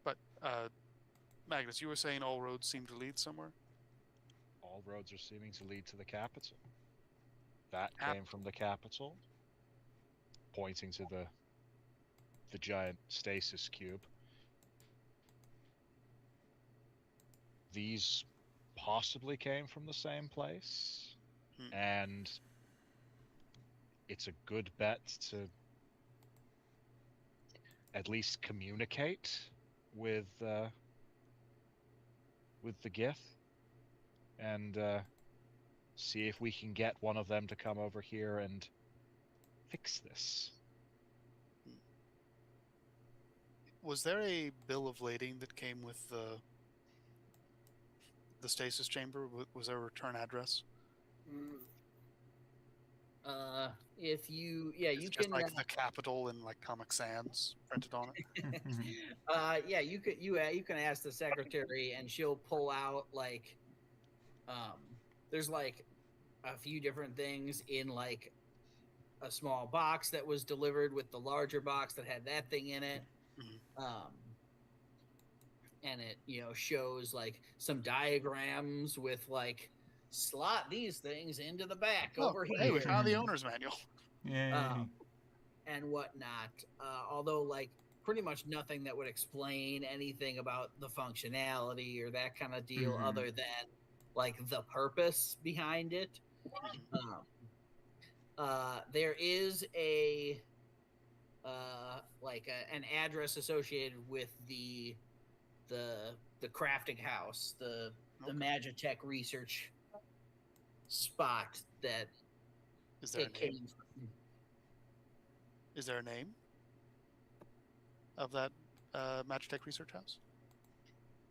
But, Magnus, you were saying all roads seem to lead somewhere? All roads are seeming to lead to the capital. That came from the capital, pointing to the giant stasis cube. These possibly came from the same place, and it's a good bet to at least communicate with the Gith and see if we can get one of them to come over here and fix this. Was there a bill of lading that came with the stasis chamber? Was there a return address? If you, It's you just can like the capital in like Comic Sans printed on it. you can ask the secretary, and she'll pull out like, there's like a few different things in like a small box that was delivered with the larger box that had that thing in it. And it, shows like some diagrams with like, slot these things into the back over here. Hey, we found the owner's manual. And whatnot. Although like pretty much nothing that would explain anything about the functionality or that kind of deal, other than like the purpose behind it. There is an address associated with the crafting house, the Magitech research spot that Is there it a name? came from. Is there a name of that Magitech research house?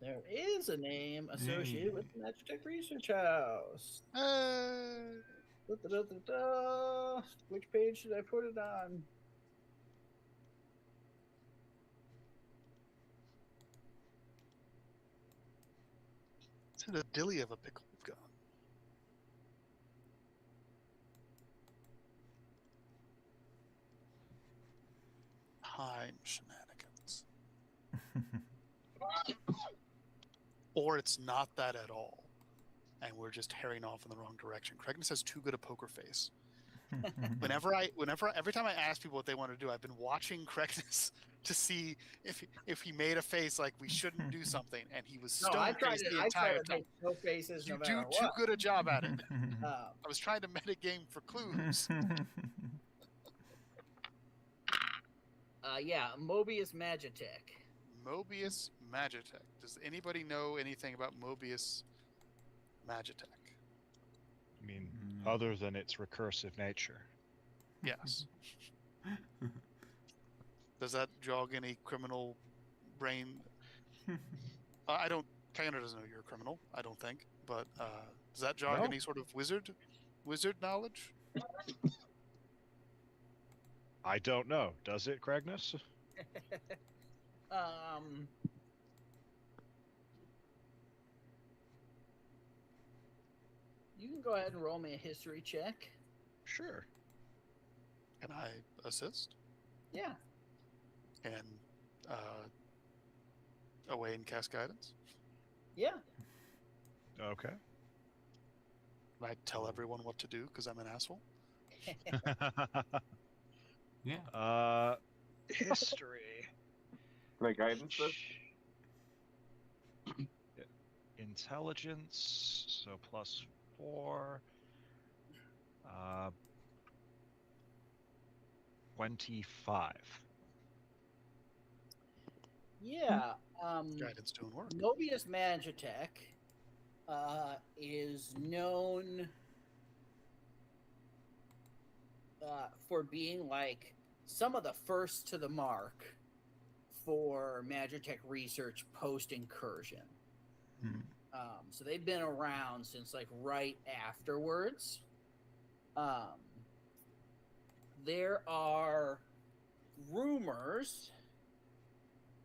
There is a name associated with the Magitech research house. Which page should I put it on? It's in a dilly of a pickle we've got. Time shenanigans. Or it's not that at all, and we're just herring off in the wrong direction. Craigness has too good a poker face. Every time I ask people what they want to do, I've been watching Craigness to see if he made a face like we shouldn't do something, and he was stone faced the entire time. No faces, You no do matter too what. good a job at it. I was trying to metagame for clues. Mobius Magitech. Mobius Magitech. Does anybody know anything about Mobius Magitech? I mean, other than its recursive nature. Yes. Does that jog any criminal brain? Canada doesn't know you're a criminal, I don't think. But does that jog any sort of wizard knowledge? I don't know. Does it, Craigness? You can go ahead and roll me a history check. Sure. Can I assist? Yeah. And away and cast guidance? Yeah. Okay. Can I tell everyone what to do because I'm an asshole? Yeah. History. Like guidance? Intelligence, so +4. 25. Yeah. Guidance doing work. Mobius Magitech is known for being like some of the first to the mark for Magitech research post Incursion. Hmm. So they've been around since like right afterwards. There are rumors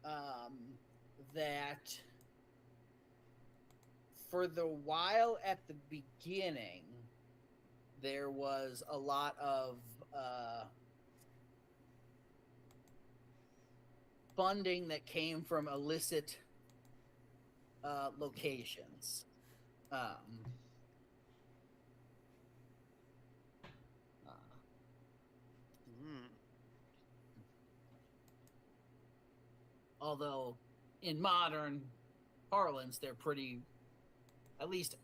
that for the while at the beginning, there was a lot of funding that came from illicit locations. Although in modern parlance, they're pretty, at least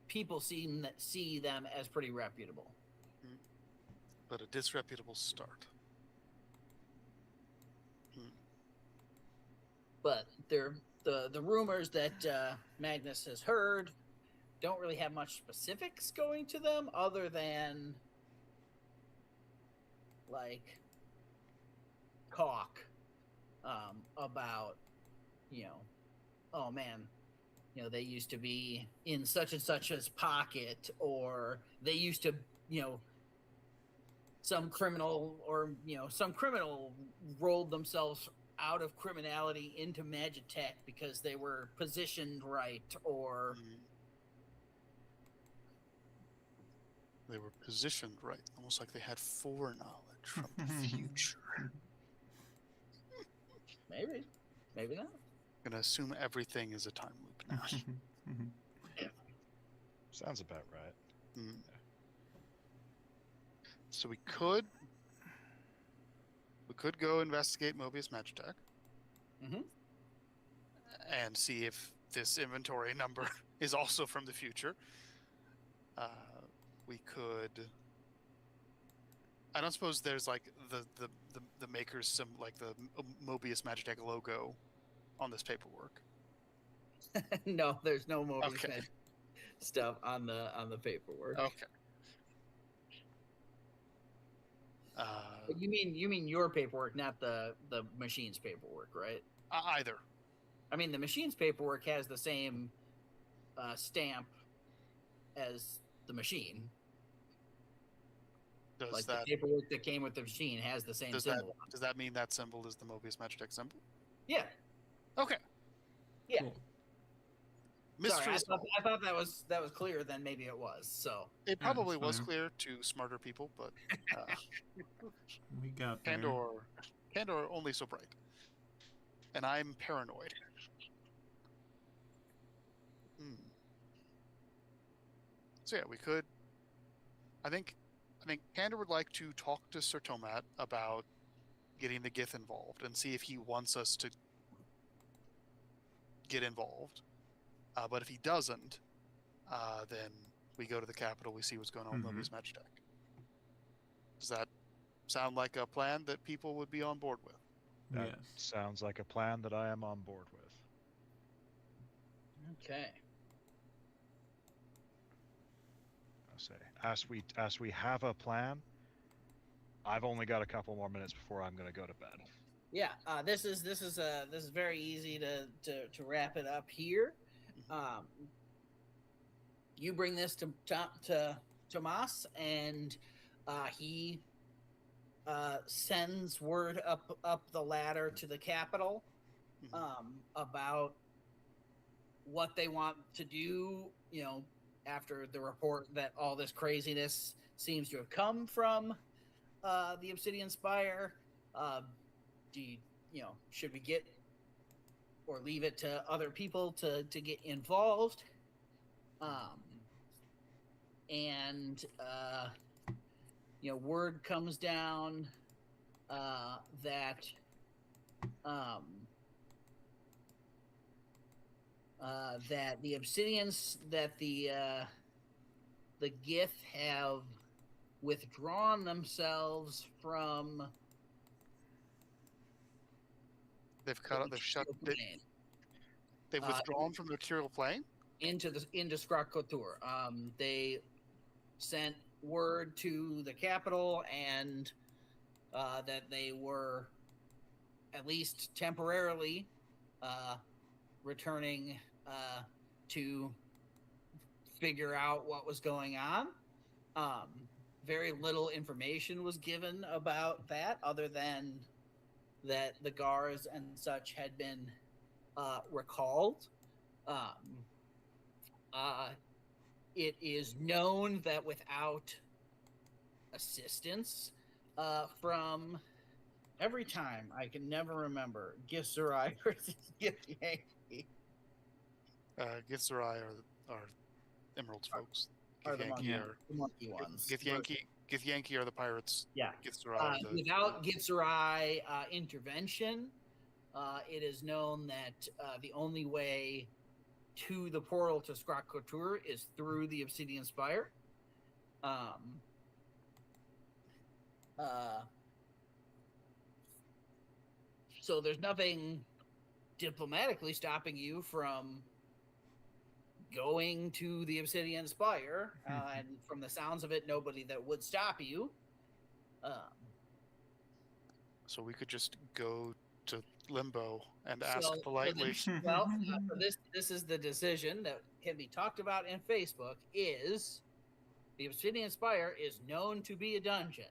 people see them as pretty reputable. But a disreputable start. But the rumors that Magnus has heard don't really have much specifics going to them other than like talk about, oh man, they used to be in such and such's pocket, or they used to, some criminal rolled themselves out of criminality into Magitech because they were positioned right, or they were positioned right, almost like they had foreknowledge from the future. Maybe not. I'm gonna assume everything is a time loop now. Sounds about right. So we could go investigate Mobius Magitech and see if this inventory number is also from the future. We could. I don't suppose there's like the makers like the Mobius Magitech logo on this paperwork. No, there's no Mobius Magitech stuff on the paperwork. Okay. But you mean your paperwork, not the machine's paperwork, right? Either. I mean, the machine's paperwork has the same stamp as the machine. Does the paperwork that came with the machine has the same symbol. Does that mean that symbol is the Mobius Magitech symbol? Yeah. Okay. Yeah. Cool. Sorry, I thought that was clear. Then maybe it was. So it probably was clear to smarter people, but we got there. Candor only so bright, and I'm paranoid. So yeah, we could. I think Candor would like to talk to Sir Tomat about getting the Gith involved and see if he wants us to get involved. But if he doesn't, then we go to the capital, we see what's going on with Mobius Magitech. Does that sound like a plan that people would be on board with? That sounds like a plan that I am on board with. Okay. I'll say, as we have a plan, I've only got a couple more minutes before I'm going to go to bed. Yeah, this is very easy to wrap it up here. You bring this to Tomas, and he sends word up the ladder to the capital about what they want to do. After the report that all this craziness seems to have come from the Obsidian Spire. Should we get or leave it to other people to get involved? Word comes down that that the Obsidians, that the Gith have withdrawn themselves from. They've withdrawn from the material plane into Skrak-Kotur. They sent word to the capital and that they were at least temporarily returning to figure out what was going on. Very little information was given about that, other than that the guards and such had been recalled. It is known that without assistance from every time I can never remember Githzerai versus Githyanki. Githzerai are Emerald's folks. Githyanki are the monkey ones. Githyanki are the pirates. Yeah. Githzerai without Githzerai intervention, it is known that the only way to the portal to Skrak Couture is through the Obsidian Spire. So there's nothing diplomatically stopping you from going to the Obsidian Spire, and from the sounds of it, nobody that would stop you. So we could just go to Limbo and ask politely. This is the decision that can be talked about in Facebook. Is the Obsidian Spire is known to be a dungeon.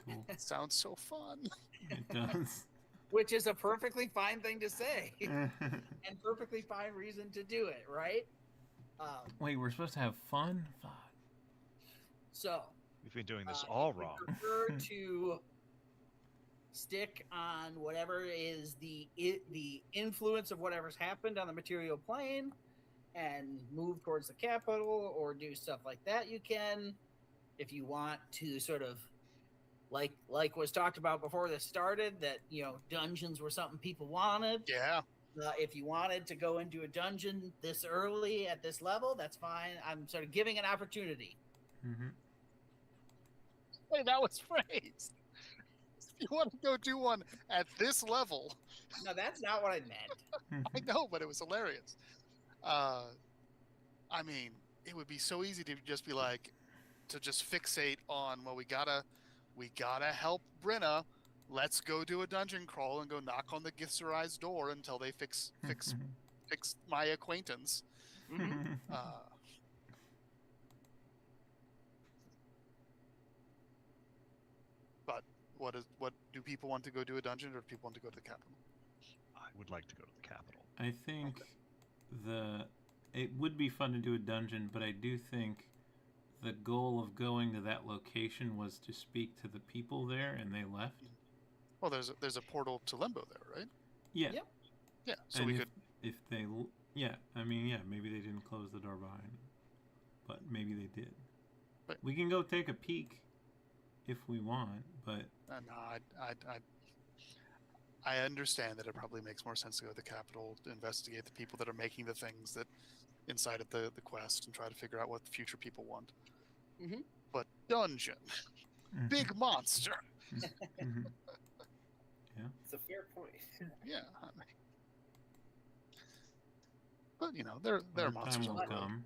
Cool. Sounds so fun. It does. Which is a perfectly fine thing to say. And perfectly fine reason to do it, right? Wait, we're supposed to have fun? Fun. So We've been doing this all wrong. I prefer to stick on whatever is the influence of whatever's happened on the material plane and move towards the capital or do stuff like that. You can, if you want to sort of like was talked about before this started, that, you know, dungeons were something people wanted. Yeah. If you wanted to go into a dungeon this early at this level, that's fine. I'm sort of giving an opportunity. Mm-hmm. Hey, that was phrased. If you want to go do one at this level. No, that's not what I meant. I know, but it was hilarious. I mean, it would be so easy to just be like, to just fixate on, well, we gotta help Brenna. Let's go do a dungeon crawl and go knock on the Githzerai's door until they fix my acquaintance. Mm-hmm. But what do people want to go do a dungeon, or do people want to go to the capital? I would like to go to the capital. I think it would be fun to do a dungeon, but I do think the goal of going to that location was to speak to the people there, and they left. Well, there's a portal to Limbo there, right? Yeah. Yep. Yeah. So and we could. If they, maybe they didn't close the door behind them, but maybe they did. But we can go take a peek if we want, but no, I understand that it probably makes more sense to go to the capital to investigate the people that are making the things that inside of the quest and try to figure out what the future people want. Mm-hmm. But dungeon, big monster. Mm-hmm. Yeah, It's a fair point. Yeah. But you know, they're monsters. Time will come.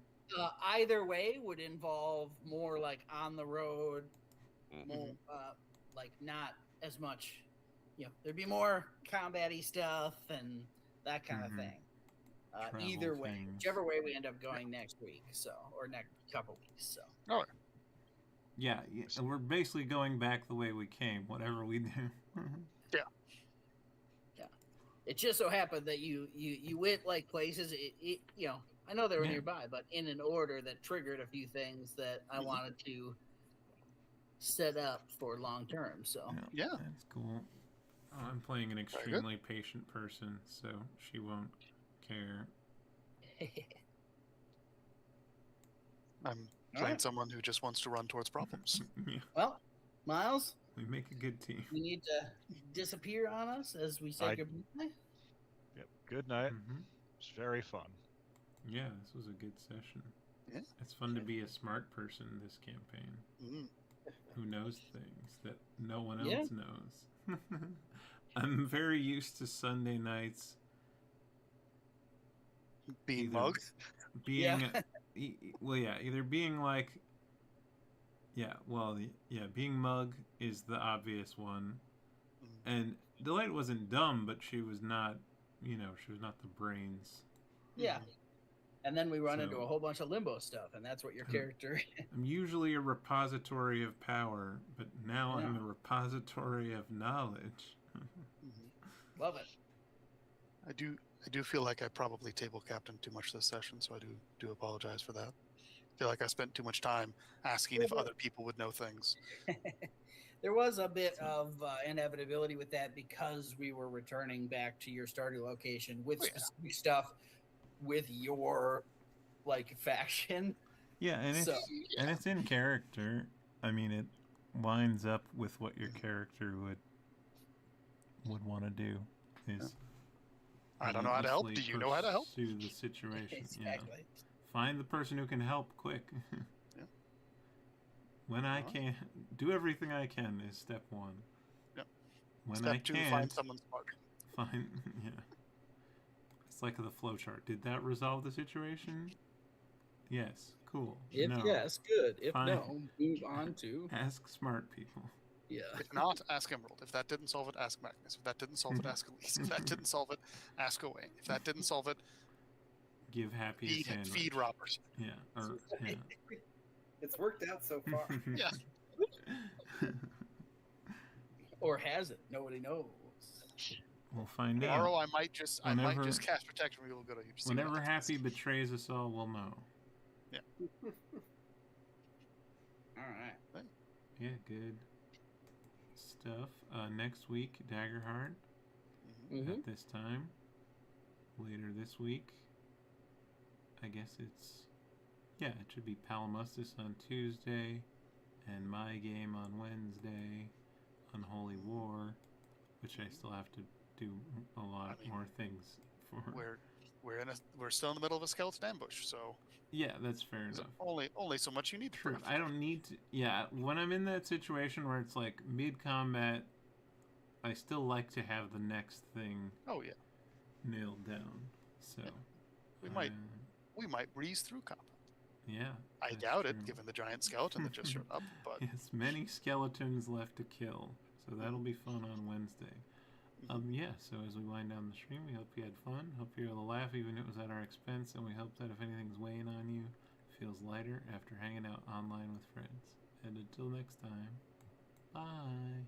Either way would involve more like on the road, more like not as much. You know, there'd be more combat-y stuff and that kind of thing. Either way, things. whichever way we end up going next week, or next couple weeks. So. All right. Yeah, we're basically going back the way we came, whatever we do. Yeah. It just so happened that you went like places. It you know, I know they were nearby, but in an order that triggered a few things that I wanted to set up for long term. So yeah, that's cool. I'm playing an extremely patient person, so she won't care. I'm playing someone who just wants to run towards problems. Yeah. Well, Miles, we make a good team. You need to disappear on us as we say goodbye. Yep. Good night. Mm-hmm. It's very fun. Yeah, this was a good session. Yeah. It's fun to be a smart person this campaign. Who knows things that no one else knows. I'm very used to Sunday nights being mugged. Either being like, being mug is the obvious one, and Delight wasn't dumb, but she was not she was not the brains. Yeah. And then we run into So- a whole bunch of limbo stuff, and that's what your character. I'm usually a repository of power, but now I'm Yeah. a repository of knowledge. Love it. I do feel like I probably table captained too much this session, so I do apologize for that. I feel like I spent too much time asking if other people would know things. There was a bit of inevitability with that because we were returning back to your starting location with specific stuff with your faction. Yeah, and it's in character. I mean, it winds up with what your character would want to do. Is I don't know how to help. Do you know how to help? Pursue the situation. Exactly. Yeah. Find the person who can help quick. Yeah. When I can, do everything I can is step one. Yep. When Step I two, can't, find someone smart. yeah. It's like the flowchart. Did that resolve the situation? Yes. Cool. If no. yes, good. If Fine. no, move on to Ask smart people. yeah. If not, ask Emerald. If that didn't solve it, ask Magnus. If that didn't solve it, ask Elise. If that didn't solve it, ask Owain. If that didn't solve it, Give Happy a sandwich. feed Robert. Yeah. Or, yeah. It's worked out so far. Yeah. Or has it? Nobody knows. We'll find Tomorrow out. I might just cast protection real good on you. To see Whenever what happens. Happy betrays us all, we'll know. All right. Yeah, good stuff. Next week, Daggerheart Mhm. at this time. Later this week, I guess it should be Palimustis on Tuesday, and My Game on Wednesday, Unholy War, which I still have to do a lot more things for. We're still in the middle of a skeleton ambush, so Yeah, that's fair there's enough. only so much you need to True. prep for. I don't need to. Yeah, when I'm in that situation where it's like mid combat, I still like to have the next thing Oh yeah, nailed down. So we might breeze through combat. Yeah. I that's doubt true. it, given the giant skeleton that just showed up. But Yes, many skeletons left to kill. So that'll be fun on Wednesday. Yeah, so as we wind down the stream, we hope you had fun. Hope you're able to laugh even if it was at our expense, and we hope that if anything's weighing on you, it feels lighter after hanging out online with friends. And until next time, bye.